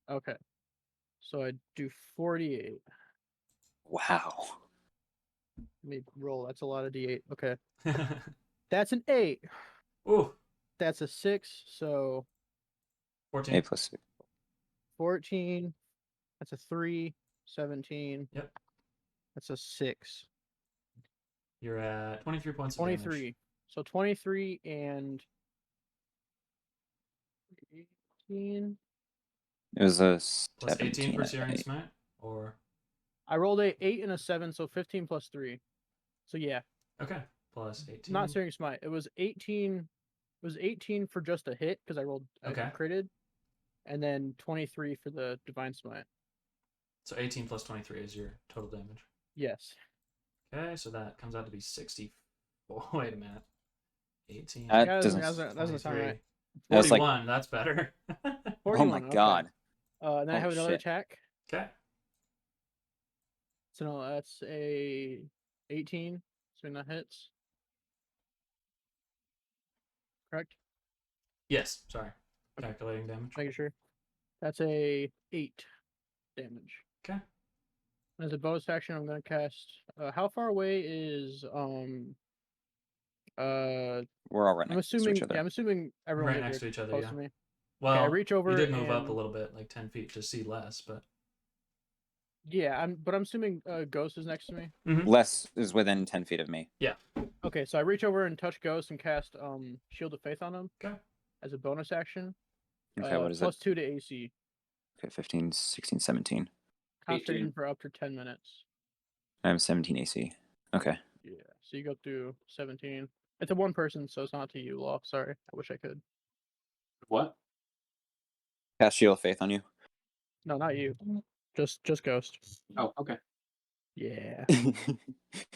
Okay. So I do 48. Wow. Let me roll. That's a lot of d8. Okay. That's an 8. Ooh, That's a 6. So 14. 8 plus 6. 14. That's a 3. 17. Yep. That's a 6. You're at 23 points of 23. damage. So 23 and 18. It was a Plus 18 17. for I Searing think. Smite? Or. I rolled a 8 and a 7, so 15 plus 3. So yeah, Okay. Plus 18. not Searing Smite. It was 18. It was 18 for just a hit because I rolled. Okay. I critted, and then 23 for the Divine Smite. So 18 plus 23 is your total damage. Yes. Okay, so that comes out to be 60. Oh, wait a minute. 18. That Yeah, doesn't- that doesn't sound right. That was like- 41, that's better. 41, Oh my okay. god. And then I Oh, have another shit. attack. Okay. So no, that's a 18. So that hits. Correct. Yes, sorry. Calculating damage. Making sure. That's a 8 damage. Okay. As a bonus action, I'm gonna cast. How far away is We're all right I'm next assuming. to each other. Yeah, I'm assuming everyone Right lives next here to each other, close yeah. to me. Well, I reach over you did move up a and- little bit, like 10 feet to see less, but. Yeah, but I'm assuming Ghost is next to me. Les is within 10 feet of me. Okay, so I reach over and touch Ghost and cast Shield of Faith on him. Okay. As a bonus action. Okay, what is plus it? 2 to AC. Okay, 15, 16, 17. Concentration 18. for up to 10 minutes. I have 17 AC. Okay. Yeah, so you go through 17. It's a one person, so it's not to you, Law. Sorry, I wish I could. What? Cast Shield of Faith on you. No, not you. Just Ghost. Oh, okay. Yeah.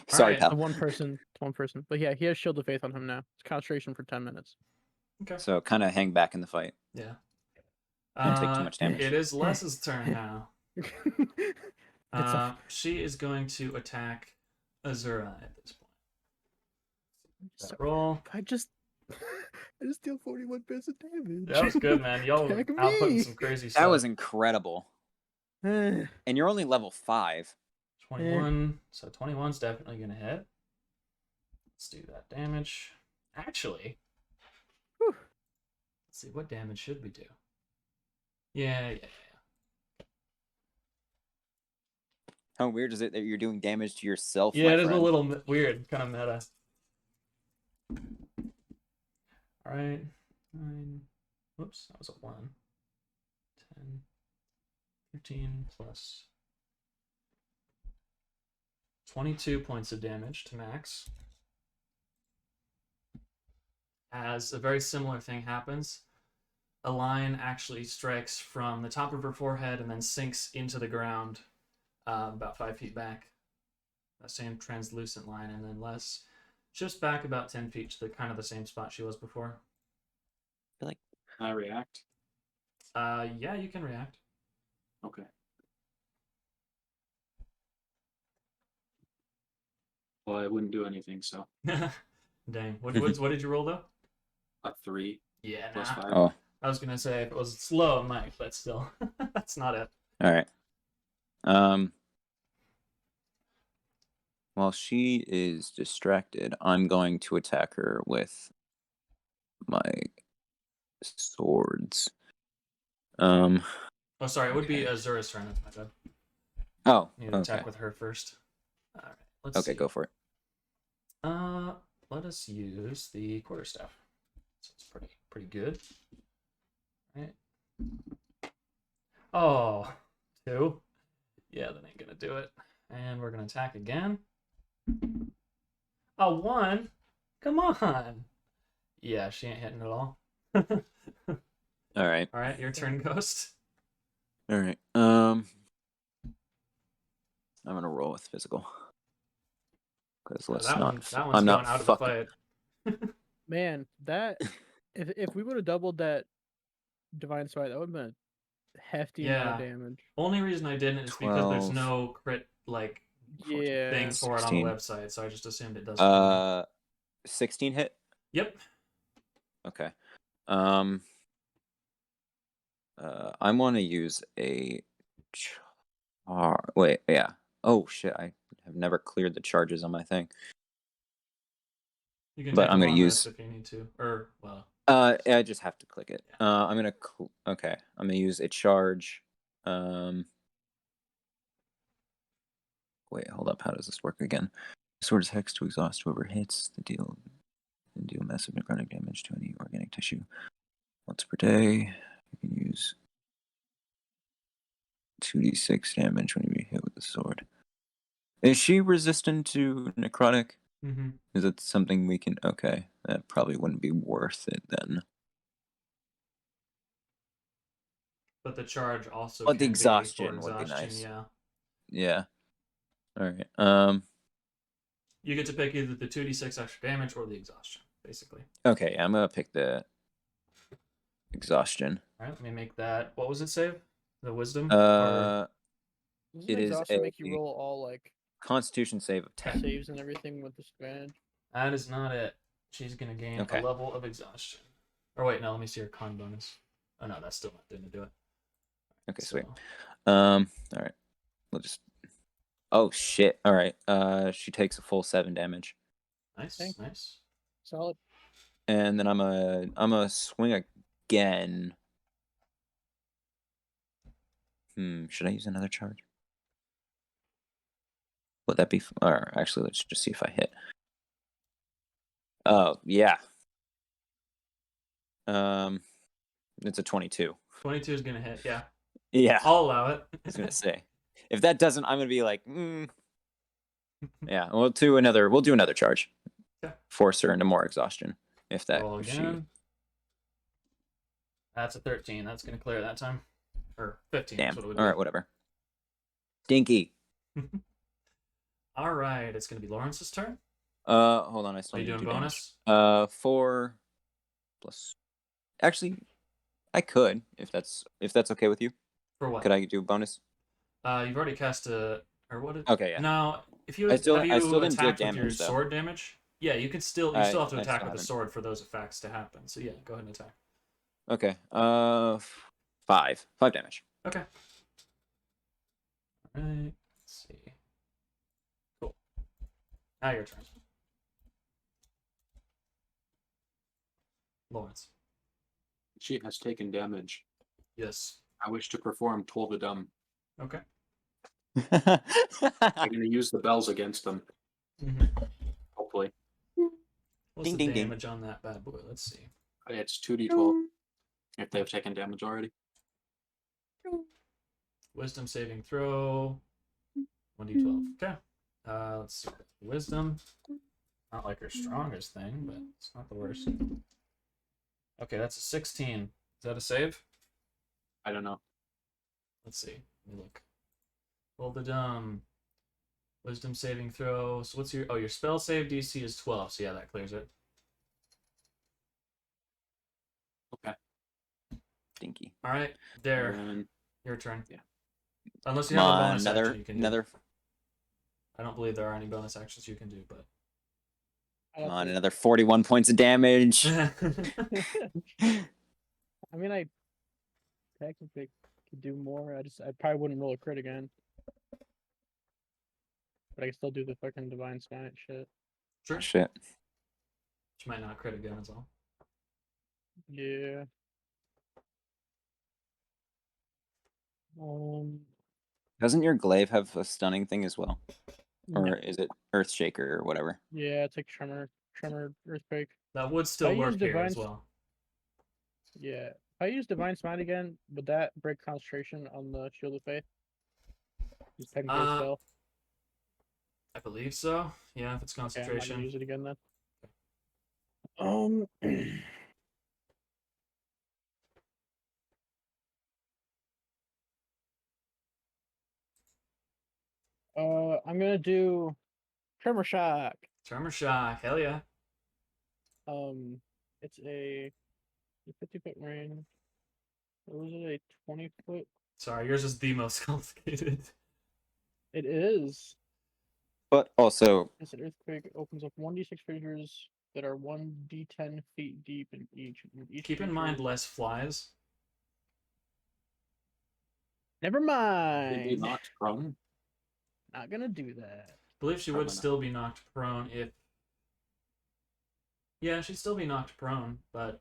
Sorry, Alright, pal. It's one person. But yeah, he has Shield of Faith on him now. It's concentration for 10 minutes. Okay. So kind of hang back in the fight. Yeah. Don't take too much damage. It is Les's turn now. It's a- She is going to attack Azura at this point. So- Roll. I just deal 41 bits of damage. That was good, man. Y'all Attack outputting me. some crazy stuff. That was incredible. Eh, And you're only level 5. 21. So 21's definitely going to hit. Let's do that damage. Actually, Whew. let's see. What damage should we do? Yeah. How weird is it that you're doing damage to yourself? Yeah, my it is a friend? little weird. Kind of meta. All right. 9. Whoops, that was a 1. 10. 15 plus 22 points of damage to Max. As a very similar thing happens, a line actually strikes from the top of her forehead and then sinks into the ground about 5 feet back. That same translucent line, and then less shifts back about 10 feet to the kind of the same spot she was before. I react. Yeah, you can react. Okay. Well, I wouldn't do anything, so Dang. What did you roll though? a 3 Yeah, plus nah. 5. Oh, I was gonna say if it was slow, it might, but still, that's not it. all right. While she is distracted, I'm going to attack her with my swords. Oh, sorry, it would be Okay. Azura's turn. That's my bad. Oh, You need to attack okay. with her first. All right. Let's Okay, see. go for it. Let us use the quarterstaff. So it's pretty good. All right. Oh, 2. Yeah, that ain't gonna do it. And we're gonna attack again. A 1. Come on. Yeah, she ain't hitting at all. All right. All right, your turn, Ghost. All right. I'm gonna roll with physical. Because let's that not. one's I'm going not out of the fucking. fight. Man, that if we would have doubled that Divine Smite, that would have been hefty amount of Yeah. damage. Only reason I didn't is because there's 12. no crit like Yeah. thing for it on the 16. website, so I just assumed it does. For me. 16 hit. Yep. Okay. I want to use a wait, yeah. Oh shit, I have never cleared the charges on my thing. You can But take I'm a gonna long use- rest if you need to, or well. I just have to click it. I'm gonna okay. I'm gonna use a charge. Wait, hold up. How does this work again? Sword is hex to exhaust whoever hits the deal massive necrotic damage to any organic tissue. Once per day, you can use 2d6 damage when you be hit with the sword. Is she resistant to necrotic? Mm-hmm. Is it something we can? Okay, that probably wouldn't be worth it then. But the charge also. But the can be for exhaustion would be nice. Yeah. Yeah. All right. You get to pick either the 2d6 extra damage or the exhaustion, basically. Okay, I'm gonna pick the exhaustion. All right, let me make that. What was it save? The wisdom? Doesn't Doesn't it is exhaustion a make you roll all like Constitution save of 10. saves and everything with disadvantage? That is not it. She's gonna gain Okay. a level of exhaustion. Or wait, no, let me see her con bonus. Oh no, that's still not going to do it. Okay, sweet. So, All right. We'll just. Oh shit! All right. She takes a full 7 damage, nice, Okay. nice. Solid. and then I'm a swing again. Should I use another charge? Would that be? Or actually, let's just see if I hit. Oh yeah. It's a 22. 22 is going to hit, yeah. Yeah. I'll allow it. I was gonna say, if that doesn't, I'm gonna be like, yeah. We'll do another charge. Okay. Force her into more exhaustion. If that Roll if she. again. That's a 13. That's going to clear that time. Or 15. Damn. That's what it would All be. right, whatever. Stinky. All right, it's going to be Lawrence's turn. Hold on. I still Are you need to doing do damage. bonus? 4 plus. Actually, I could if that's okay with you. For what? Could I do bonus? You've already cast a. Or what? Okay, yeah. No, if you I still have you didn't do attacked with damage, your though. sword damage, yeah, you can still I have to still attack with the haven't. sword for those effects to happen. So yeah, go ahead and attack. Okay. 5 damage. Okay. All right. Let's see. Cool. Now your turn, Lawrence. She has taken damage. Yes. I wish to perform Toll the Dumb. Okay. I'm going to use the bells against them, Mm-hmm. hopefully. What's Ding, the ding, ding. damage on that bad boy? Let's see. It's 2d12 if they've taken damage already. Wisdom saving throw. 1d12. Okay. Let's see. Wisdom. Not like her strongest thing, but it's not the worst. Okay, that's a 16. Is that a save? I don't know. Let's see. Let me look. Roll the dumb. Wisdom saving throw. So what's your spell save DC is 12. So yeah, that clears it. Okay. Stinky. All right, there. And Your turn. Yeah. Unless you Come have a on, bonus action you can do. another. I don't believe there are any bonus actions you can do, but. I Come don't on, think- another 41 points of damage. I mean, I technically could do more. I probably wouldn't roll a crit again. But I can still do the fucking divine smite shit. Sure. Shit. Which might not crit again as well. Yeah. Doesn't your glaive have a stunning thing as well? Or No. is it Earthshaker or whatever? Yeah, it's like tremor, earthquake. That would still I work use here as divine- well. Yeah. If I use divine smite again, would that break concentration on the shield of faith? Just technically a spell. I believe so. Yeah, if it's Okay, I'm not gonna concentration. use it again then. I'm gonna do tremor shock. Tremor shock. Hell yeah. It's a 50-foot range. Was it a 20-foot? Sorry, yours is the most complicated. It is. But also, Yes, an earthquake opens up 1d6 fissures that are 1d10 feet deep in each. And each Keep in mind fissure- less flies. Never They'd be mind. knocked prone. Not gonna do that. I believe she would Probably not. still be knocked prone if. Yeah, she'd still be knocked prone, but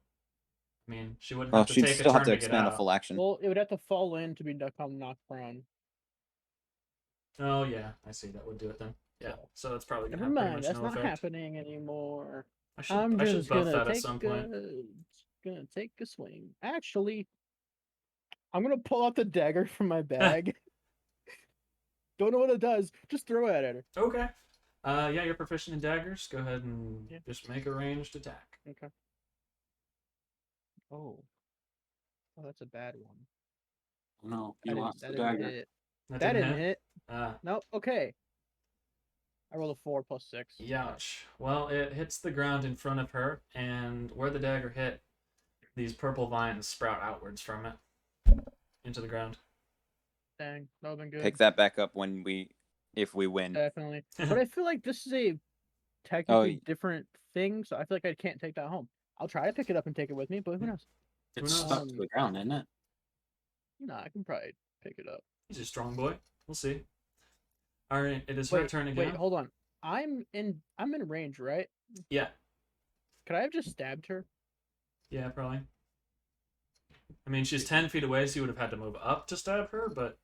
I mean, she wouldn't well, have to she'd take a still have turn to to get expand a out. full action. Well, it would have to fall in to become knocked prone. Oh yeah, I see. That would do it then. Yeah, so it's probably gonna Never have pretty mind. much That's no not effect. happening anymore. I should I'm buff just gonna that at take some point. gonna take a swing. Actually, I'm gonna pull out the dagger from my bag. Don't know what it does. Just throw it at her. Okay. Yeah, you're proficient in daggers. Go ahead and Yeah. just make a ranged attack. Okay. Oh, that's a bad one. No, That you didn't- lost that the didn't dagger. hit. That That didn't didn't hit. Ah, No. Okay. I rolled a 4 plus 6. youch. Well, it hits the ground in front of her, and where the dagger hit, these purple vines sprout outwards from it into the ground. Dang, that would've been good. Pick that back up if we win. Definitely. But I feel like this is a technically y- different thing, so I feel like I can't take that home. I'll try to pick it up and take it with me, but who knows? Who It's knows? stuck to the ground, isn't it? No, I can probably pick it up. He's a strong boy. We'll see. All right, it is her turn again. Wait, hold on. I'm in range, right? Yeah, Could I have just stabbed her? yeah, probably. I mean, she's 10 feet away, so you would have had to move up to stab her, but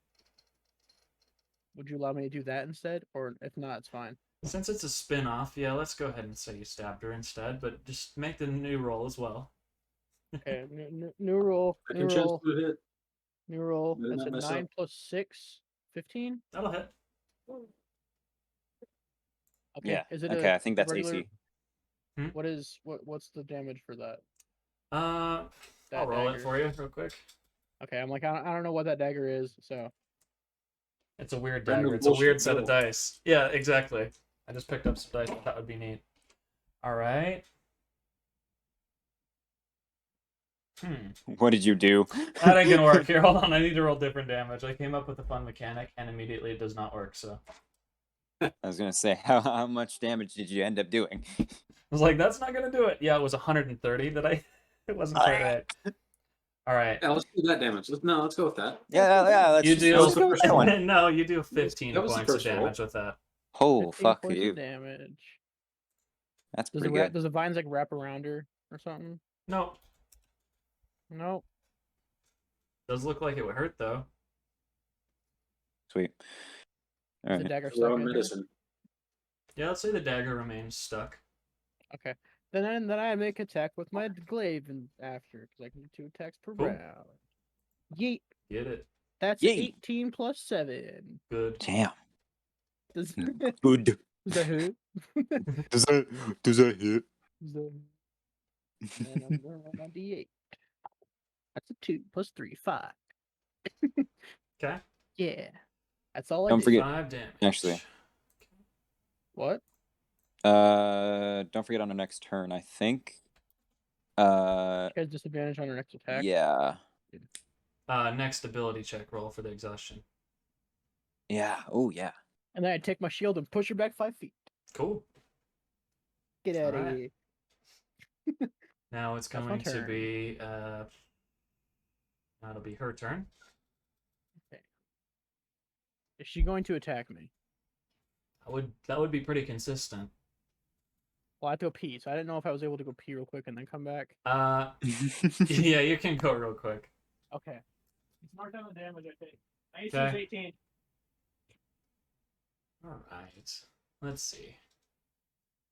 Would you allow me to do that instead? Or if not, it's fine. since it's a spin-off, yeah, let's go ahead and say you stabbed her instead, but just make the new roll as well. Okay, new roll. New Second chance roll. to hit. New roll. Better That's not a mess 9 up. plus 6. 15? That'll hit. Okay. Yeah. Is it Okay, a I think that's regular... AC. What's the damage for that? I'll That roll it dagger. for you real quick. Okay, I'm like, I don't know what that dagger is, so. It's a weird Random dagger. It's a bullshit weird set of roll. dice. Yeah, exactly. I just picked up some dice. That would be neat. All right. What did you do? That ain't gonna work. Here, hold on. I need to roll different damage. I came up with a fun mechanic, and immediately it does not work. So I was gonna say, how much damage did you end up doing? I was like, that's not gonna do it. Yeah, it was 130 that I. It wasn't quite right. All right. Yeah, let's do that damage. Let's go with that. Yeah. Let's You just do. go with the first one. No, you do 15 That was the points of first roll. damage with that. Oh 15 fuck points you! of damage. That's Does pretty the good. does the vines like wrap around her or something? No, No. does look like it would hurt though. Sweet. All Is the right. dagger We're stuck on in her? medicine. Yeah, let's say the dagger remains stuck. Okay. Then I make attack with my glaive and after because I can do 2 attacks per Cool. round. Yeet. Get it? That's Yeet. 18 plus 7. Good. Damn. Does Good. that hit? Does that hit? And I'm going to roll my d8. That's a 2 plus 3, 5. Okay. Yeah. That's all I Don't did. forget- 5 damage. Actually. What? Don't forget on the next turn. I think. She has disadvantage on her next attack. Yeah. Next ability check roll for the exhaustion. Yeah. Oh yeah. And then I take my shield and push her back 5 feet. Cool. Get out of Alright. here. Now it's That's my going to turn. be that'll be her turn. Is she going to attack me? That would be pretty consistent. Well, I have to go pee, so I didn't know if I was able to go pee real quick and then come back. Yeah, you can go real quick. Okay. It's marked on the damage I take. Okay. 18. All right. Let's see.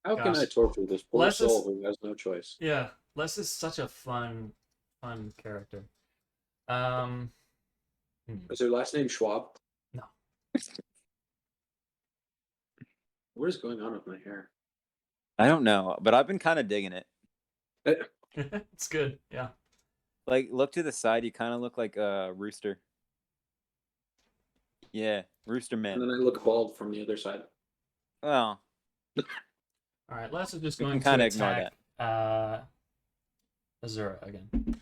How can Gosh. I torture this poor Less is- soul who has no choice? Yeah, Les is such a fun character. Is her last name Schwab? No. What is going on with my hair? I don't know, but I've been kind of digging it. It's good. Yeah. Like, look to the side. You kind of look like a rooster. Yeah, rooster And man. then I look bald from the other side. Well, All right. Les is just We going can to kinda ignore attack Azura again.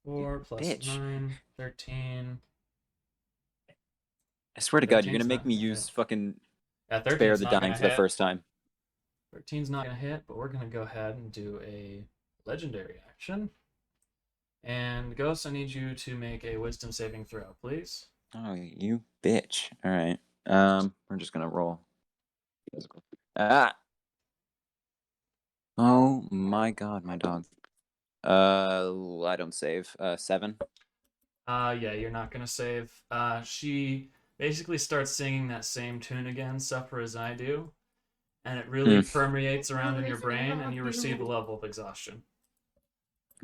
4 plus bitch. 9, 13. I swear to God, you're 13's gonna make not me gonna use hit. fucking Yeah, spare 13's the not dying gonna for the hit. first time. 13's not gonna hit, but we're gonna go ahead and do a legendary action. And Ghost, I need you to make a wisdom saving throw, please. Oh, you bitch. All right. We're just gonna roll. Ah. Oh my God, my dog. I don't save. 7. Yeah, you're not gonna save. She basically starts singing that same tune again, Suffer as I Do, and it really permeates around in your brain, and you receive a level of exhaustion.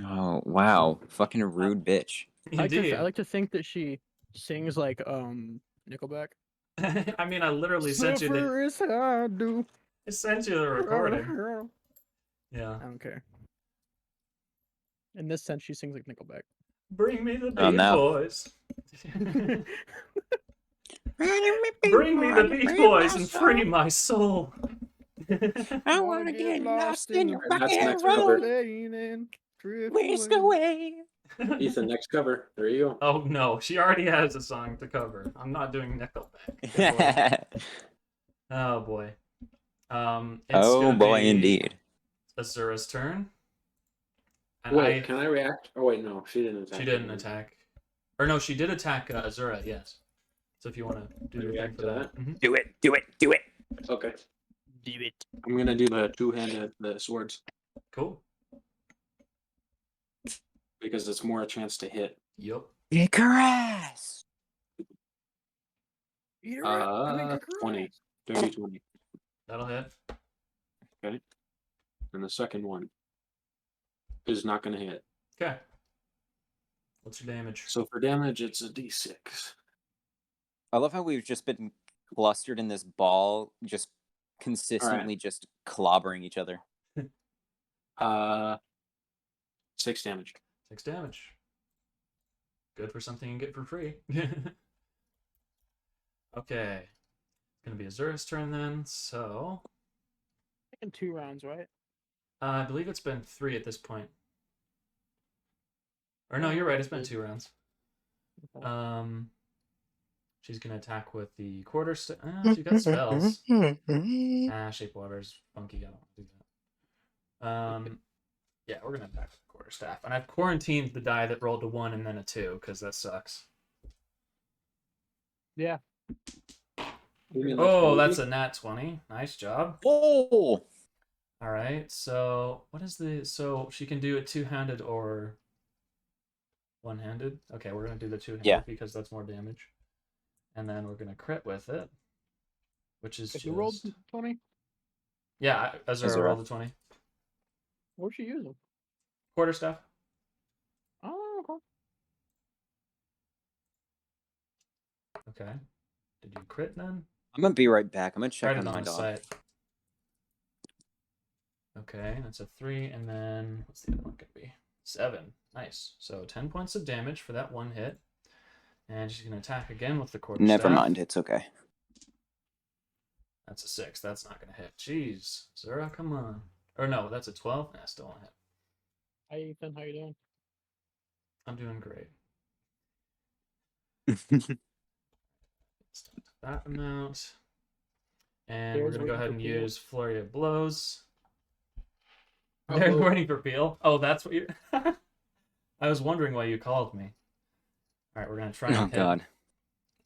Oh wow, fucking rude bitch. Indeed. I like to think that she sings like Nickelback. I mean, I literally sent you the. Suffer as I do. I sent you the recording. Yeah. I don't care. In this sense, she sings like Nickelback. Bring me the Oh, Beat no. Boys. Bring me the Beat Boys and free my soul. I wanna get lost in your And that's rock next and roll. cover. Whisk away. Ethan, next cover. There you go. Oh no, she already has a song to cover. I'm not doing Nickelback. Good lord. Oh boy. It's Oh gonna boy, be indeed. Azura's turn. And Wait, can I react? Oh wait, no, she didn't attack. She didn't attack. Or no, she did attack Azura, yes. So if you want to do your thing React for to that. that? Do it, do it, do it. Okay. Do it. I'm gonna do the two-handed swords Cool. because it's more a chance to hit. Yup. Kick her ass. 20. Dirty 20. That'll hit. Okay. And the second one is not gonna hit. Okay. What's your damage? So for damage, it's a d6. I love how we've just been clustered in this ball, just consistently just clobbering each other. 6 damage. 6 damage. Good for something you get for free. Okay. It's gonna be Azura's turn then, so In 2 rounds, right? I believe it's been 3 at this point. Or no, you're right, it's been 2 rounds. She's gonna attack with the quarter staff. She got spells. Shape water's funky. I don't want to do that. Yeah, we're gonna attack with the quarter staff, and I've quarantined the die that rolled a 1 and then a 2 because that sucks. Yeah. Oh, that's a nat 20. Nice job. Oh, All right. So what is the? So she can do it two-handed or one-handed. Okay, we're gonna do the two-handed because that's more damage. And then we're gonna crit with it, which is If you rolled 20, yeah, Azura rolled a 20. what'd she use them? Quarter staff. Oh, okay. Okay. Did you crit then? I'm gonna be right back. I'm gonna check Right on on my the dog. site. Okay, that's a 3, and then what's the other one gonna be? 7. Nice. So 10 points of damage for that one hit. And she's gonna attack again with the quarter Never staff. mind, it's okay. That's a 6. That's not gonna hit. Jeez, Zura, come on. Or no, that's a 12. Nah, still won't hit. Hi, Ethan. How you doing? I'm doing great. That amount. And we're gonna go ahead and use Flurry of Blows. They're waiting for Peel. Oh, that's what you. I was wondering why you called me. All right, we're gonna try and hit God.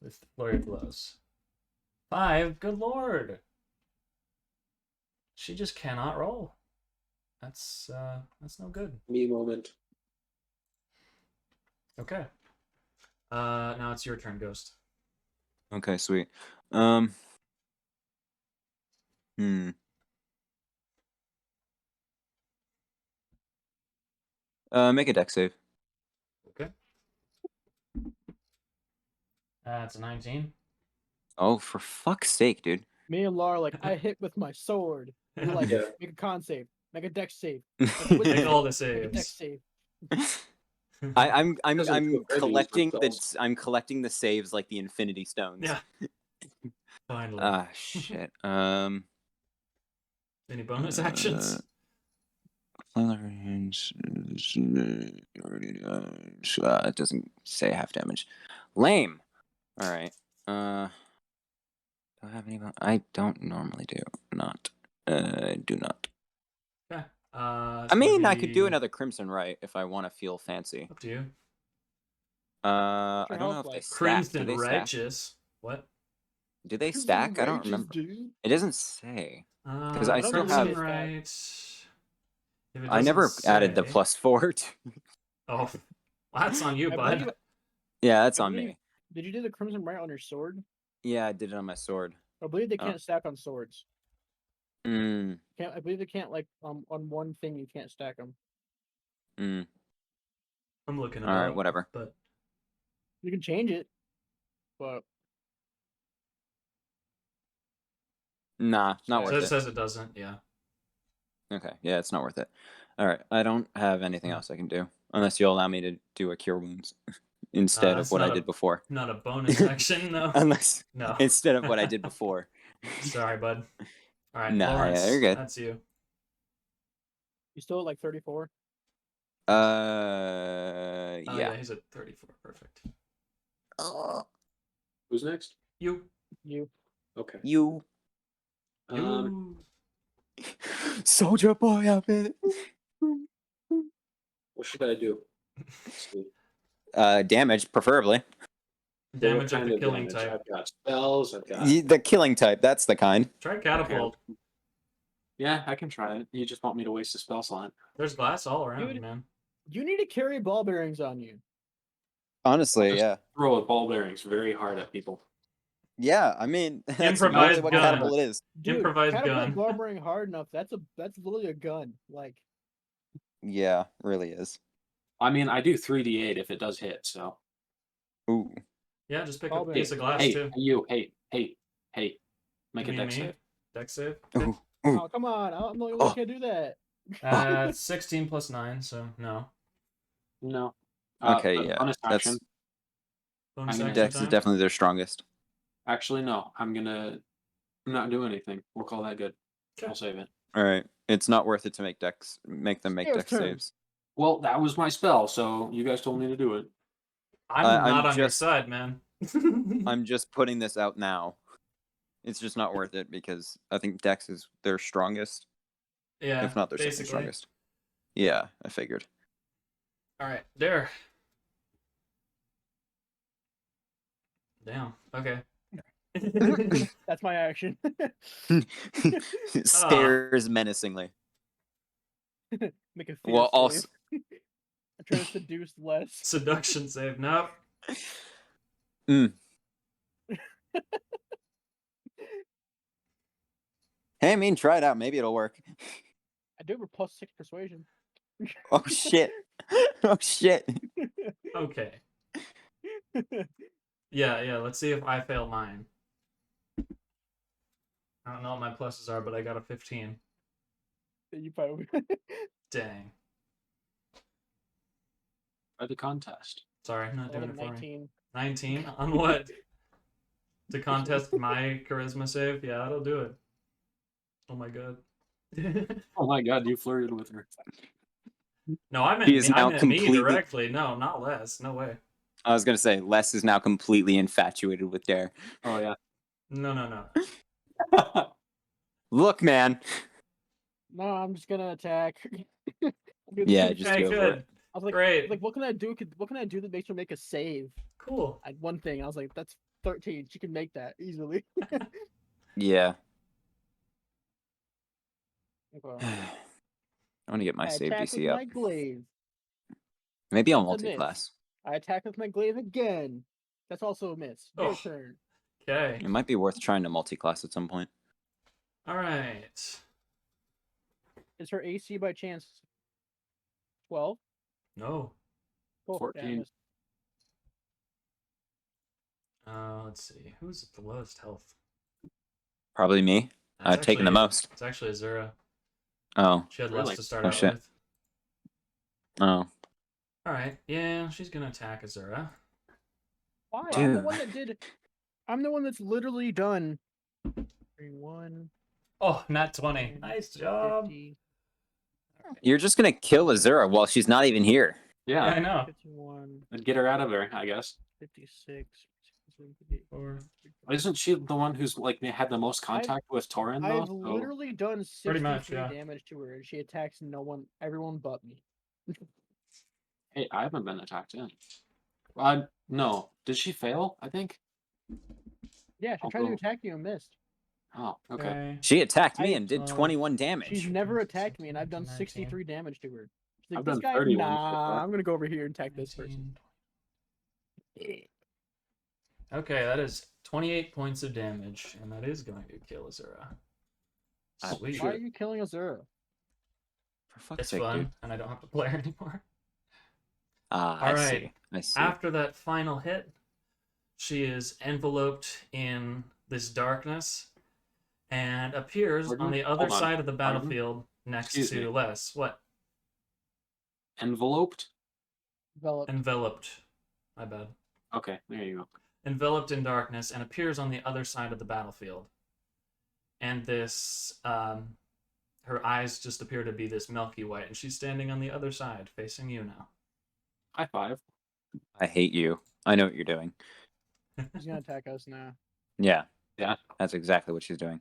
with Flurry of Blows. 5. Good lord. She just cannot roll. That's no good. Me moment. Okay. Now it's your turn, Ghost. Okay, sweet. Make a deck save. Okay. It's a 19. Oh, for fuck's sake, dude. Me and Laura, like, I hit with my sword. You're like, Yeah. make a con save, make a dex save, Make all the make a dex saves. save. I'm Doesn't feel good to use collecting themselves. I'm collecting the saves like the Infinity Stones. Yeah. Finally. Ah, shit. Any bonus actions? Range, It doesn't say half damage. Lame. All right. Do I have any? I don't normally do. Not. Do not. Okay. I mean, I could do another Crimson Right if I want to feel fancy. Up to you. I your don't know health if they like? stack. Do Crimson they stack? Righteous. What? Do they stack? I don't remember. Dude. It doesn't say. Because I I don't still believe have. they Right. stack. If it I doesn't never added the say- +4. Oh, well, that's on you, I bud. believe- Yeah, that's I on believe- me. Did you do the Crimson Right on your sword? Yeah, I did it on my sword. I believe they Oh. can't stack on swords. Mm, I believe they can't like on one thing you can't stack them. mm. I'm looking it All right, up, whatever. but You can change it, but Nah, not It worth it it. says it doesn't. Yeah. Okay, yeah, it's not worth it. All right, I don't have anything else I can do unless you'll allow me to do a cure wounds instead of that's what I not a- did before. Not a bonus action, no. Unless No. instead of what I did before. Sorry, bud. All right, Nah, yeah, Lawrence, you're good. that's you. you still at like 34. Oh, Yeah. yeah, he's at 34. Perfect. Who's next? You. You. Okay. You You. soldier boy up in What should I do? Let's see. damage, preferably. Well, what Damage of kind the killing damage? type. I've got spells. I've got. The killing type, that's the kind. Try catapult. Yeah, I can try it. You just want me to waste a spell slot. There's glass all around, Dude. man. You need to carry ball bearings on you. Honestly, Just yeah. Throw ball bearings very hard at people. Yeah, I mean, that's Improvised literally what gun. catapult is. Dude, Improvised catapult gun. ball bearing hard enough. That's literally a gun. Like Yeah, really is. I mean, I do 3d8 if it does hit. So Ooh. Yeah, just pick Ball up a piece of glass hey, too. you, hey, make You a mean dex me? save. Dex save. Ooh. oh come on, I'm the only one who can do that. 16 plus 9, so no. No. Okay, but yeah, Bonus that's- action. Bonus I mean, action Dex is time? definitely their strongest. Actually, no. I'm not do anything. We'll call that good. Okay. I'll save it. All right, it's not worth it to make them make It's dex turn. saves. Well, that was my spell, so you guys told me to do it. I'm I'm not on your just- side, man. I'm just putting this out now. It's just not worth it because I think dex is their strongest, Yeah, if not their second basically. strongest. Yeah, I figured. All right, there. Damn. Okay. That's my action. Stares menacingly. Make a fear Well, also, save. I'm trying to seduce less. Seduction save. Nope. hey, I mean, try it out. Maybe it'll work. I do have a +6 persuasion. Oh shit! Oh shit! Okay. Yeah. Let's see if I fail mine. I don't know what my pluses are, but I got a 15. You probably Dang. Try the contest. Sorry, not doing Another it for me. 19. 19 on what? To contest my charisma save? Yeah, that'll do it. Oh my god. Oh my god, you flirted with her. No, I meant He is me, I now meant me completely- directly. No, not less. No way. I was gonna say Les is now completely infatuated with Dare. Oh yeah. No. Look, man. No, I'm just gonna attack. I'm gonna Yeah, do- just Okay, go for good. it. I was like, Great. like, what can I do? What can I do that makes her make a save? Cool. I had one thing. I was like, that's 13. She can make that easily. Yeah. Well, I want to get my I save attack with DC up. my glaive. Maybe I'll That's a miss. multi-class. I attack with my glaive again. That's also a miss. Your Oh. turn. Okay. It might be worth trying to multi-class at some point. All right. Is her AC by chance 12? No. Oh, 14. missed. Let's see. Who's at the lowest health? Probably me. That's I've taken the actually- most. It's actually Azura. Oh. She had Really? less to start Oh, out shit. with. Oh. All right. Yeah, she's gonna attack Azura. Why? I'm the Dude. one that did. I'm the one that's literally done. 3, 1, Oh, nat 20. 10, Nice job. 50. You're just gonna kill Azura while she's not even here. Yeah, I Yeah, know. 51, and get her out of there, I guess. 56, Or Isn't she the one who's like had the most contact with Torin though? I've So- literally done Pretty 63 much, yeah. damage to her, and she attacks everyone but me. Hey, I haven't been attacked in. No. Did she fail? I think. Yeah, she I'll tried to go. attack you and missed. Oh, okay. okay. She attacked me I- and did 12. 21 damage. She's never attacked me, and I've done 19. 63 damage to her. She's like, I've this done guy, 31 so nah, far. I'm gonna go over here and attack this person. 19. Okay, that is 28 points of damage, and that is going to kill Azura. Ah, Sweet. Why are you killing Azura? For fuck's It's sake, fun, dude. and I don't have to play her anymore. Ah, All I right. see. I see. After that final hit, she is enveloped in this darkness and appears Pardon? on the other Hold on. side of the Pardon? battlefield next Excuse to me. Les. What? Enveloped. Enveloped. My bad. Okay, there you go. Enveloped in darkness and appears on the other side of the battlefield. And this, her eyes just appear to be this milky white, and she's standing on the other side, facing you now. High five. I hate you. I know what you're doing. He's gonna attack us now. Yeah. Yeah. That's exactly what she's doing.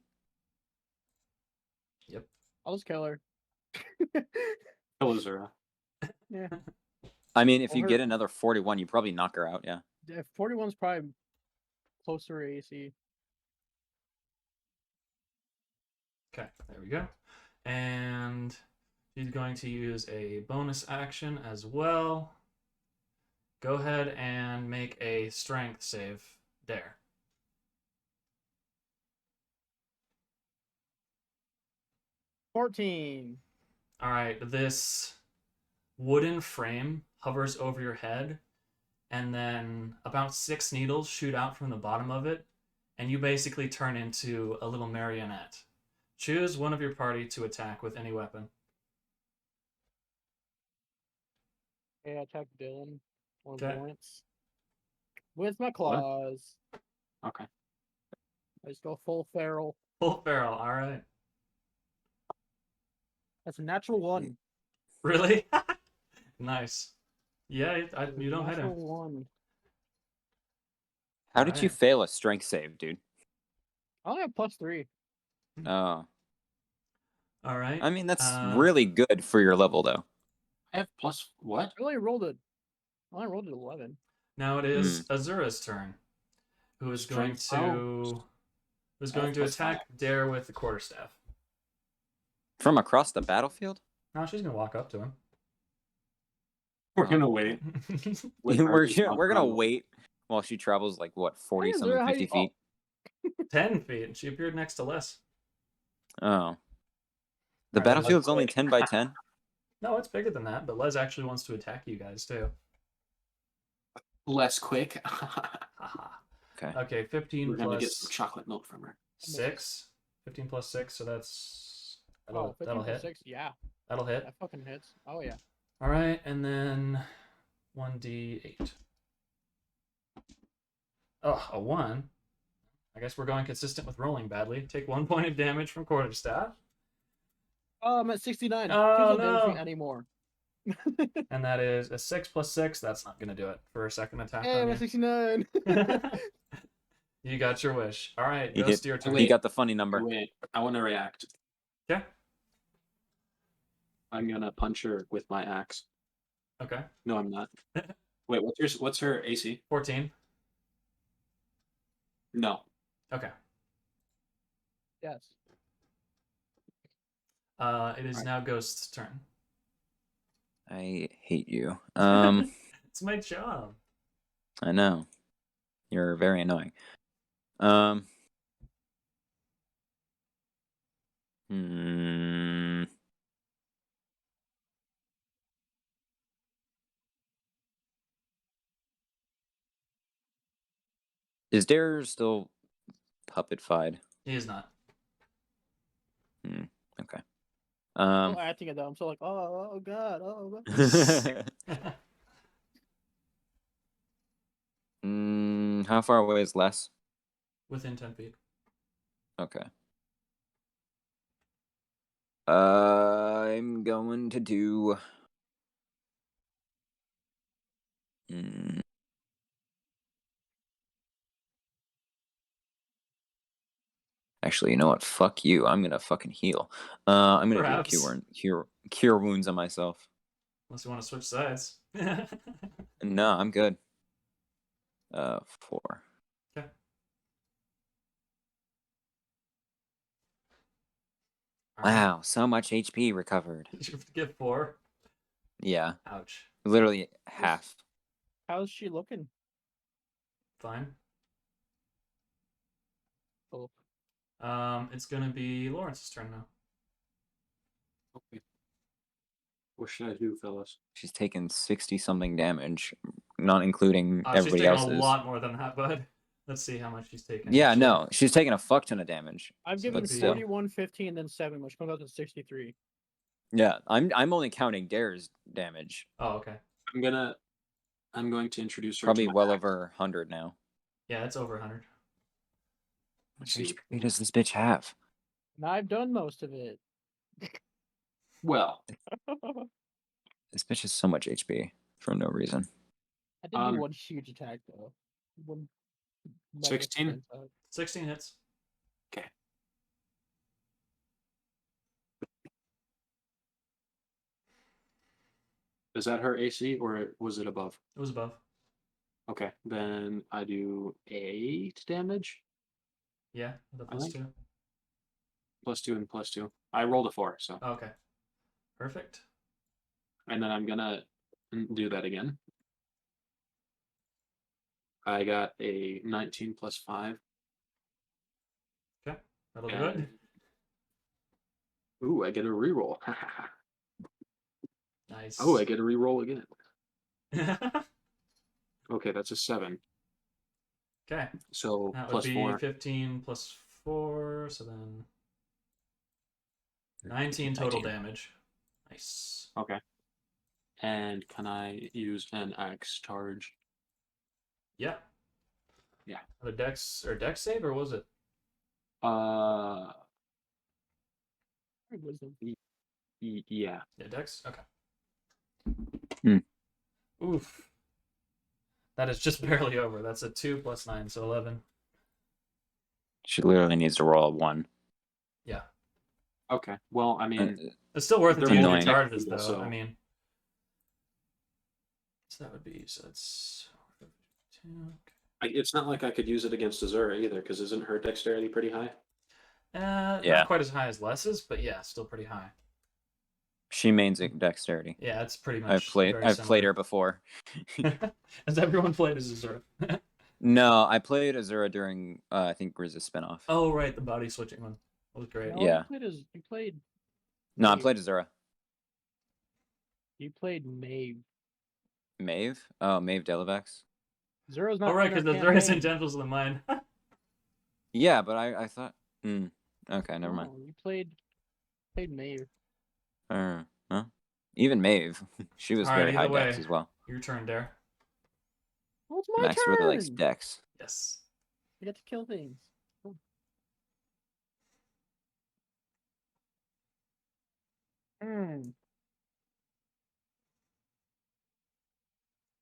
Yep. I'll just kill her. Kill Azura. Yeah. I mean, if Well, you her- get another 41, you probably knock her out, yeah. 41's probably closer to AC. Okay, there we go. And she's going to use a bonus action as well. Go ahead and make a strength save there. $14. All right, this wooden frame hovers over your head, and then about 6 needles shoot out from the bottom of it, and you basically turn into a little marionette. Choose one of your party to attack with any weapon. Okay, I attack Dylan. One Okay. points. With my claws. Okay. I just go full feral. Full barrel, all right. That's a natural one. Really? Nice. Yeah, you don't hit natural him. one. How did you Alright. fail a strength save, dude? I only have +3. Oh. All right. I mean, that's really good for your level, though. I have plus what? I only rolled it. I only rolled it 11. Now it is Azura's turn, who is going Strength- to I have plus attack Dare with the quarterstaff. From across the battlefield? No, she's gonna walk up to him. We're gonna wait. Wait, we're Arby's not we're gonna wrong. wait while she travels like what 40 Azura, something how 50 you- feet. 10 feet. She appeared next to Les. Oh. The Alright, battlefield's let's only wait. 10 by 10. No, it's bigger than that, but Les actually wants to attack you guys too. Less quick. Haha. Okay. Okay, 15 We're gonna get plus some chocolate milk from her. 6. 15 plus 6, so that'll Oh, 15 that'll plus hit. 6. Yeah, That'll hit. that fucking hits. Oh, yeah. All right, and then 1d8. Oh, a 1. I guess we're going consistent with rolling badly. Take 1 point of damage from quarterstaff, Oh, I'm at 69. Oh, Please don't damage me no. anymore. and that is a 6 plus 6. That's not going to do it for a second attack Hey, I'm on at 69. you. You got your wish. All right, He Ghost, hit- your turn. He got the funny number. Wait, I want to react. Yeah. I'm gonna punch her with my axe. Okay. No, I'm not. Wait, what's her AC? 14. No. Okay. Yes. It is now Ghost's turn. I hate you. It's my job. I know. You're very annoying. Hmm. Is Dare still puppet-fied? He is not. Okay. I'm acting it though. I'm so like, oh god, oh god. How far away is Les? Within 10 feet. Okay. I'm going to do. Actually, you know what? Fuck you. I'm gonna fucking heal. I'm gonna Perhaps. do cure wounds on myself. Unless you want to switch sides. No, I'm good. 4. Okay. All right. Wow, so much HP recovered. Did you get 4? Yeah, Ouch. literally half. How's she looking? Fine. Oh, It's gonna be Lawrence's turn now. Okay. What should I do, fellas? She's taken 60 something damage, not including She's everybody taking else's. a lot more than that, bud. Let's see how much she's taking. Yeah, actually. no, she's taking a fuck ton of damage. I've So given that'd be- 41, 15, then 7, which comes out to 63. Yeah, I'm only counting Dare's damage. Oh, okay. I'm going to introduce her Probably to my well axe. over 100 now. Yeah, it's over 100. How much See. HP does this bitch have? And I've done most of it. Well, This bitch has so much HP for no reason. I did do one huge attack though. One mega 16? attack. 16 hits. okay. Is that her AC or was it above? It was above. Okay, then I do 8 damage. Yeah, with a I plus think- 2. +2 and +2. I rolled a 4, so. Oh, okay. Perfect. And then I'm gonna do that again. I got a 19 plus 5. Okay, that'll do it. And... Ooh, I get a reroll. Nice. Oh, I get a reroll again. Okay, that's a 7. Okay, So that would plus be 4. 15 plus 4, so then 19 total 19. damage. Nice. Okay. And can I use an axe charge? Yeah. Yeah. The dex save, or was it? Wisdom. Yeah. Yeah, dex. Okay. Hmm. Oof. That is just barely over. That's a 2 plus 9, so 11. She literally needs to roll a 1. Yeah. Okay. Well, I mean, It's still worth it They're to use your annoying. charges, though. So- I mean, so that would be it's 52. it's not like I could use it against Azura either, because isn't her dexterity pretty high? Yeah. Not quite as high as Les's, but yeah, still pretty high. She mains it dexterity. Yeah, it's pretty much. I've played her before. Has everyone played as Azura? No, I played Azura during I think Griz's spinoff. Oh right, the body switching one. That was great. No, Yeah. You played. No, I Maeve. played Azura. You played Maeve. Maeve? Oh, Maeve Delavex. Zero's not. Oh right, in our because the Azura's in campaign. Tendrils than mine. Yeah, but I thought. Okay, never mind. No, you played Maeve. Huh? Even Maeve, she was All right, very high either dex way. as well. Your turn, Dare. Well, it's my Max turn. really likes dex. Yes. I get to kill things. Hmm.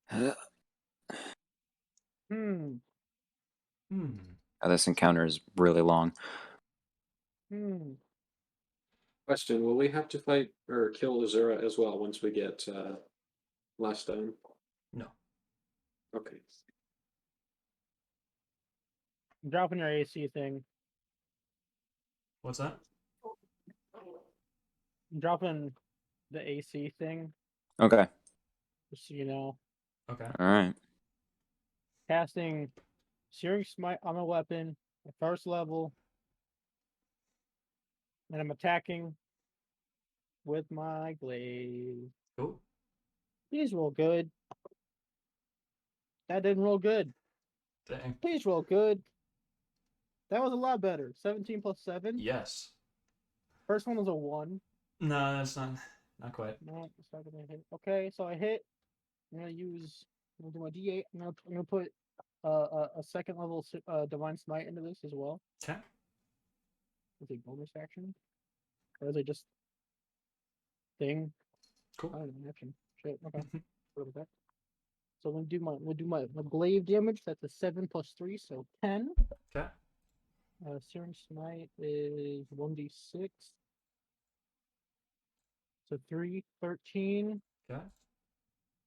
Hmm. Hmm. This encounter is really long. Hmm. Question: will we have to fight or kill Azura as well once we get last down? No. Okay. I'm dropping your AC thing. What's that? I'm dropping the AC thing, Okay. just so you know. Okay. All right. Casting Searing Smite on a weapon at first level. And I'm attacking with my glaive. Cool. Please roll good. That didn't roll good. Dang. Please roll good. That was a lot better. 17 plus 7. Yes. First one was a 1. No, that's not quite. No, it's not gonna hit. Okay, so I hit. I'm gonna do my D8. I'm gonna put a second level Divine Smite into this as well. Okay. Is it bonus action? Or is it just thing. Cool. Oh, an action. Shit. Okay. What about that? So we'll do my glaive damage. That's a 7 + 3, so 10. Okay. Searing Smite is 1d6. So 3, 13. Okay.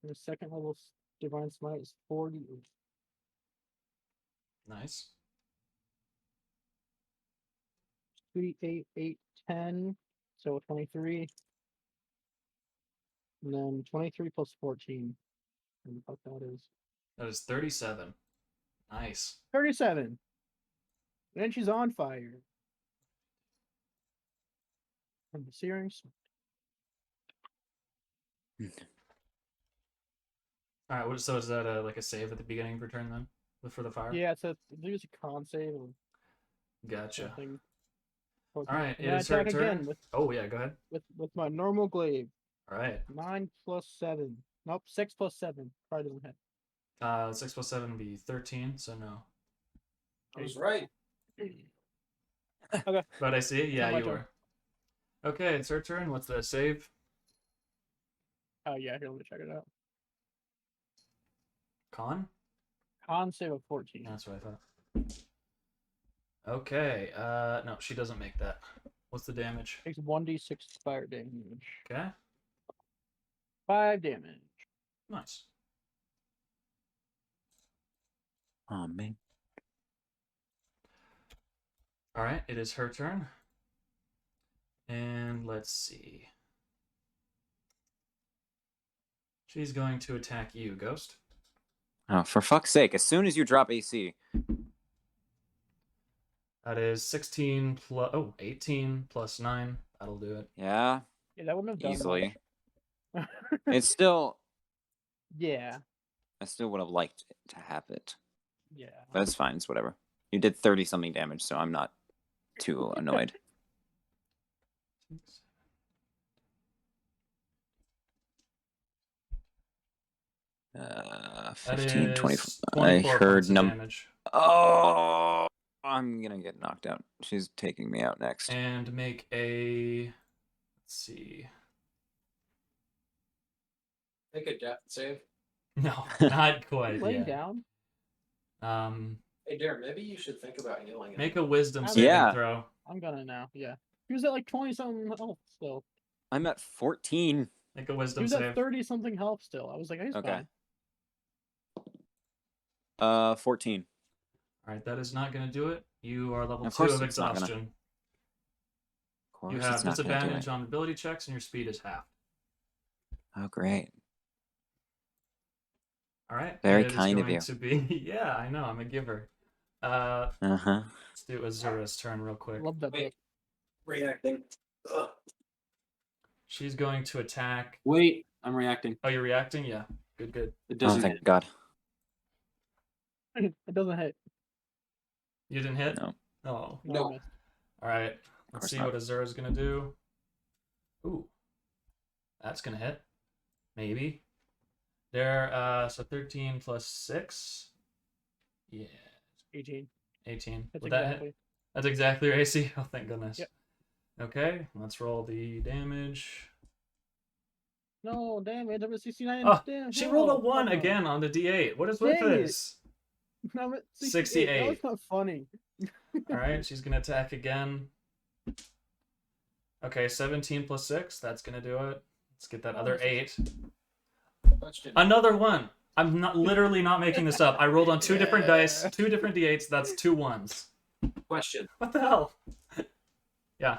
And the second level Divine Smite is 40. Nice. 3, 8, 8, 10. So 23. And then 23 + 14. And what the fuck that is. That is 37. Nice. 37. And she's on fire. From the Searing Smite. All right. So is that like a save at the beginning of your turn then, for the fire? Yeah, it's a there's a con save or Gotcha. something. All right. And It I is her attack turn. again Oh yeah. Go ahead. with my normal glaive. All right. 9 + 7. Nope, 6 + 7. Probably doesn't hit. 6 + 7 would be 13. So no. I was right. Okay. But I see. Yeah, my you turn. were. Okay, it's her turn. What's the save? Oh yeah, here, let me check it out. Con? Con save of 14. That's what I thought. Okay. No, she doesn't make that. What's the damage? Takes 1d6 fire damage. Okay. 5 damage. Nice. Oh man. All right, it is her turn. And let's see. She's going to attack you, Ghost. Oh, for fuck's sake! As soon as you drop AC. That is 18 plus 9. That'll do it. Yeah, Yeah, that wouldn't have done easily. much. It's still. Yeah. I still would have liked to have it. Yeah. But it's fine. It's whatever. You did 30 something damage, so I'm not too annoyed. That 15, is 20. I 24 heard points of damage. Oh, I'm gonna get knocked out. She's taking me out next. And make a. Let's see. Make a death save. No, not quite Laying yet. down. Hey, Darren, maybe you should think about healing him. Make a wisdom I'm- saving Yeah. throw. I'm gonna now. Yeah. He was at like 20 something health still. I'm at 14. Make a He wisdom was save. at 30 something health still. I was like, he's Okay. fine. 14. All right, that is not going to do it. You are level Of 2 course of it's not gonna- exhaustion. Of course, You it's have not gonna do disadvantage it. on ability checks, and your speed is half. Oh, great. All right. Very it is kind of going you. To be, yeah, I know. I'm a giver. Uh huh. Let's do Azura's turn real quick. Love that Wait. book. Reacting. Ugh. She's going to attack. Wait, I'm reacting. Oh, you're reacting? Yeah. Good, good. It Oh, doesn't thank hit. God. It doesn't hit. You didn't hit? No. Oh. No. I missed. All right. Let's course see not. what Azura's going to do. Ooh. That's going to hit. Maybe. There, so 13 plus 6. Yeah. 18. 18. That's Would that hit? exactly. That's exactly your AC. Oh, thank goodness. Yep. Okay, let's roll the damage. No, damage. I'm at 69. Oh, damn, she no, rolled a 1 come on. again on the D8. What is with Dang it. this? I'm at 68. That was not funny. All right, she's going to attack again. Okay, 17 plus 6. That's going to do it. Let's get that other 8. Question. Another 1. I'm not literally not making this up. I rolled on 2 different dice, Yeah. 2 different D8s. That's 2 1s. Question. What the hell? Yeah.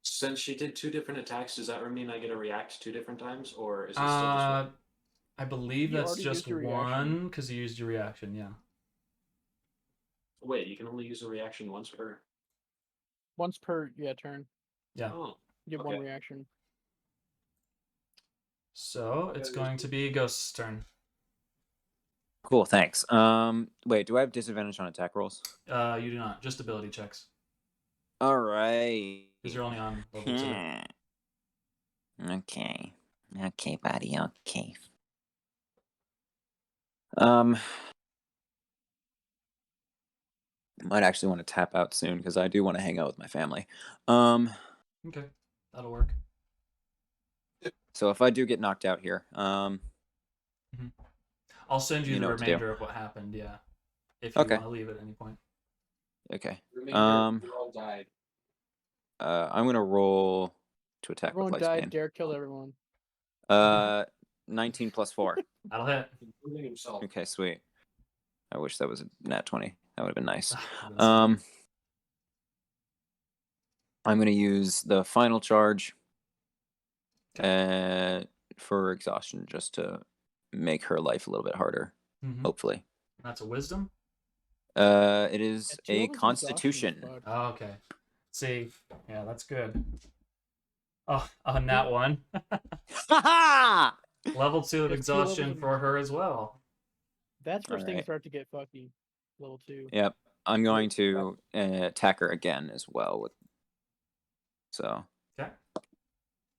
Since she did 2 different attacks, does that mean I get to react 2 different times, or is it still just one? I believe You that's already just used your reaction. 1 because you used your reaction. Yeah. Wait, you can only use a reaction once per. Once per turn. Yeah. Oh, You have Okay. one reaction. So it's going to be Ghost's turn. Cool, thanks. Wait, do I have disadvantage on attack rolls? You do not. Just ability checks. All right. Because you're only on level 2. Okay. Okay, buddy. Okay. Might actually want to tap out soon because I do want to hang out with my family. Okay. That'll work. So if I do get knocked out here, I'll send you You the know what to do. remainder of what happened. Yeah, if you Okay. want to leave at any point. okay. Remainder, we all died. I'm gonna roll to attack Everyone with died. Lifespan. Dare killed everyone. 19 plus 4. That'll hit. Including himself. Okay, sweet. I wish that was a nat 20. That would have been nice. Would've been sweet. I'm gonna use the final charge for exhaustion, just to make her life a little bit harder. Mhm. Hopefully. That's a wisdom. It is Yeah, two a of us exhaustion is Constitution. fucked. Oh, okay. See, yeah, that's good. Oh, on that one. Ha Level 2 of Just two levels exhaustion of for her as well. That's where things Alright. start to get fucky. Level 2. Yep. I'm going to attack her again as well with. So. Okay.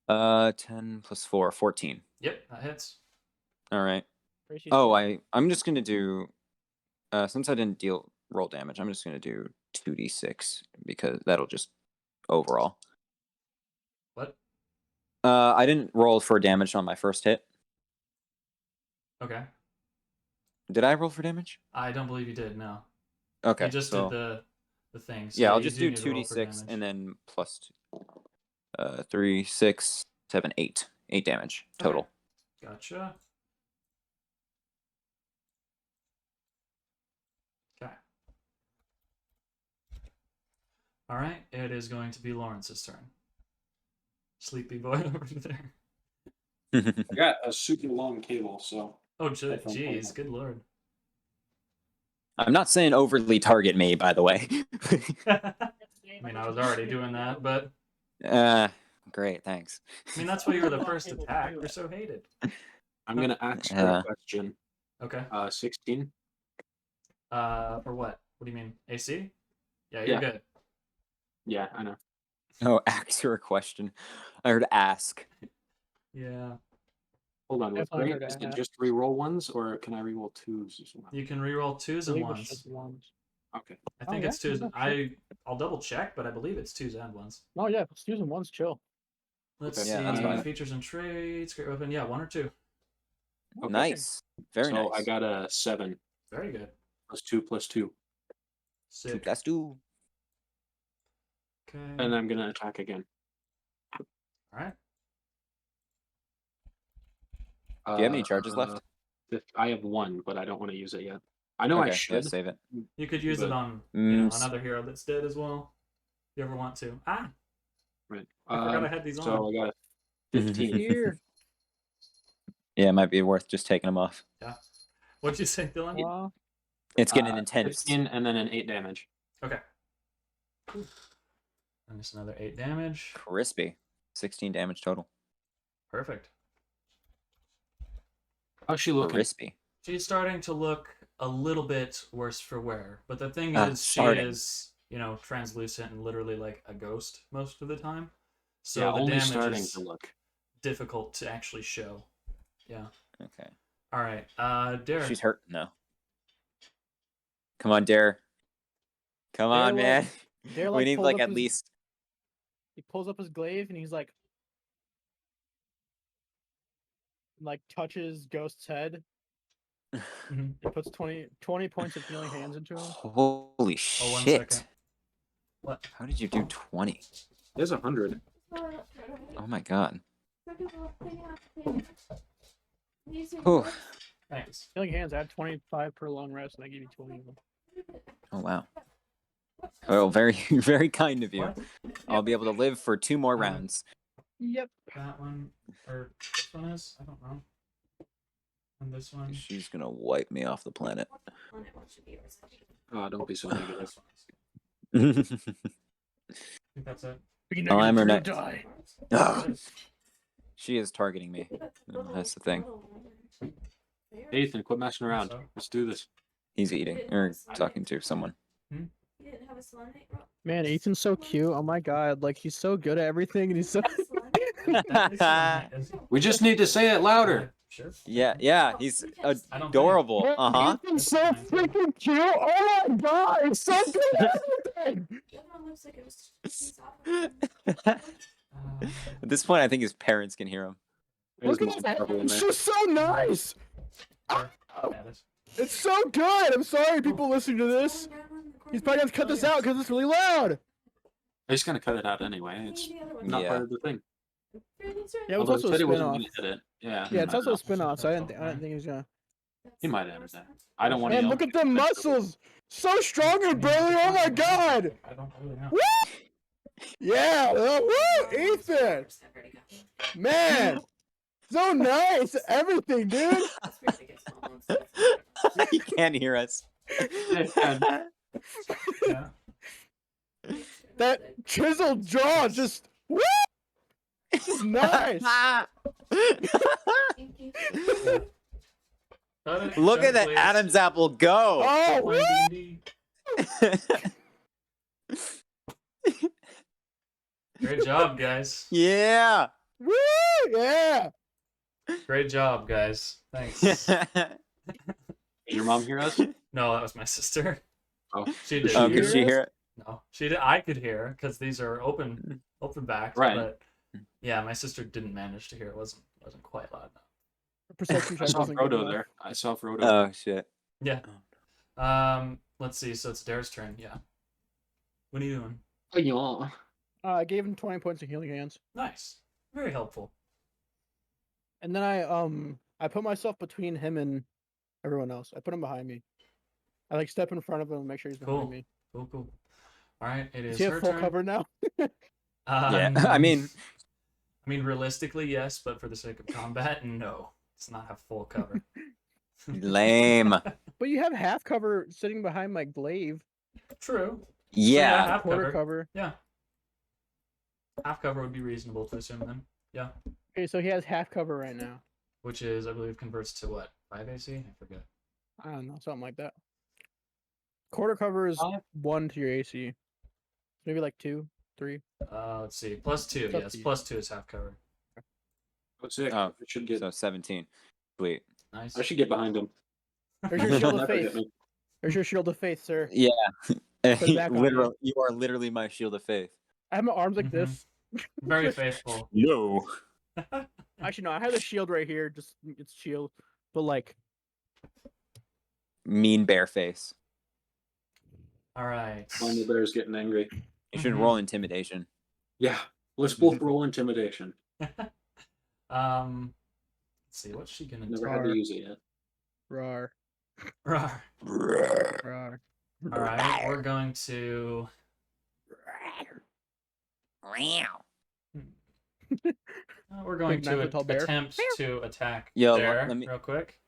10 plus 4, 14. Yep, that hits. All right. Tracy's Oh, dead. I'm just gonna do. Since I didn't roll damage, I'm just gonna do 2d6 because that'll just overall. What? I didn't roll for damage on my first hit. Okay. Did I roll for damage? I don't believe you did. No. Okay. You just so, did the thing. So yeah, I'll you just do need to roll for 2d6 damage. and then plus 3, 6, 7, 8. 8 damage total. Gotcha. Okay. All right. It is going to be Lawrence's turn. Sleepy boy over there. I got a super long cable, so Oh, jeez. Good lord. I'm not saying overly target me, by the way. I mean, I was already doing that, but Great, thanks. I mean, that's why you were the first attack. You're so hated. I'm gonna ask her Yeah. a question. Okay. 16. For what? What do you mean? AC? Yeah, you're Yeah. good. Yeah, I know. Oh, ask her a question. I heard ask. Yeah. Hold on, with Definitely great, heard is it ask. just re-roll ones, or can I re-roll twos as well? You can reroll twos I and believe it's ones. just ones. Okay. I Oh, think yeah? it's twos. Yeah, sure. I'll double check, but I believe it's twos and ones. Oh yeah, let's use them ones. Chill. Let's Okay. see. Yeah, that's fine. Features and traits. Great weapon. Yeah, 1 or 2. Okay. Nice. Very so nice. I got a 7 Very good. plus 2 plus 2, 2 Sick. plus 2. Okay. and I'm gonna attack again. All right. Do you have any charges left? I have 1, but I don't want to use it yet. I know I Okay, yeah, should. save it. You could use it But- on Mm, another hero that's dead as well. If you ever want to. Ah, Right. I forgot I had these So on. I got a 15. Here. Yeah, it might be worth just taking them off. What'd you say, Dylan? It's getting intense. 15 and then an 8 damage. Okay. Cool. And just another 8 damage. Crispy. 16 damage total. Perfect. How's she looking? Crispy. She's starting to look a little bit worse for wear, but the thing Ah, is, she starting. is, translucent and literally like a ghost most of the time. So yeah, the only damage starting is to look. difficult to actually show. Yeah. Okay. All right. Derek. She's hurt. No. Come on, Dare. Come on, Dare, man. Dare, We need pulls like up at his- least. He pulls up his glaive and he's like touches Ghost's head. Mhm. He puts 20 points of healing hands into him. Holy Oh, 1 shit. second. What? How did you do 20? There's 100. Oh my god. Whew. Thanks. Healing hands, add 25 per long rest, and I give you 20 of them. Oh wow. Oh, very, very kind of you. What? I'll be able to live for 2 more rounds. Yep. That one or this one is? I don't know. And this one. She's gonna wipe me off the planet. Oh, don't be so negative. This one is. I think that's it. Oh, I'm her next. Die. Ugh. She is targeting me. That's the thing. Ethan, quit messing around. So? Let's do this. He's eating or talking to someone. Man, Ethan's so cute. Oh my god, like he's so good at everything, and he's so. We just need to say it louder. Sure. Yeah, he's I don't adorable. Man, Uh-huh. Ethan's so freaking cute. Oh my god, he's so good at everything. At this point, I think his parents can hear him. There's Look at that. trouble in It's there. just so nice. Sure. Oh, Yeah, it is. it's so good. I'm sorry, people listening to this. He's probably gonna cut this out because it's really loud. I just gonna cut it out anyway. It's not Yeah. part of the thing. Yeah, it was Although also a Teddy wasn't spinoff. gonna hit it. Yeah. Yeah, it's I also a don't know. spinoff, so I didn't think he was gonna. He might have that. I don't want Man, to. look at them muscles. So strong and burly. Oh my god. I don't really know. Woo! Yeah. Woo, Ethan. Man. So nice. Everything, dude. He can't hear us. Yeah. That chiseled jaw just. Woo! Just nice. Look at that Please. Adam's apple go. Oh, woo! Play D&D. Great job, guys. Yeah. Woo! Yeah. Great job, guys. Thanks. Your mom hear us? No, that was my sister. Oh, She Does did. Oh, she could she hear it? No, she did. I could hear because these are open back. Right. But yeah, my sister didn't manage to hear. It wasn't quite loud enough. Perception I check saw wasn't good Frodo enough. there. I saw Frodo. Oh shit. Yeah. Let's see. So it's Dare's turn. Yeah. What are you doing? Oh, yeah. I gave him 20 points of healing hands, Nice. Very helpful. and then I put myself between him and everyone else. I put him behind me. I like step in front of him and make sure he's behind Cool. me. Cool. All right. It Does is he have her full turn. cover now? Yeah. I mean, realistically, yes, but for the sake of combat, no. It's not have full cover. lame. But you have half cover sitting behind my glaive. True. Yeah. half Quarter cover. cover. Yeah. Half cover would be reasonable to assume then. Yeah. Okay, so he has half cover right now. Which is, I believe, converts to what? 5 AC? I forget. I don't know, something like that. Quarter cover is 1 to your AC. Maybe like 2, 3. Let's see. +2. It's up Yes, to you. +2 is half cover. Oh, sick. Oh, I should get. So 17. Sweet. Nice. I should get behind him. There's your shield of Never get faith. me. There's your shield of faith, sir. Yeah. it back on you. Literally, you are literally my shield of faith. I have my arms like Mhm. this. Very faithful. No. Actually, no, I have the shield right here. Just it's shield, but like Mean bear face. All right. When the bear's getting angry. You should Mhm. roll intimidation. Yeah. Let's both roll intimidation. Let's see. What's she gonna Never do? had to use it yet. rar, Rawr. rar. All right. We're going to. We're going Big 9 foot to tall bear. attempt to attack Yo, there let me- real quick.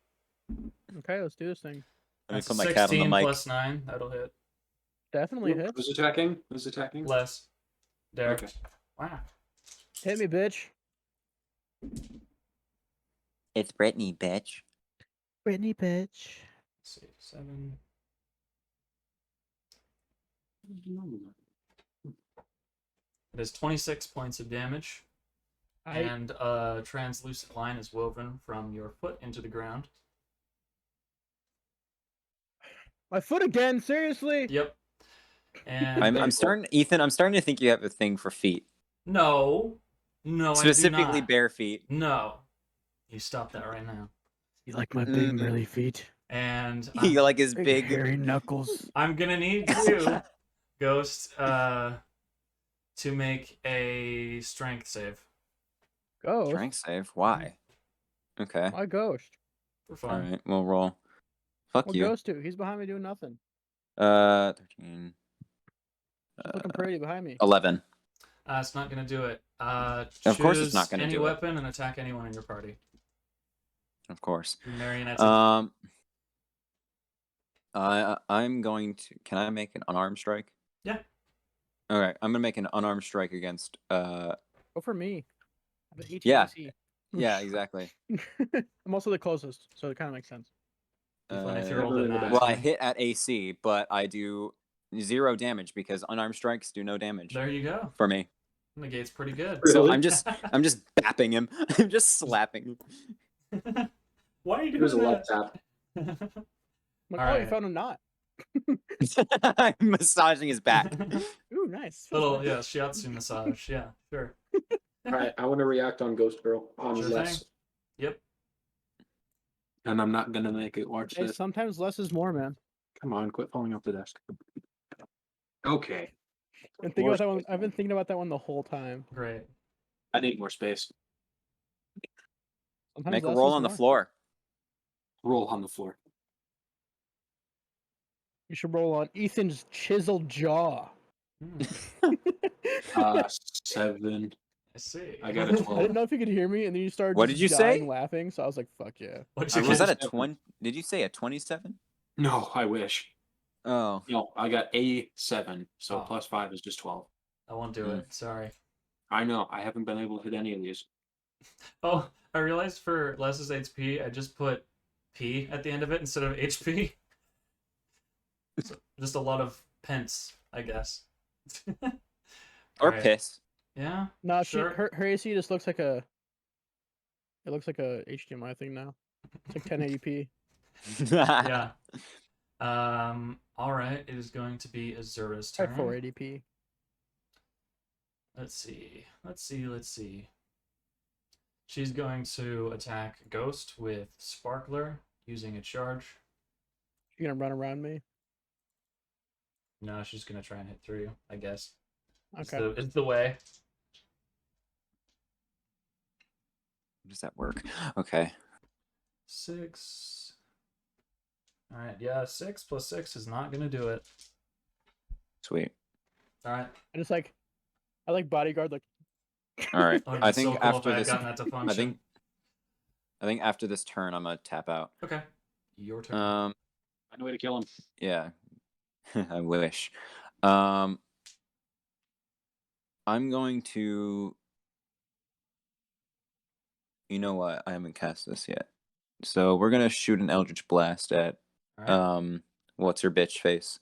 Okay, let's do this thing. Let me That's put my 16 cat on the mic. plus 9. That'll hit. Definitely hits. Who's attacking? Who's attacking? Less. Derek. Okay. Wow. Hit me, bitch. It's Brittany, bitch. Brittany, bitch. Let's see. 7. It is 26 points of damage. And a translucent line is woven from your foot into the ground. My foot again. Seriously. Yep. And I'm starting, Ethan. I'm starting to think you have a thing for feet, no, specifically I do not. bare feet. No, you stop that right now. You like my big Mm. burly feet? And You like his Big, big. hairy knuckles. I'm gonna need you, Ghost, to make a strength save Ghost. Strength save. Why? Okay. Why ghost? for All fun. right. We'll roll. Fuck What you. ghost do? He's behind me doing nothing. 13. Looking pretty behind me. 11. It's not gonna do it. Of course it's not choose gonna any do it. weapon and attack anyone in your party. Of course. Marionette. I'm going to. Can I make an unarmed strike? Yeah. Okay. I'm gonna make an unarmed strike against. Go for me. I have an 18 Yeah. AC. Yeah. Exactly. I'm also the closest, so it kind of makes sense. Be fun if you Uh, rolled a nat. Well, I hit at AC, but I do 0 damage because unarmed strikes do no damage There you go. for me. Negate's pretty good. So Really? I'm just bapping him. I'm just slapping him. Why are you doing Here's a that? left tap. I'm like, oh, you Alright. found a knot. I'm massaging his back. Ooh, nice. Feels Little, nice. yeah, shiatsu massage. Yeah, sure. All right, I want to react on Ghost Girl. On Sure Les. thing. Yep. And I'm not gonna make it watch Hey, this. sometimes less is more, man. Come on, quit falling off the desk. Okay. And think More about that one. space. I've been thinking about that one the whole time. Great. I need more space. Sometimes Make a less roll is on the more. floor. Roll on the floor. You should roll on Ethan's chiseled jaw. Hmm. 7. I see. I got a I 12. didn't know if you could hear me, and then you started What just did you dying say? laughing. So I was like, "Fuck yeah!" What'd I you Was rolled get? that a 7. 20? Did you say a 27? No, I wish. Oh. No, I got a 7. So Oh. plus 5 is just 12. I won't do Hmm. it. Sorry. I know. I haven't been able to hit any of these. Oh, I realized for Les's HP, I just put P at the end of it instead of HP. So just a lot of pence, I guess. Or Alright. piss. Yeah. No, Sure. her AC just looks like a. It looks like a HDMI thing now. It's like 1080p. Yeah. All right. It is going to be Azura's Try turn. 480p. Let's see. Let's see. She's going to attack Ghost with Sparkler using a charge. You're gonna run around me. No, she's gonna try and hit through you, I guess. Okay. It's the way. Does that work? Okay. 6. All right. Yeah, 6 plus 6 is not gonna do it. Sweet. All right. I like bodyguard like. All right. Oh, I it's think so cool after if I had this, gotten that to function. I think after this turn, I'm gonna tap out. Okay. Your turn. Find a way to kill him. Yeah. I wish. I'm going to. You know what? I haven't cast this yet. So we're gonna shoot an Eldritch Blast at All right. what's her bitch face?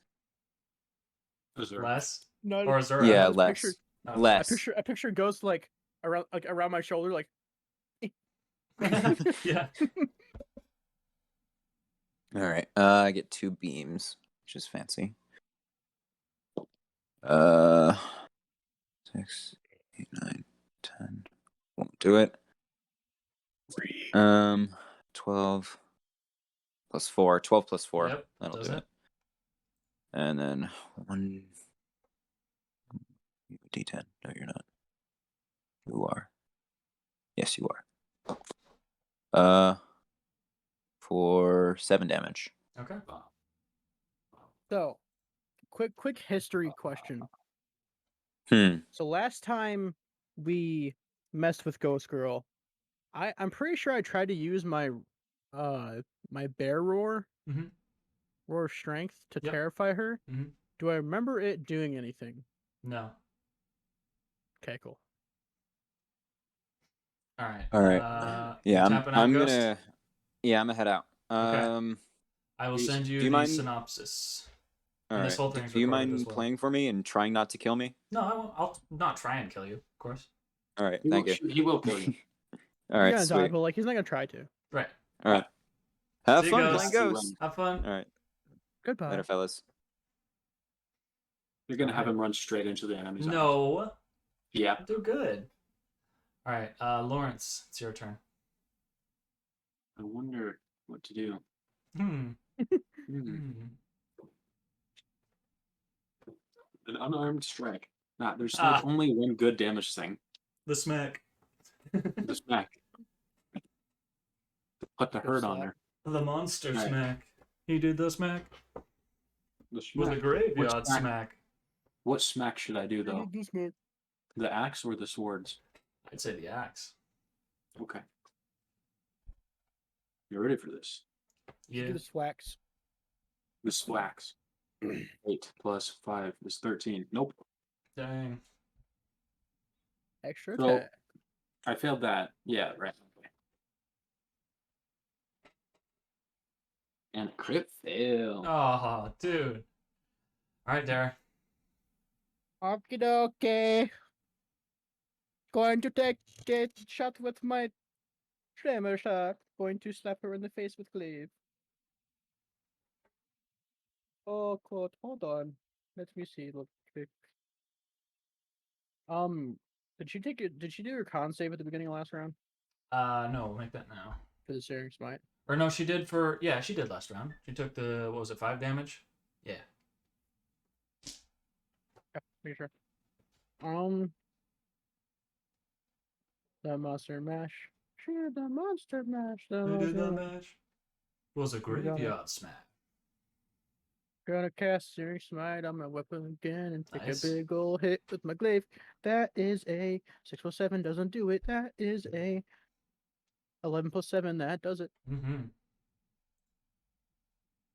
Azura. Less No, or Azura. Yeah, just less. picture- Oh. Less. I picture Ghost like around my shoulder like. Yeah. All right. I get 2 beams, which is fancy. 6, 8, 9, 10. Won't do it. 12 plus 4. 12 plus 4. Yep. That'll Does do it? it. And then 1 d10. No, you're not. You are. Yes, you are. For 7 damage. Okay. So, quick history question. Hmm. So last time we messed with Ghost Girl, I'm pretty sure I tried to use my my bear roar, Mhm. roar of strength to Yep. terrify her. Mhm. Do I remember it doing anything? No. Okay, cool. All right. All right. You Yeah, tapping out, I'm Ghost? gonna. Yeah, I'm gonna head out. Okay. I will send you do you the mind- synopsis. All And right. this whole thing's Do you recorded mind as well. playing for me and trying not to kill me? No, I won't. I'll not try and kill you, of course. All right. He Thank will, you. He will kill you. All right. He's gonna die, Sweet. but like he's not gonna try to. Right. All right. Have See you, fun Ghost. playing Ghosts. Have fun. All right. Goodbye. Later, fellas. You're gonna have Alright. him run straight into the enemy's eyes. No. Yeah. Do good. All right. Lawrence, it's your turn. I wonder what to do. Hmm. Hmm. An unarmed strike. Nah, there's Ah. like only one good damage thing. The smack. The smack. Put the Good hurt on slap. her. The monster Right. smack. He did the smack. The Was smack. a graveyard What smack? smack. What smack should I do though? This man. The axe or the swords? I'd say the axe. Okay. You ready for this? Yeah. Do the swax. The swax. 8 plus 5 is 13. Nope. Dang. Extra So- attack. I failed that. Yeah, right. Okay. And a crit fail. Oh, dude. All right, Dara. Okie dokie. Going to take a shot with my tremor shot. Going to slap her in the face with glaive. Oh, quote. Hold on. Let me see. Look quick. Did she take it? Did she do her con save at the beginning of last round? No, we'll make that now. for the Searing Smite. Or no, she did for she did last round. She took the what was it, 5 damage? Yeah. Yeah, make sure. The Monster Mash. Shoot the Monster Mash. The Who did Monster that Mash. match? Was a graveyard smash. Gonna cast Searing Smite on my weapon again and take Nice. a big ol' hit with my glaive. That is a 6+7 doesn't do it. That is a 11+7 that does it. Mm-hmm. I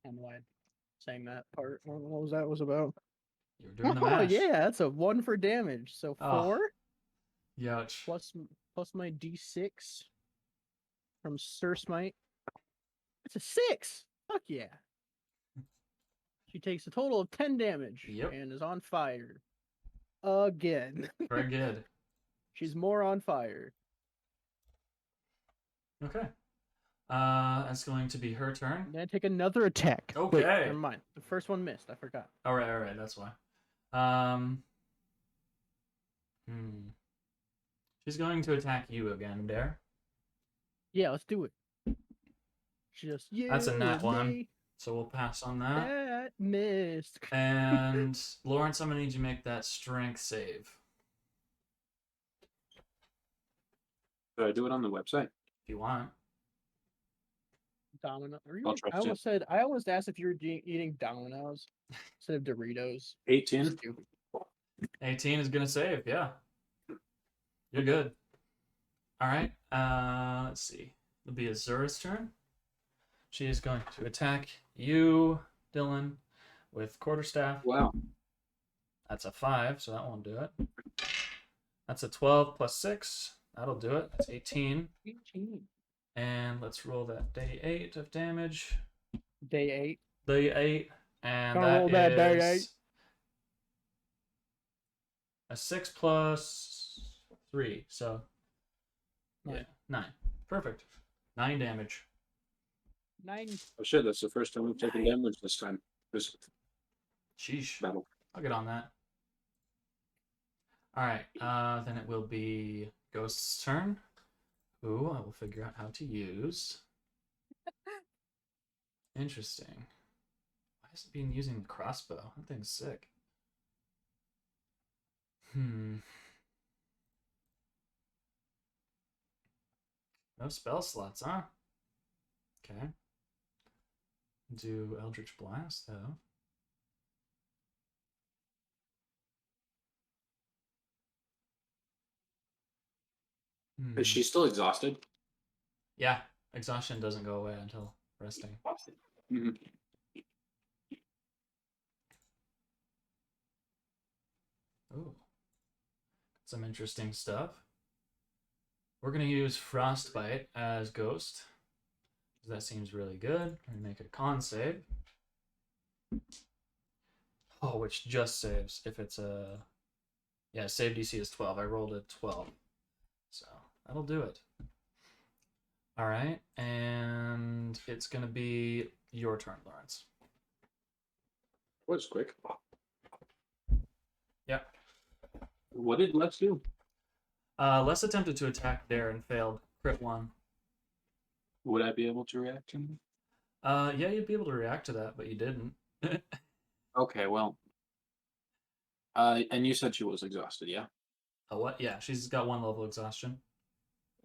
don't know why I'm saying that part. I don't know what that was about. You're doing the Oh mash. yeah, that's a 1 for damage. So Oh. 4 Youch. plus my D6 from Sir Smite. It's a 6. Fuck yeah. She takes a total of 10 damage Yep. and is on fire. Again. Very good. She's more on fire. Okay. That's going to be her turn. I'm gonna take another attack. Wait, Okay. never mind. The first one missed. I forgot. All right. That's why. She's going to attack you again, Dare. Yeah, let's do it. Just you. That's a nat and 1. me. So we'll pass on that. That missed. And Lawrence, I'm gonna need you to make that strength save Do I do it on the website? if you want. Domino. Are you, I'll trust I almost said. I almost asked if you were eating Domino's instead of Doritos. 18. Stupid. 18 is gonna save. Yeah, you're good. All right. Let's see. It'll be Azura's turn. She is going to attack you, Dylan, with quarterstaff. Wow. That's a 5, so that won't do it. That's a 12 plus 6. That'll do it. That's 18. 18. And let's roll that day 8 of damage. Day 8. Day 8. And Gonna roll that day is 8. a 6 plus 3. So, yeah, 9. 9. Perfect. 9 damage. 9. Oh shit, that's the first time we've taken damage this time. This Sheesh. battle. I'll get on that. Alright, then it will be Ghost's turn, who I will figure out how to use. Interesting. Why is it being using the crossbow? That thing's sick. No spell slots, huh? Okay. Do Eldritch Blast, though. Is she still exhausted? Yeah, exhaustion doesn't go away until resting. Mm-hmm. Ooh. Some interesting stuff. We're going to use Frostbite as Ghost. That seems really good. We're going to make a con save. Oh, which just saves if it's a... Yeah, save DC is 12. I rolled a 12. So, that'll do it. Alright, and it's going to be your turn, Lawrence. Was quick. Yep. What did Les do? Les attempted to attack there and failed. Crit 1. Would I be able to react to him? Yeah, you'd be able to react to that, but you didn't. Okay, well. And you said she was exhausted, yeah? Oh, what? Yeah, she's got 1 level exhaustion.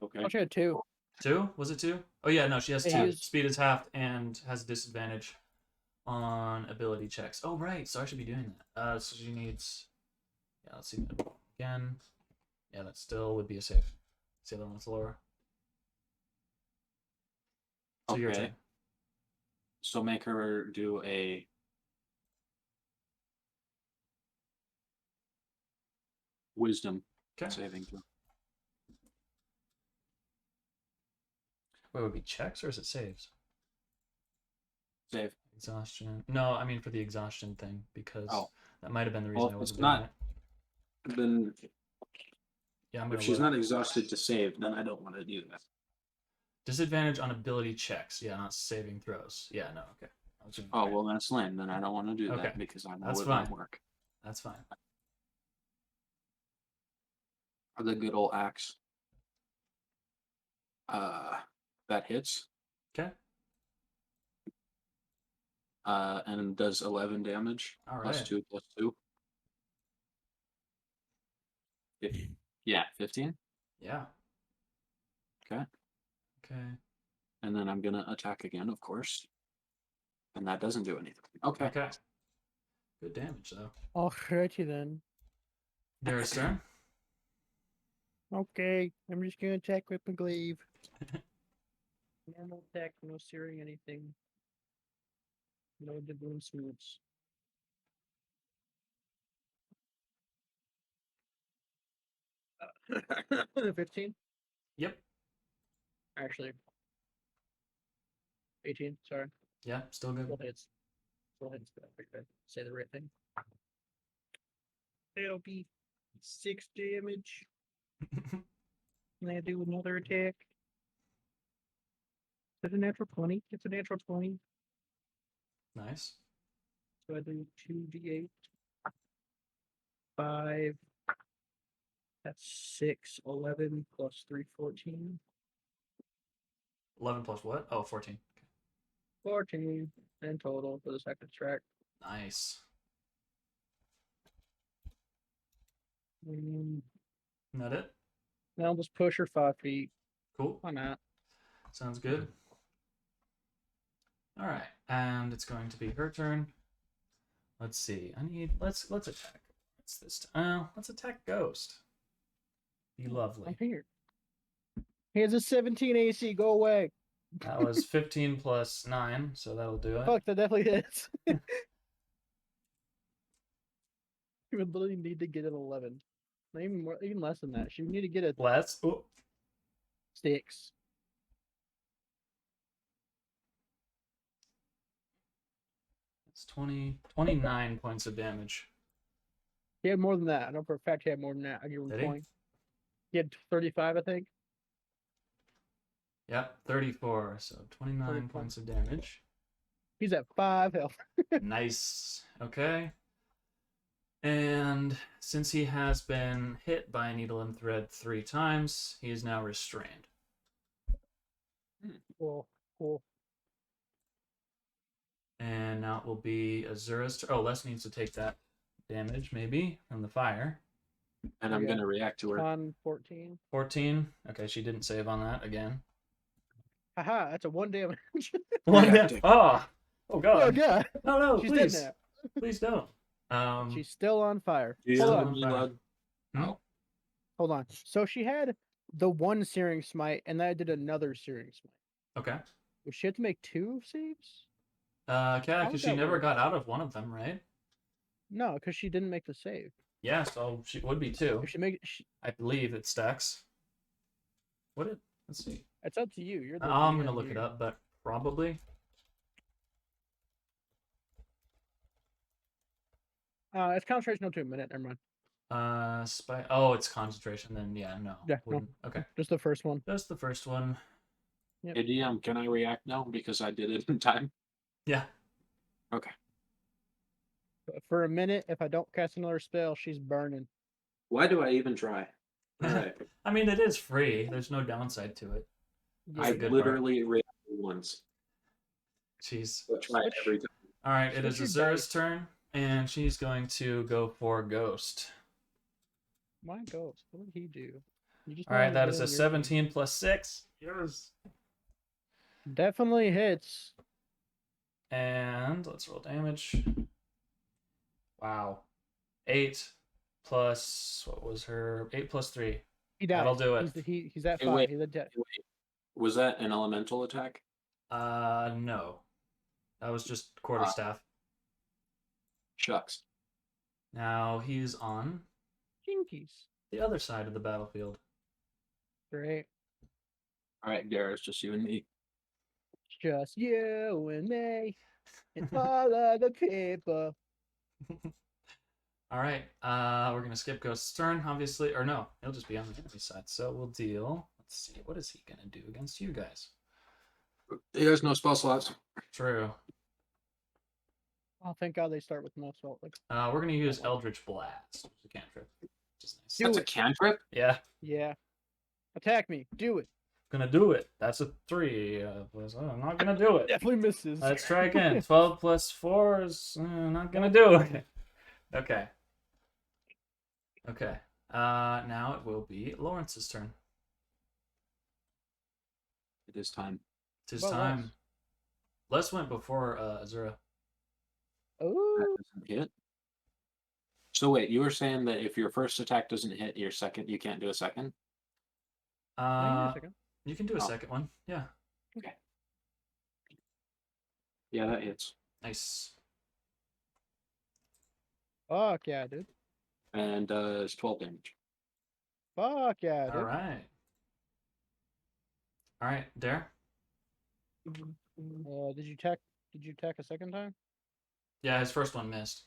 Okay. Oh, she had 2. 2? Was it 2? Oh, yeah, no, she has 2. Is- Speed is halved and has disadvantage on ability checks. Oh, right, so I should be doing that. So she needs... Yeah, let's see. Again. Yeah, that still would be a save. See the one that's lower. So your Okay. turn. So make her do a wisdom Okay. saving throw. Wait, would it be checks or is it saves? Save. Exhaustion. No, I mean for the exhaustion thing, because Oh. that might have been the reason Well, I if wasn't it's doing not- it. Then Yeah, I'm gonna if she's look. not exhausted to save, then I don't want to do that. Disadvantage on ability checks. Yeah, not saving throws. Yeah, no, okay. I was doing Oh, right. well, that's lame. Then I don't want to do Okay. that because I know That's it won't fine. work. That's fine. The good old axe. That hits. Okay. And does 11 damage. All Plus right. 2, plus 2. Yeah, 15. Yeah. Okay. Okay. And then I'm gonna attack again, of course. And that doesn't do anything. Okay. Okay. Good damage though. Alrighty then. Dara's turn. Okay, I'm just gonna attack with my glaive. Normal attack, no searing anything. No doubloon smooths. Uh, 15? Yep. Actually, 18, sorry. Yeah. Still good. Still hits. Still hits, but I figured I'd say the right thing. It'll be 6 damage. And I do another attack. Is it a natural 20? It's a natural 20. Nice. So I do 2d8. 5. That's 6, 11 plus 3, 14. 11 plus what? Oh, 14. 14 in total for the second track. Nice. Mm, Isn't that it? Now I'll just push her 5 feet. Cool. Why not? Sounds good. All right, and it's going to be her turn. Let's see. Let's attack. What's this? Let's attack Ghost. Be I'm lovely. here. He has a 17 AC. Go away. That was 15 plus 9, so that'll do it. Fuck, that definitely hits. You would literally need to get an 11. Not even more, even less than that. She would need to get a Let's. Oh, 6. it's 29 points of damage. He had more than that. I know for a fact he had more than that. I give him Did he? 20. He had 35, I think. Yep, 34. So 29 34. points of damage. He's at 5 health. Nice. Okay. And since he has been hit by a needle and thread 3 times, he is now restrained. Cool. Cool. And now it will be Azura's turn. Oh, Les needs to take that damage, maybe, from the fire. And I'm Yeah. gonna react to her. On 14. 14. Okay, she didn't save on that again. Haha, that's a 1 damage. One Yeah, down. take- Oh! Oh, Oh, God. God. No, no, She's please. dead Please don't. now. She's still on fire. Yeah, Hold on on. me, fire. lad. Hmm? Oh, Hold on. So she had the 1 searing smite, and then I did another searing smite. Okay. Would she have to make 2 saves? Yeah, How because would she that never work? got out of one of them, right? No, because she didn't make the save. Yeah, so she would be 2. If she I believe it stacks. Let's see. it's up to you. You're the I'm going to DM look it here. up, but probably. It's concentration up to a minute. Never mind. Oh, it's concentration. Then yeah, no. Yeah, no. Wouldn't. Okay, Just the first one. just the first one. Yep. hey, DM, can I react now because I did it in time? Yeah. Okay. But for a minute, if I don't cast another spell, she's burning. Why do I even try? All right. I mean, it is free. There's no downside to it. Yeah, I a good literally reacted once. Jeez. So try Switch. every time. All right, it is Switch your Azura's turn, and she's going to go for Ghost. My ghost. What did he do? You just All right, wanted to that get is in a your 17 plus 6. Yes. team. Definitely hits. And let's roll damage. Wow. 8 plus, what was her? 8 plus 3. He died. That'll do it. He's at Hey, 5. wait. He's at dead. Wait, was that an elemental attack? No. That was just quarterstaff. Shucks. Now he's on Jinkies. the other side of the battlefield. Great. All right, Garrett, it's just you and me. Just you and me and all of the people. All right, we're gonna skip Ghost's turn, obviously, or no, he'll just be on the enemy side. So we'll deal. Let's see, what is he gonna do against you guys? He has no spell slots. True. Oh, thank God they start with no salt. Like, We're gonna use Eldritch Blast, which is a cantrip. Which is nice. Do That's a it. cantrip? Yeah. yeah. Attack me. Do it. Gonna do it. That's a 3. I'm not gonna do it. Definitely misses. Let's try again. 12 plus 4 is not gonna do it. Okay. Okay. Now it will be Lawrence's turn. It is time. It's his Well, time. Les went before Azura. That Oh, doesn't hit. So wait, you were saying that if your first attack doesn't hit your second, you can't do a second? hang on a second. You can do a Oh. second one. Yeah. Okay. Yeah, that hits. Nice. Fuck yeah, dude. And it's 12 damage. Fuck yeah, dude. All right. All right, Dare. Did you tack? Did you tack a second time? Yeah, his first one missed.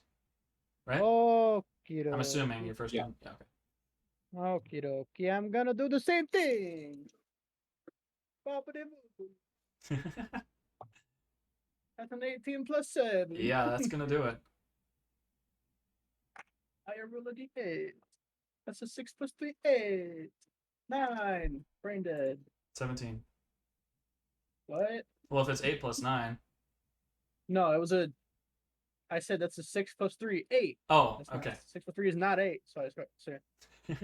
Right? Okie I'm assuming your first Yeah. one. Yeah. Okie dokie. I'm gonna do the same thing. Boppity-boo. Okay. That's an 18 plus 7. Yeah, that's gonna do it. I roll a d8. That's a 6 plus 3, 8. 9. Brain dead. 17. What? Well, if it's 8 plus 9. No, it was a. I said that's a 6 plus 3, 8. Oh, That's not, okay. 6 plus 3 is not 8. So I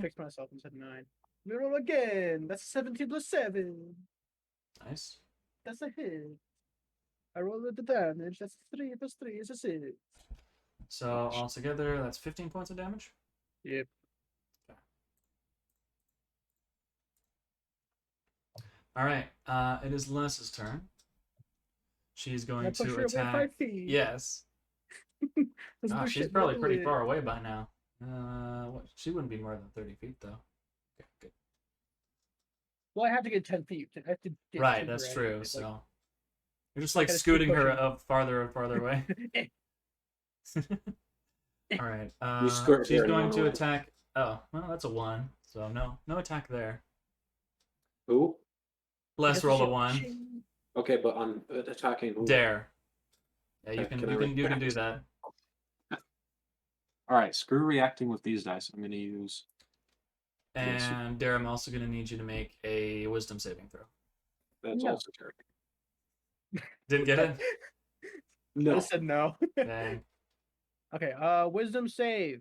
fixed myself and said 9. We roll again. That's 17 plus 7. Nice. That's a hit. I roll with the damage. That's 3 plus 3 is a 6. So altogether, that's 15 points of damage. Yep. All right. It is Les's turn. She's I going push to her away attack. 5 feet. Yes. Doesn't do She's shit probably but pretty live. far away by now. She wouldn't be more than 30 feet though. Okay, good. Well, I have to get 10 feet. I have to get Right, to that's her true. anyway, So you're just like gotta keep scooting her pushing. up farther and farther away. All right. skirt She's her and going run to away. attack. Oh, well, that's a 1. So no attack there. Who? Les Because roll a she- 1. she- Okay, but on attacking who? Dare. Yeah, you Okay, can can you I can you can do react? that. All right, screw reacting with these dice. I'm going to use. Yes. And Dare, I'm also going to need you to make a Wisdom saving throw. That's No. also terrible. Didn't get it? I No. just said no. Dang. Okay, wisdom save.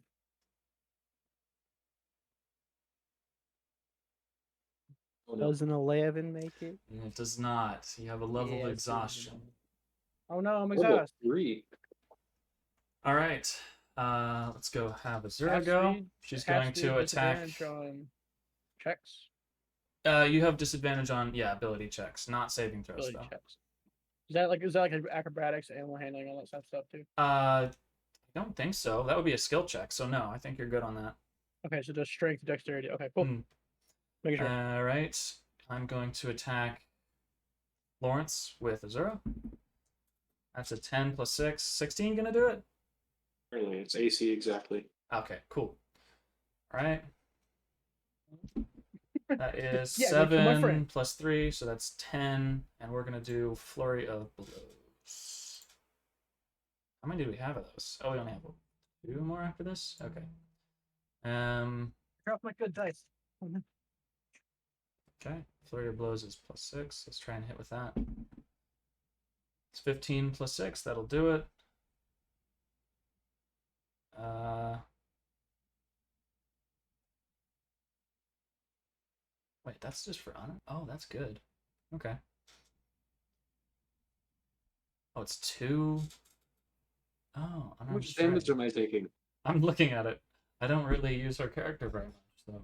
Oh, no. Does an 11 make it? It does not. You have a level Yeah, of it's gonna be exhaustion. bad. Oh no, I'm Level exhausted. 3. All right. Let's go have Azura Has go. to be- She's it has going be to attack. disadvantage on checks. You have disadvantage on ability checks, not saving throws Ability though. checks. Is that like acrobatics, animal handling, all that type of stuff too? I don't think so. That would be a skill check. So no, I think you're good on that. Okay, so just strength, dexterity. Okay, cool. Hmm. Making sure. All right. I'm going to attack Lawrence with Azura. That's a 10 plus 6. 16 gonna do it? Really, it's AC exactly. Okay, cool. All right. That is Yeah, good for my 7 friend. plus 3, so that's 10. And we're going to do Flurry of Blows. How many do we have of those? Oh, we only have 2 more after this? Okay. Drop my good dice. Okay. Flurry of Blows is plus 6. Let's try and hit with that. It's 15 plus 6. That'll do it. Wait, that's just for honor? Oh, that's good. Okay. Oh, it's 2. Oh, How unarmed much damage strike. am I taking? I'm looking at it. I don't really use her character very much, so.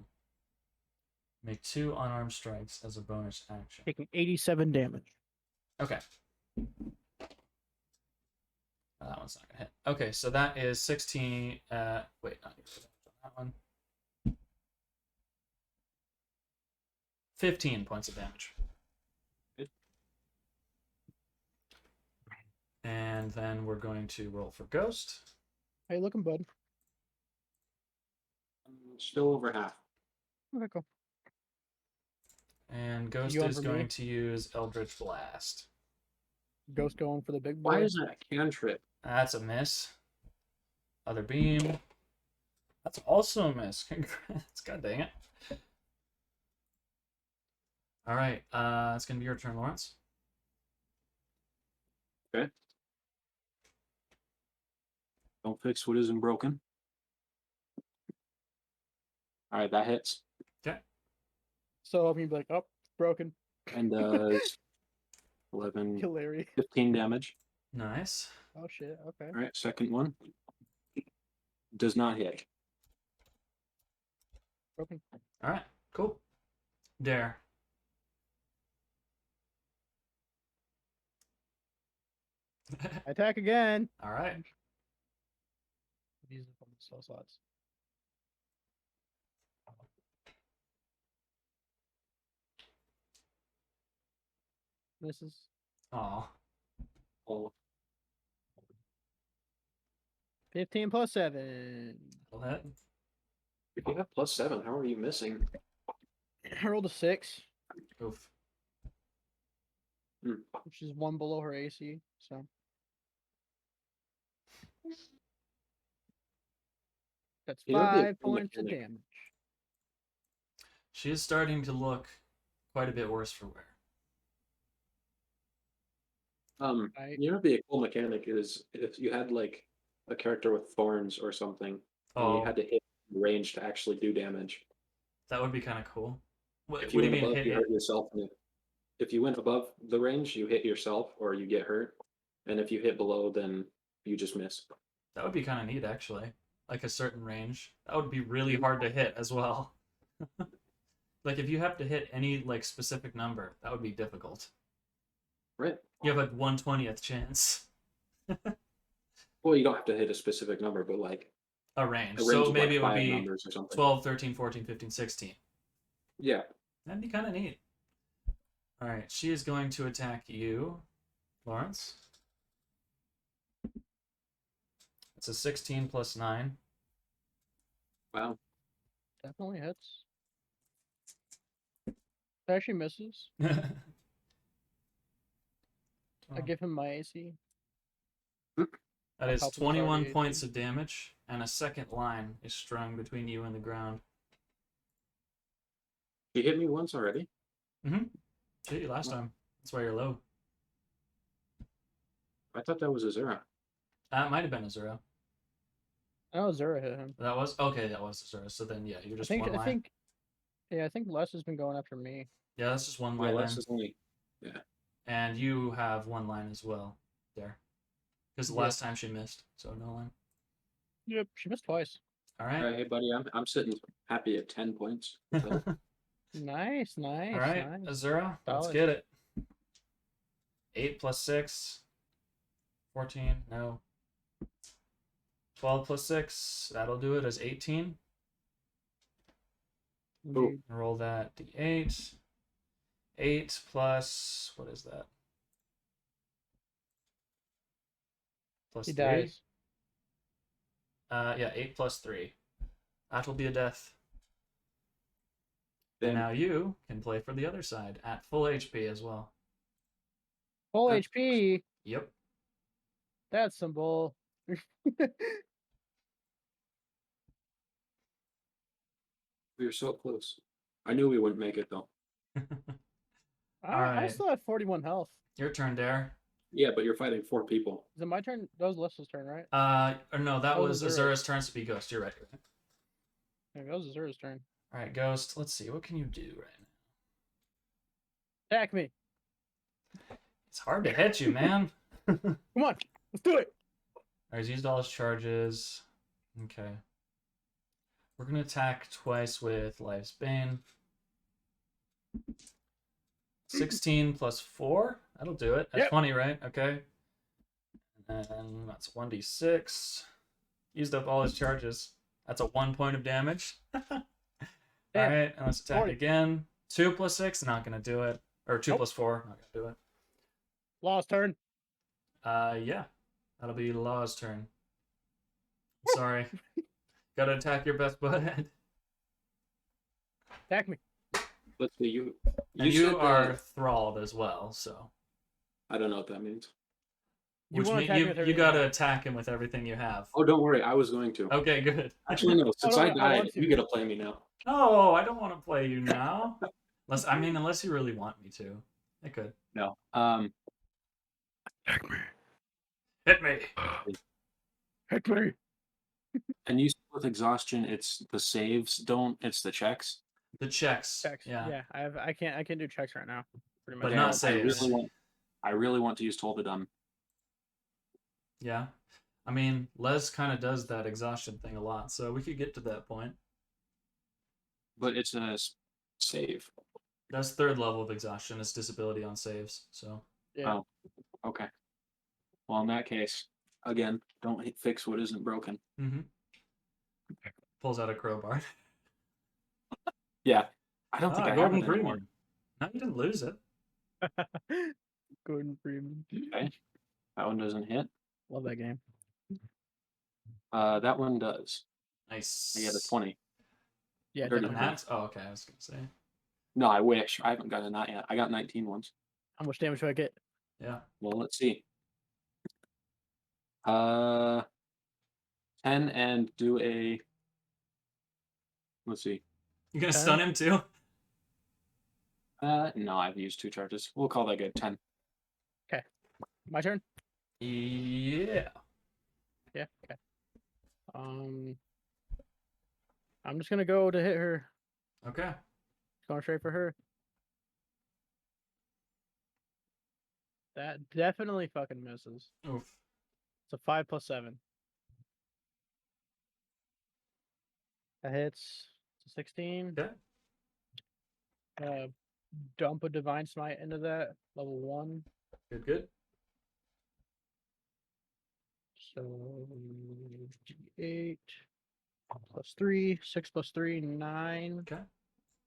Make 2 unarmed strikes as a bonus action. Taking 87 damage. Okay. That one's not gonna hit. Okay, so that is 16. Wait, not your damage on that one. 15 points of damage. Good. And then we're going to roll for Ghost. How you looking, bud? I'm still over half. Okay, cool. And Ghost You on is for going me? to use Eldritch Blast. Ghost going for the big boy. Why is that a cantrip? That's a miss. Other beam. That's also a miss. Congrats. God dang it. All right. It's gonna be your turn, Lawrence. Don't fix what isn't broken. All right, that hits Okay. So hoping you'd be like, oh, broken. and does 11, Hilarious. 15 damage. Nice. Oh shit. Okay. All right, second one does not hit. Broken. All right. Cool. Dare. Attack again. All right. These are cell slots. Misses. Aw. Oh, 15 plus 7. That'll hit. if you have +7, how are you missing? I rolled a 6, Oof. which is 1 below her AC. So that's You know, it'd be a 5 cool points of mechanic. damage. She is starting to look quite a bit worse for wear. Right. You know, it'd be a cool mechanic is if you had like a character with thorns or something, and you Oh, had to hit range to actually do damage. that would be kind of cool. What, If what you do you went mean above, hit you it? hurt yourself. And if you went above the range, you hit yourself or you get hurt. And if you hit below, then you just miss. That would be kind of neat, actually. Like a certain range. That would be really hard to hit as well. Like if you have to hit any like specific number, that would be difficult. Right. You have a 1/20th chance. Well, you don't have to hit a specific number, but like A range. a range So of maybe like it would 5 be numbers or something. 12, 13, 14, 15, 16. Yeah. That'd be kind of neat. All right, she is going to attack you, Lawrence. It's a 16 plus 9. Wow. Definitely hits. Actually misses. I give him my AC. That is Help him 21 target points 18. of damage, and a second line is strung between you and the ground. You hit me once already? Mm-hmm. Hit you last time. That's why you're low. I thought that was a 0. That might have been a 0. Oh, Zura hit him. That was okay. That was a 0. So then, yeah, you're just one line. I think Les has been going after me. Yeah, that's just one Yeah, line. less Then. is only. And you have one line as well, there. Because the Yep. last time she missed, so no line. Yep, she missed twice. All right. Hey, buddy, I'm sitting happy at 10 points. So, Nice, nice, All right, nice. Azura, let's Solid. get it. 8 plus 6. 14, no. 12 plus 6, that'll do it as 18. Indeed. Roll that d8. 8 plus, what is that? Plus He 3? dies. Yeah, 8 plus 3. That'll be a death. then And now you can play for the other side at full HP as well. Full That's- HP. Yep. That's some bull. we were so close. I knew we wouldn't make it though. I Alright. still have 41 health. Your turn, Dare. Yeah, but you're fighting 4 people. Is it my turn? That was Les's turn, right? Or no, that Oh, was Azura's. Azura's turn to be Ghost. You're right. You're right. Yeah, that was Azura's turn. All right, Ghost. Let's see. What can you do right now? Attack me. It's hard to hit you, man. Come on. Let's do it. He's used all his charges. Okay. We're gonna attack twice with Life's Bane. 16 plus 4. That'll do it. That's Yep. 20, right? Okay. And then that's 1d6. Used up all his charges. That's a 1 point of damage. All Damn. right, and let's attack 40. again. 2 plus 6, not gonna do it. Or 2 Nope. plus 4, not gonna do it. Law's turn. Yeah. That'll be Law's turn. Sorry. Gotta attack your best bud. Attack me. Let's see, you And said you that- are thralled as well, so. I don't know what that means. You Which wanna means attack you, with you everything gotta you have. attack him with everything you have. Oh, don't worry, I was going to. Okay, good. Actually, no. Since no, I no, I died, want to. you get to play me now. No, I don't want to play you now. Unless you really want me to, I could. No. Heck me. Hit me. Heck me. And you said with exhaustion, it's the saves don't, it's the checks. The checks. Checks. Yeah. Yeah, I can't do checks right now. Pretty But much. not I saves. really want to use Toll the Dumb. Yeah. I mean, Les kind of does that exhaustion thing a lot, so we could get to that point. But it's a save. That's third level of exhaustion. It's disability on saves. So. Yeah. Oh, okay. Well, in that case, again, don't fix what isn't broken. Mm-hmm. Pulls out a crowbar. Yeah. I don't think I have Gordon it anymore. Freeman. No, you didn't lose it. Gordon Freeman. Okay. That one doesn't hit. Love that game. That one does. Nice. I get a 20. Yeah, Dirty definitely. Nat? Oh, okay. I was gonna say. No, I wish. I haven't got a knot yet. I got 19 once. How much damage do I get? Yeah. Well, let's see. 10 and do a. Let's see. You gonna 10? stun him too? No, I've used 2 charges. We'll call that good. 10. My turn? Yeah. Yeah, okay. I'm just gonna go to hit her. Okay. Going straight for her. That definitely fucking misses. Oof. It's a 5 + 7. That hits. It's a 16. Okay. Dump a Divine Smite into that. Level 1. Good. So 8 + 3, 6 + 3, 9. Okay.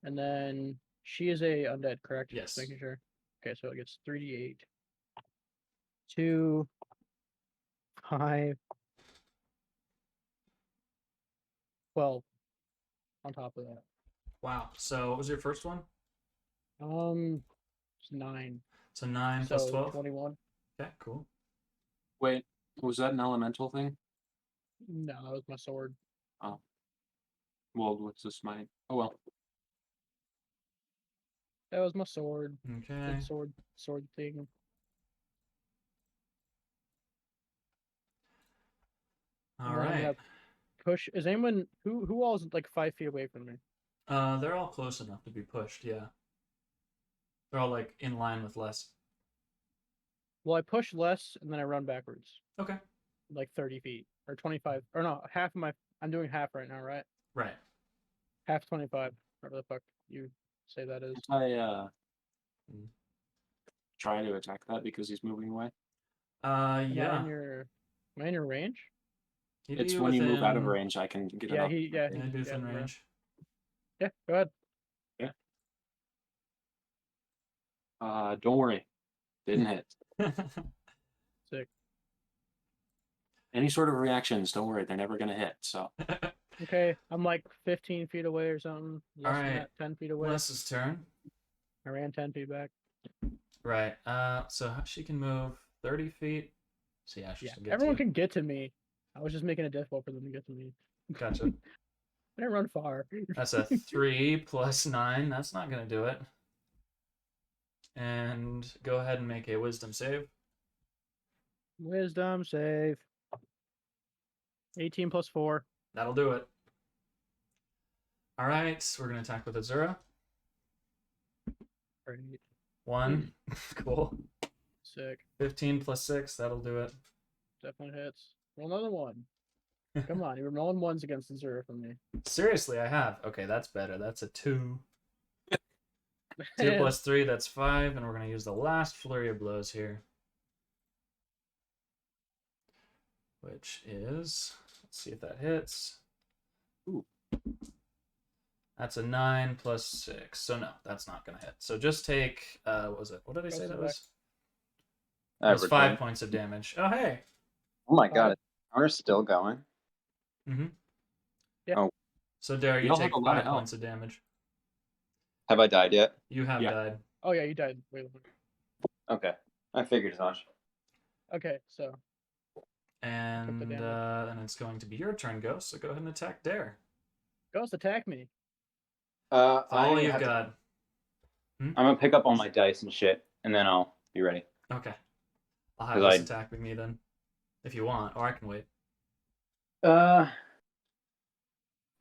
And then she is a undead, correct? Yes. Just making sure. Okay, so it gets 3d8. 2, 5, 12 on top of that. Wow. So what was your first one? It's 9. So 9 So plus 12? 21. Okay, cool. Wait, was that an elemental thing? No, that was my sword. Oh. Well, what's this mine? Oh, well. That was my sword. Okay. Big sword thing. All And then I'm right. gonna push. Is anyone who all is like 5 feet away from me? They're all close enough to be pushed, yeah. They're all like in line with Les. Well, I push less and then I run backwards, Okay. like 30 feet or 25 or no, half of my. I'm doing half right now, right? Right. Half 25. Whatever the fuck you say that is. I try to attack that because he's moving away. Am Yeah. I in your range? He'd It's be when you move out of within- range, I can get it Yeah, up. Yeah, he'd be within yeah. range. Yeah, go ahead. Don't worry. Didn't hit. Sick. Any sort of reactions, don't worry, they're never gonna hit. So Okay, I'm like 15 feet away or something. Less than Alright. that, 10 feet away. Les's turn. I ran 10 feet back. Right. So she can move 30 feet. So yeah, she Yeah, should get everyone to you. can get to me. I was just making it difficult for them to get to me. Gotcha. I didn't run far. That's a 3 plus 9. That's not going to do it. And go ahead and make a wisdom save. Wisdom save. 18 + 4. That'll do it. All right, so we're going to attack with Azura. Great. 1. Cool. Sick. 15 plus 6. That'll do it. Definitely hits. Roll another one. Come on, you were rolling ones against the 0 from me. Seriously, I have. Okay, that's better. That's a 2. 2 plus 3, that's 5. And we're going to use the last flurry of blows here. Which is, let's see if that hits. Ooh. That's a 9 plus 6. So no, that's not going to hit. So just take, what was it? What did I say that was? That was 5 points of damage. Oh, hey. Oh my god, we're still going. Mm-hmm. Yeah. Oh. So Dare, you don't take have a lot 5 of health. points of damage. Have I died yet? You have Yeah. died. Oh yeah, you died. Wait. Okay, I figured as much. Okay, so And damage. then it's going to be your turn, Ghost. So go ahead and attack Dare. Ghost attack me. All I you've have to- got. I'm gonna pick up all my dice and shit, and then I'll be ready. Okay. I'll have 'Cause this attack with me then, if you want, or I can wait.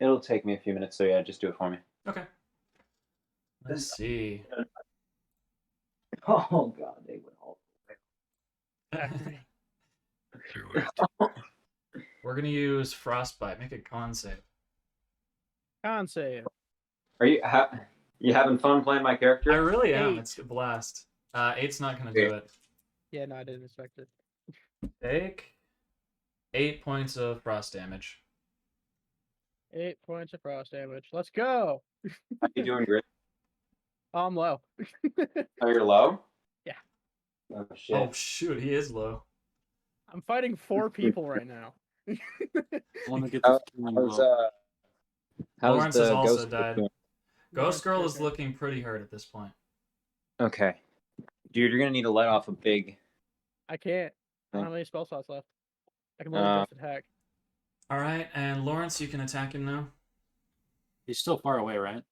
It'll take me a few minutes, so yeah, just do it for me. Okay. Let's see. Oh god, they went all. We're gonna use Frostbite. Make a con save. Con save. Are you having fun playing my character? I really am. 8. It's a blast. 8's not gonna do it. Yeah, no, I didn't expect it. Take 8 points of frost damage. 8 points of frost damage. Let's go. How you doing, Grit? Oh, I'm low. Oh, you're low? Yeah. Oh shit. Oh shoot, he is low. I'm fighting 4 people right now. I want to get How's this killing blow. Lawrence has also ghost died. doing? Ghost Girl is Okay. looking pretty hurt at this point. Okay. Dude, you're gonna need to let off a big. I can't. I don't have any spell slots left. I can only just attack. All right, and Lawrence, you can attack him now. He's still far away, right?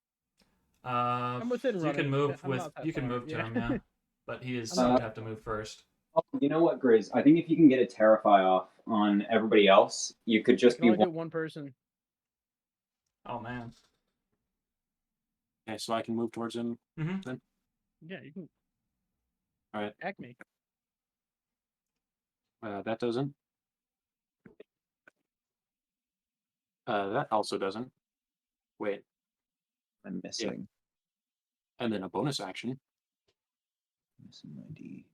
I'm within You running. can move I'm with. not that You can far. move to him, yeah. But he is. I'm He not- would have to move first. Oh, you know what, Grizz? I think if you can get a Terrify off on everybody else, you could I just can be only one. do one person. Oh man. Okay, so I can move towards him. Yeah, you can. All right. Attack me. That doesn't. That also doesn't. Wait, I'm missing. and then a bonus action. Missing my D.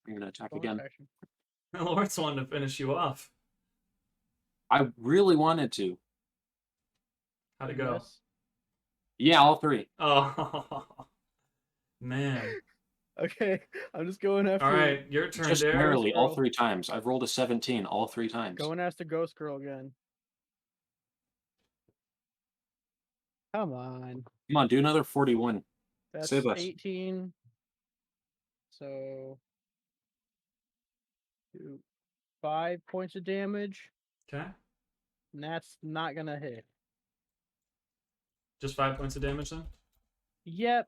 I'm gonna attack Bonus again. action. Lawrence wanted to finish you off. I really wanted to. How'd it go? Miss. Yeah, all 3. Oh man. Okay, I'm just going after. All right, your turn, Just Darius. barely, all Girl. 3 times. I've rolled a 17 all 3 times. Going after Ghost Girl again. Come on. Come on, do another 41. That's Save us. 18. So 5 points of damage. Okay. And that's not gonna hit. Just 5 points of damage then. Yep.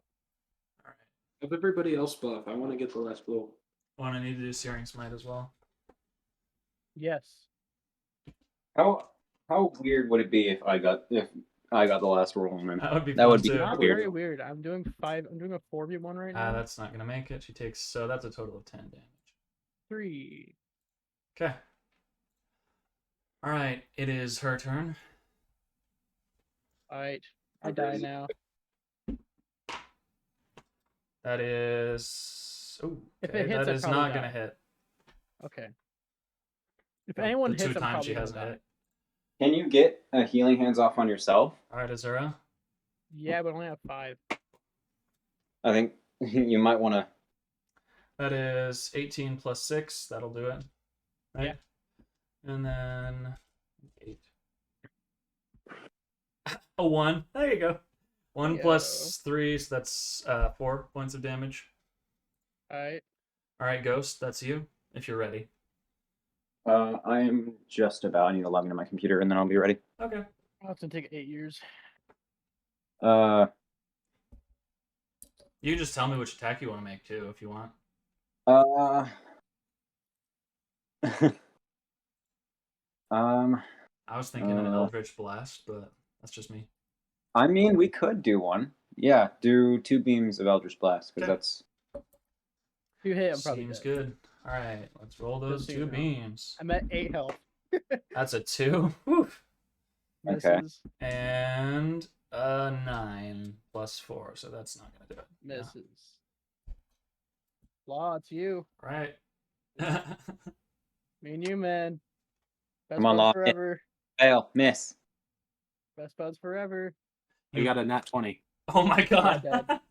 All right. Have everybody else buff. I want to get the last blow. Well, I need to do Searing Smite as well. Yes. How weird would it be if I got the last roll on him? That would be. That fun would be too. Not weird. very weird. I'm doing a 4v1 right now. That's not gonna make it. She takes. So that's a total of 10 damage. 3. Okay. All right. It is her turn. Alright. I die now. That is. Oh. If Okay. it hits, That I is probably not gonna die. hit. Okay. If The anyone two hits, I'm times probably she gonna hasn't die. hit. Can you get a healing hands off on yourself? All right, Azura. Yeah, but I only have 5. I think you might want to. That is 18 plus 6. That'll do it. Right? Yeah. And then 8. A 1. There you go. 1 plus 3, so that's 4 points of damage. Alright. All right, Ghost, that's you, if you're ready. I am just about. I need to log into my computer and then I'll be ready. Okay. Oh, it's gonna take 8 years. You just tell me which attack you want to make, too, if you want. I was thinking an Eldritch Blast, but that's just me. I mean, we could do one. Yeah, do 2 beams of Eldritch Blast because Okay. that's. If you hit, I'm probably Seems dead. good. All right, let's roll those so 2 you know. beams. I'm at 8 health. That's a 2. Woof. Okay. Misses. And a 9 plus 4, so that's not going to do it. Yeah. Misses. Law, it's you. Right. Me and you, man. Best Come on, buds Law. forever. Fail. Miss. Best buds forever. You got a nat 20. Oh my god. Dad.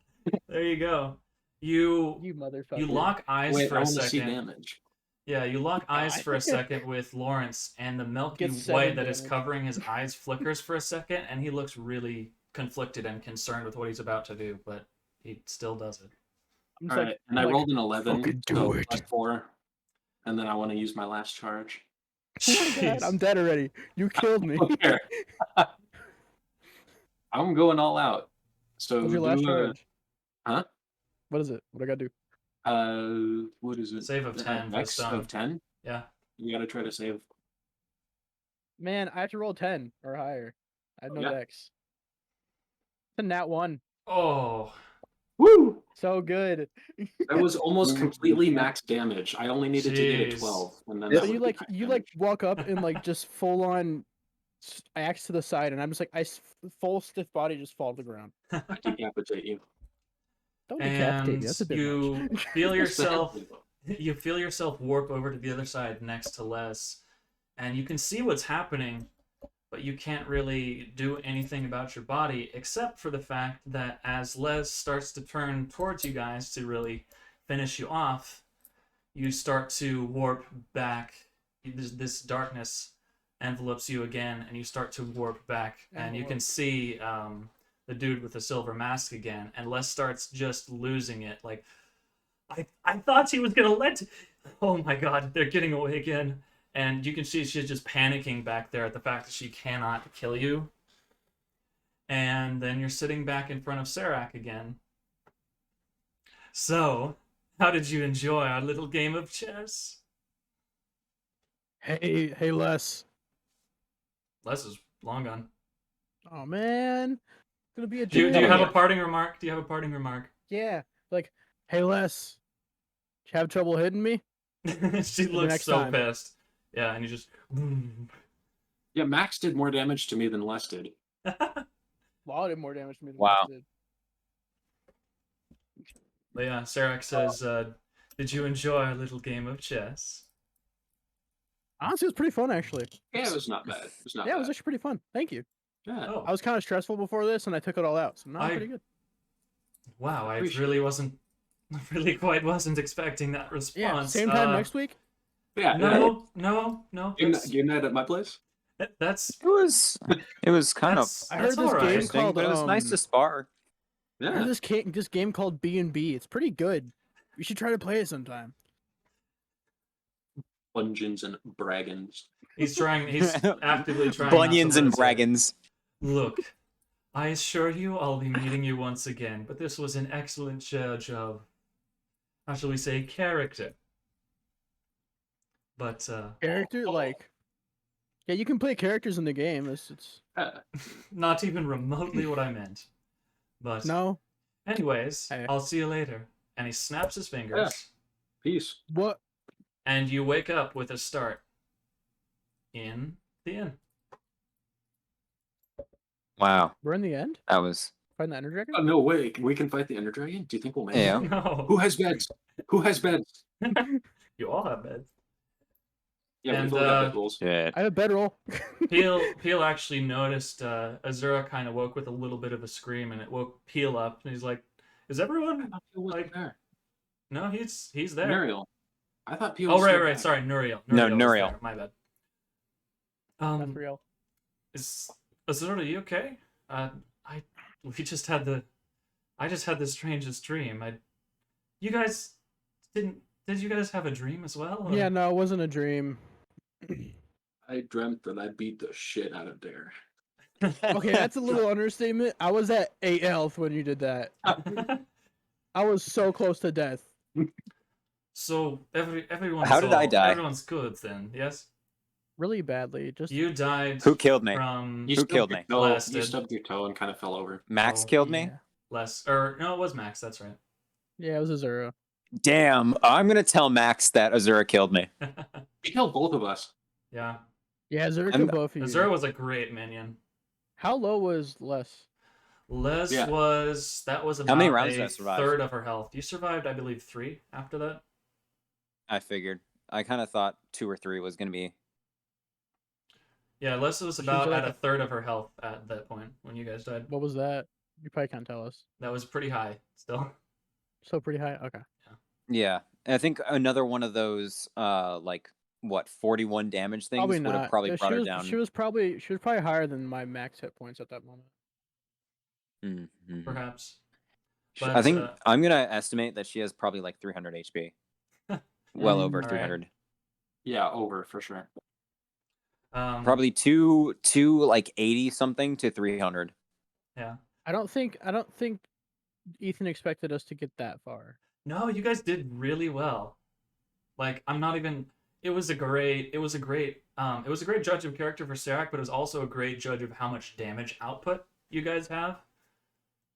There you go. You You motherfucker. you lock eyes Wait, for I a want to see second. damage. Yeah, you lock eyes God. for a second with Lawrence, and the milky Gets white 7 that is damage. covering his eyes flickers for a second, and he looks really conflicted and concerned with what he's about to do, but he still does it. I'm just All like, right, and I'm I like, rolled an 11, "Fucking do so it." plus 4. And then I want to use my last charge. "Oh my God, I'm dead already. You killed me. Here. I'm going all out. So What's your last charge? Huh? What is it? What do I gotta do? What is it? Save of 10 for X stun. of 10. Yeah. You gotta try to save. Man, I have to roll 10 or higher. I have no Yeah. dex. It's a nat 1. Oh, Woo! So good. That was almost completely max damage. I only needed to get a Jeez. 12, and then So that So would you be like max you damage. walk up and like just full on axe to the side, and I'm just like full stiff body just fall to the ground. I decapitate you. Don't decapitate and me. That's a bit you much. feel That's the yourself. head though. You feel yourself warp over to the other side next to Les, and you can see what's happening, but you can't really do anything about your body except for the fact that as Les starts to turn towards you guys to really finish you off, you start to warp back. This darkness envelopes you again, and you start to warp back, and you can see the dude with the silver mask again, and Les starts just losing it. Like, I thought she was gonna let. Oh my God, they're getting away again. And you can see she's just panicking back there at the fact that she cannot kill you. And then you're sitting back in front of Serac again. So, how did you enjoy our little game of chess? Hey, Les. Les is long gone. Oh man, it's gonna be a Do you jam. have a parting remark? Do you have a parting remark? Yeah, like, hey Les, you have trouble hitting me? She the looks next so time. pissed. Yeah, and you just. Yeah, Max did more damage to me than Les did. Wow, did more damage to me than Wow. Les did. But yeah, Serac says, "Did you enjoy our little game of chess?" Honestly, it was pretty fun actually. Yeah, it was not bad. It was not Yeah, it bad. was actually pretty fun. Thank you. Yeah. Oh, I was kind of stressful before this, and I took it all out, so now I'm I- pretty good. wow! I Appreciate really wasn't, really quite wasn't expecting that response. Yeah, same time next week. Yeah. No. Game night at my place. That's It was kind of that's, I that's heard this all right. game interesting, called, but it was nice to spar. I Yeah. heard this game called B&B. It's pretty good. You should try to play it sometime. Dungeons and Dragons. He's trying. He's actively trying. Bunions not and to lose it. dragons. Look, I assure you, I'll be meeting you once again. But this was an excellent judge of, how shall we say, character. But Character, like, yeah, you can play characters in the game. It's not even remotely what I meant. But no. anyways, Hey. I'll see you later. And he snaps his fingers, Peace. What? and you wake up with a start in the inn. Wow, We're in the end. that was Find the Ender Dragon. Oh, no way. We can fight the Ender Dragon? Do you think we'll make Yeah. it? No, Who has beds? Who has beds? you all have beds. Yeah, And, we've all got bedrolls. shit. I have a bedroll. Peel actually noticed Azura kind of woke with a little bit of a scream, and it woke Peel up, and he's like, "Is I everyone?" thought Peel wasn't like- there. No, he's there. Muriel. I thought Peel Oh was right, still right. back. Sorry, Nuriel. No, was Nuriel. there, my bad. That's real. Is Azura, you okay? We just had I just had the strangest dream. You guys did you guys have a dream as well? or- Yeah, no, it wasn't a dream. I dreamt that I beat the shit out of Dare. Okay, that's a little understatement. I was at 8 health when you did that. I was so close to death. So everyone's How did I all- die? Everyone's good then, yes? Really badly. Just You died Who killed me? from Who killed me? You Blasted. stubbed your toe and kind of fell over. Max Oh, killed me. yeah. less or no, it was Max, that's right. Yeah, it was Azura. Damn, I'm gonna tell Max that Azura killed me. He killed both of us. Yeah. Yeah, Azura I'm- killed both of you. Azura was a great minion. How low was Les? Les Yeah. was about How many rounds a did I survive? third of her health. You survived, I believe, 3 after that. I figured. I kind of thought 2 or 3 was gonna be. Yeah, Les was She was about like at a- a third of her health at that point when you guys died. What was that? You probably can't tell us. That was pretty high still. So pretty high. Okay. Yeah, I think another one of those, like what 41 damage things Probably would not. have probably Yeah, brought her down. She was probably higher than my max hit points at that moment. Mhm. Perhaps. I But, think I'm gonna estimate that she has probably like 300 HP. Well over Alright. 300. Yeah, over for sure. Probably two like 80 something to 300. Yeah. I don't think Ethan expected us to get that far. No, you guys did really well. Like, I'm not even. It was a great judge of character for Serac, but it was also a great judge of how much damage output you guys have.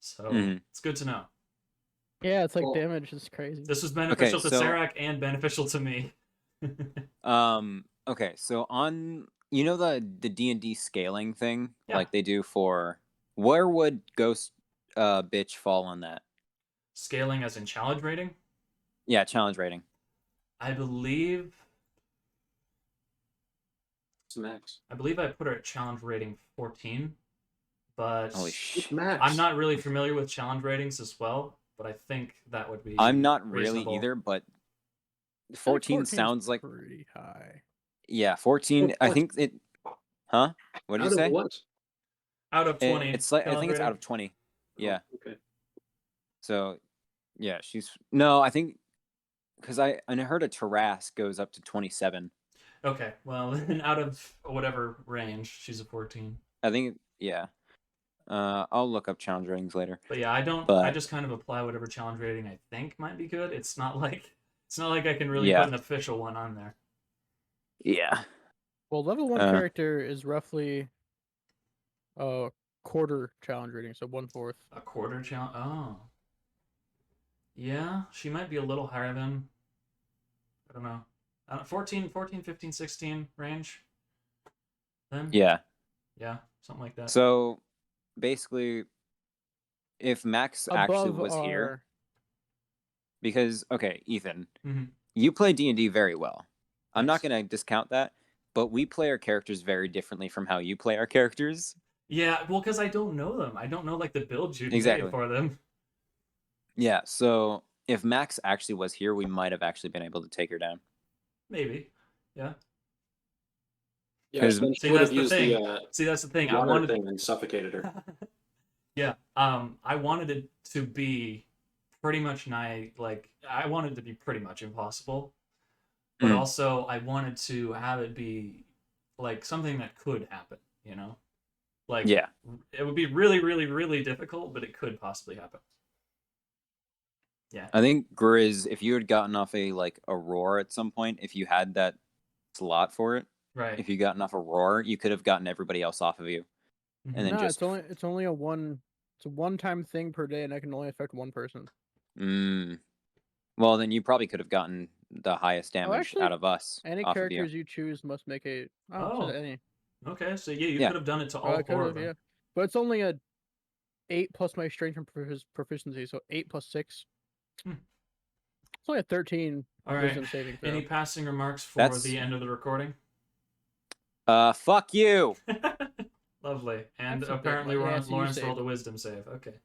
So it's good to know. Yeah, it's like Well, damage is crazy. This was beneficial to so- Serac and beneficial to me. Okay, so on the D&D scaling thing, Yeah. like they do for, where would Ghost bitch fall on that? Scaling as in challenge rating? Yeah, challenge rating. I believe It's max. I put her at challenge rating 14, but Holy It's shit. max. I'm not really familiar with challenge ratings as well, but I think that would be I'm not really reasonable. either, but I think 14 14's sounds like, pretty high. yeah, 14. Well, I what? think it. Huh? What did Out you of say? what? Out of 20. It's like, I challenge think it's out rating. of 20. Oh, Yeah. okay. So, yeah, no, I think because I heard a Tarrasque goes up to 27. Okay, well, then out of whatever range, she's a 14. I think, yeah. I'll look up challenge ratings later. But yeah, I But- just kind of apply whatever challenge rating I think might be good. It's not like I can really Yeah. put an official one on there. Yeah. Well, level 1 Uh. character is roughly a quarter challenge rating, so 1/4. A quarter challenge. Oh. Yeah, she might be a little higher than. I don't know. 14, 15, 16 range. Then. Yeah. Yeah, something like that. So basically, if Max actually Above was here, our because okay, Ethan, Mhm. you play D&D very well. I'm not Yes. going to discount that, but we play our characters very differently from how you play our characters. Yeah, well, because I don't know them. I don't know like the build you Exactly. made for them. Yeah. So if Max actually was here, we might have actually been able to take her down. Maybe. Yeah. Yeah, 'Cause- then she See, would that's have the used thing. the See, that's the thing. I water wanted. thing and suffocated her. Yeah. I wanted it to be pretty much I wanted it to be pretty much impossible. But Mhm. also I wanted to have it be like something that could happen, you know? Like Yeah. it would be really, really, really difficult, but it could possibly happen. Yeah. I think Grizz, if you had gotten off a roar at some point, if you had that slot for it, Right. if you gotten off a roar, you could have gotten everybody else off of you, Mhm. and then No, just it's only a one-time thing per day, and that can only affect one person. Well, then you probably could have gotten the highest damage actually, out of us. Any off characters of you. you choose must make a. Oh. Any. Okay, so yeah, you Yeah. could have done it to Oh, all I four of could've, them. yeah. But it's only a 8 plus my strength and proficiency, so 8 plus 6. Hmm. It's only a 13 All right. wisdom saving throw. Any passing remarks for That's- the end of the recording? Fuck you. Lovely. And That's a bit apparently much. Yeah, so you Lawrence saved. rolled a wisdom save. Okay.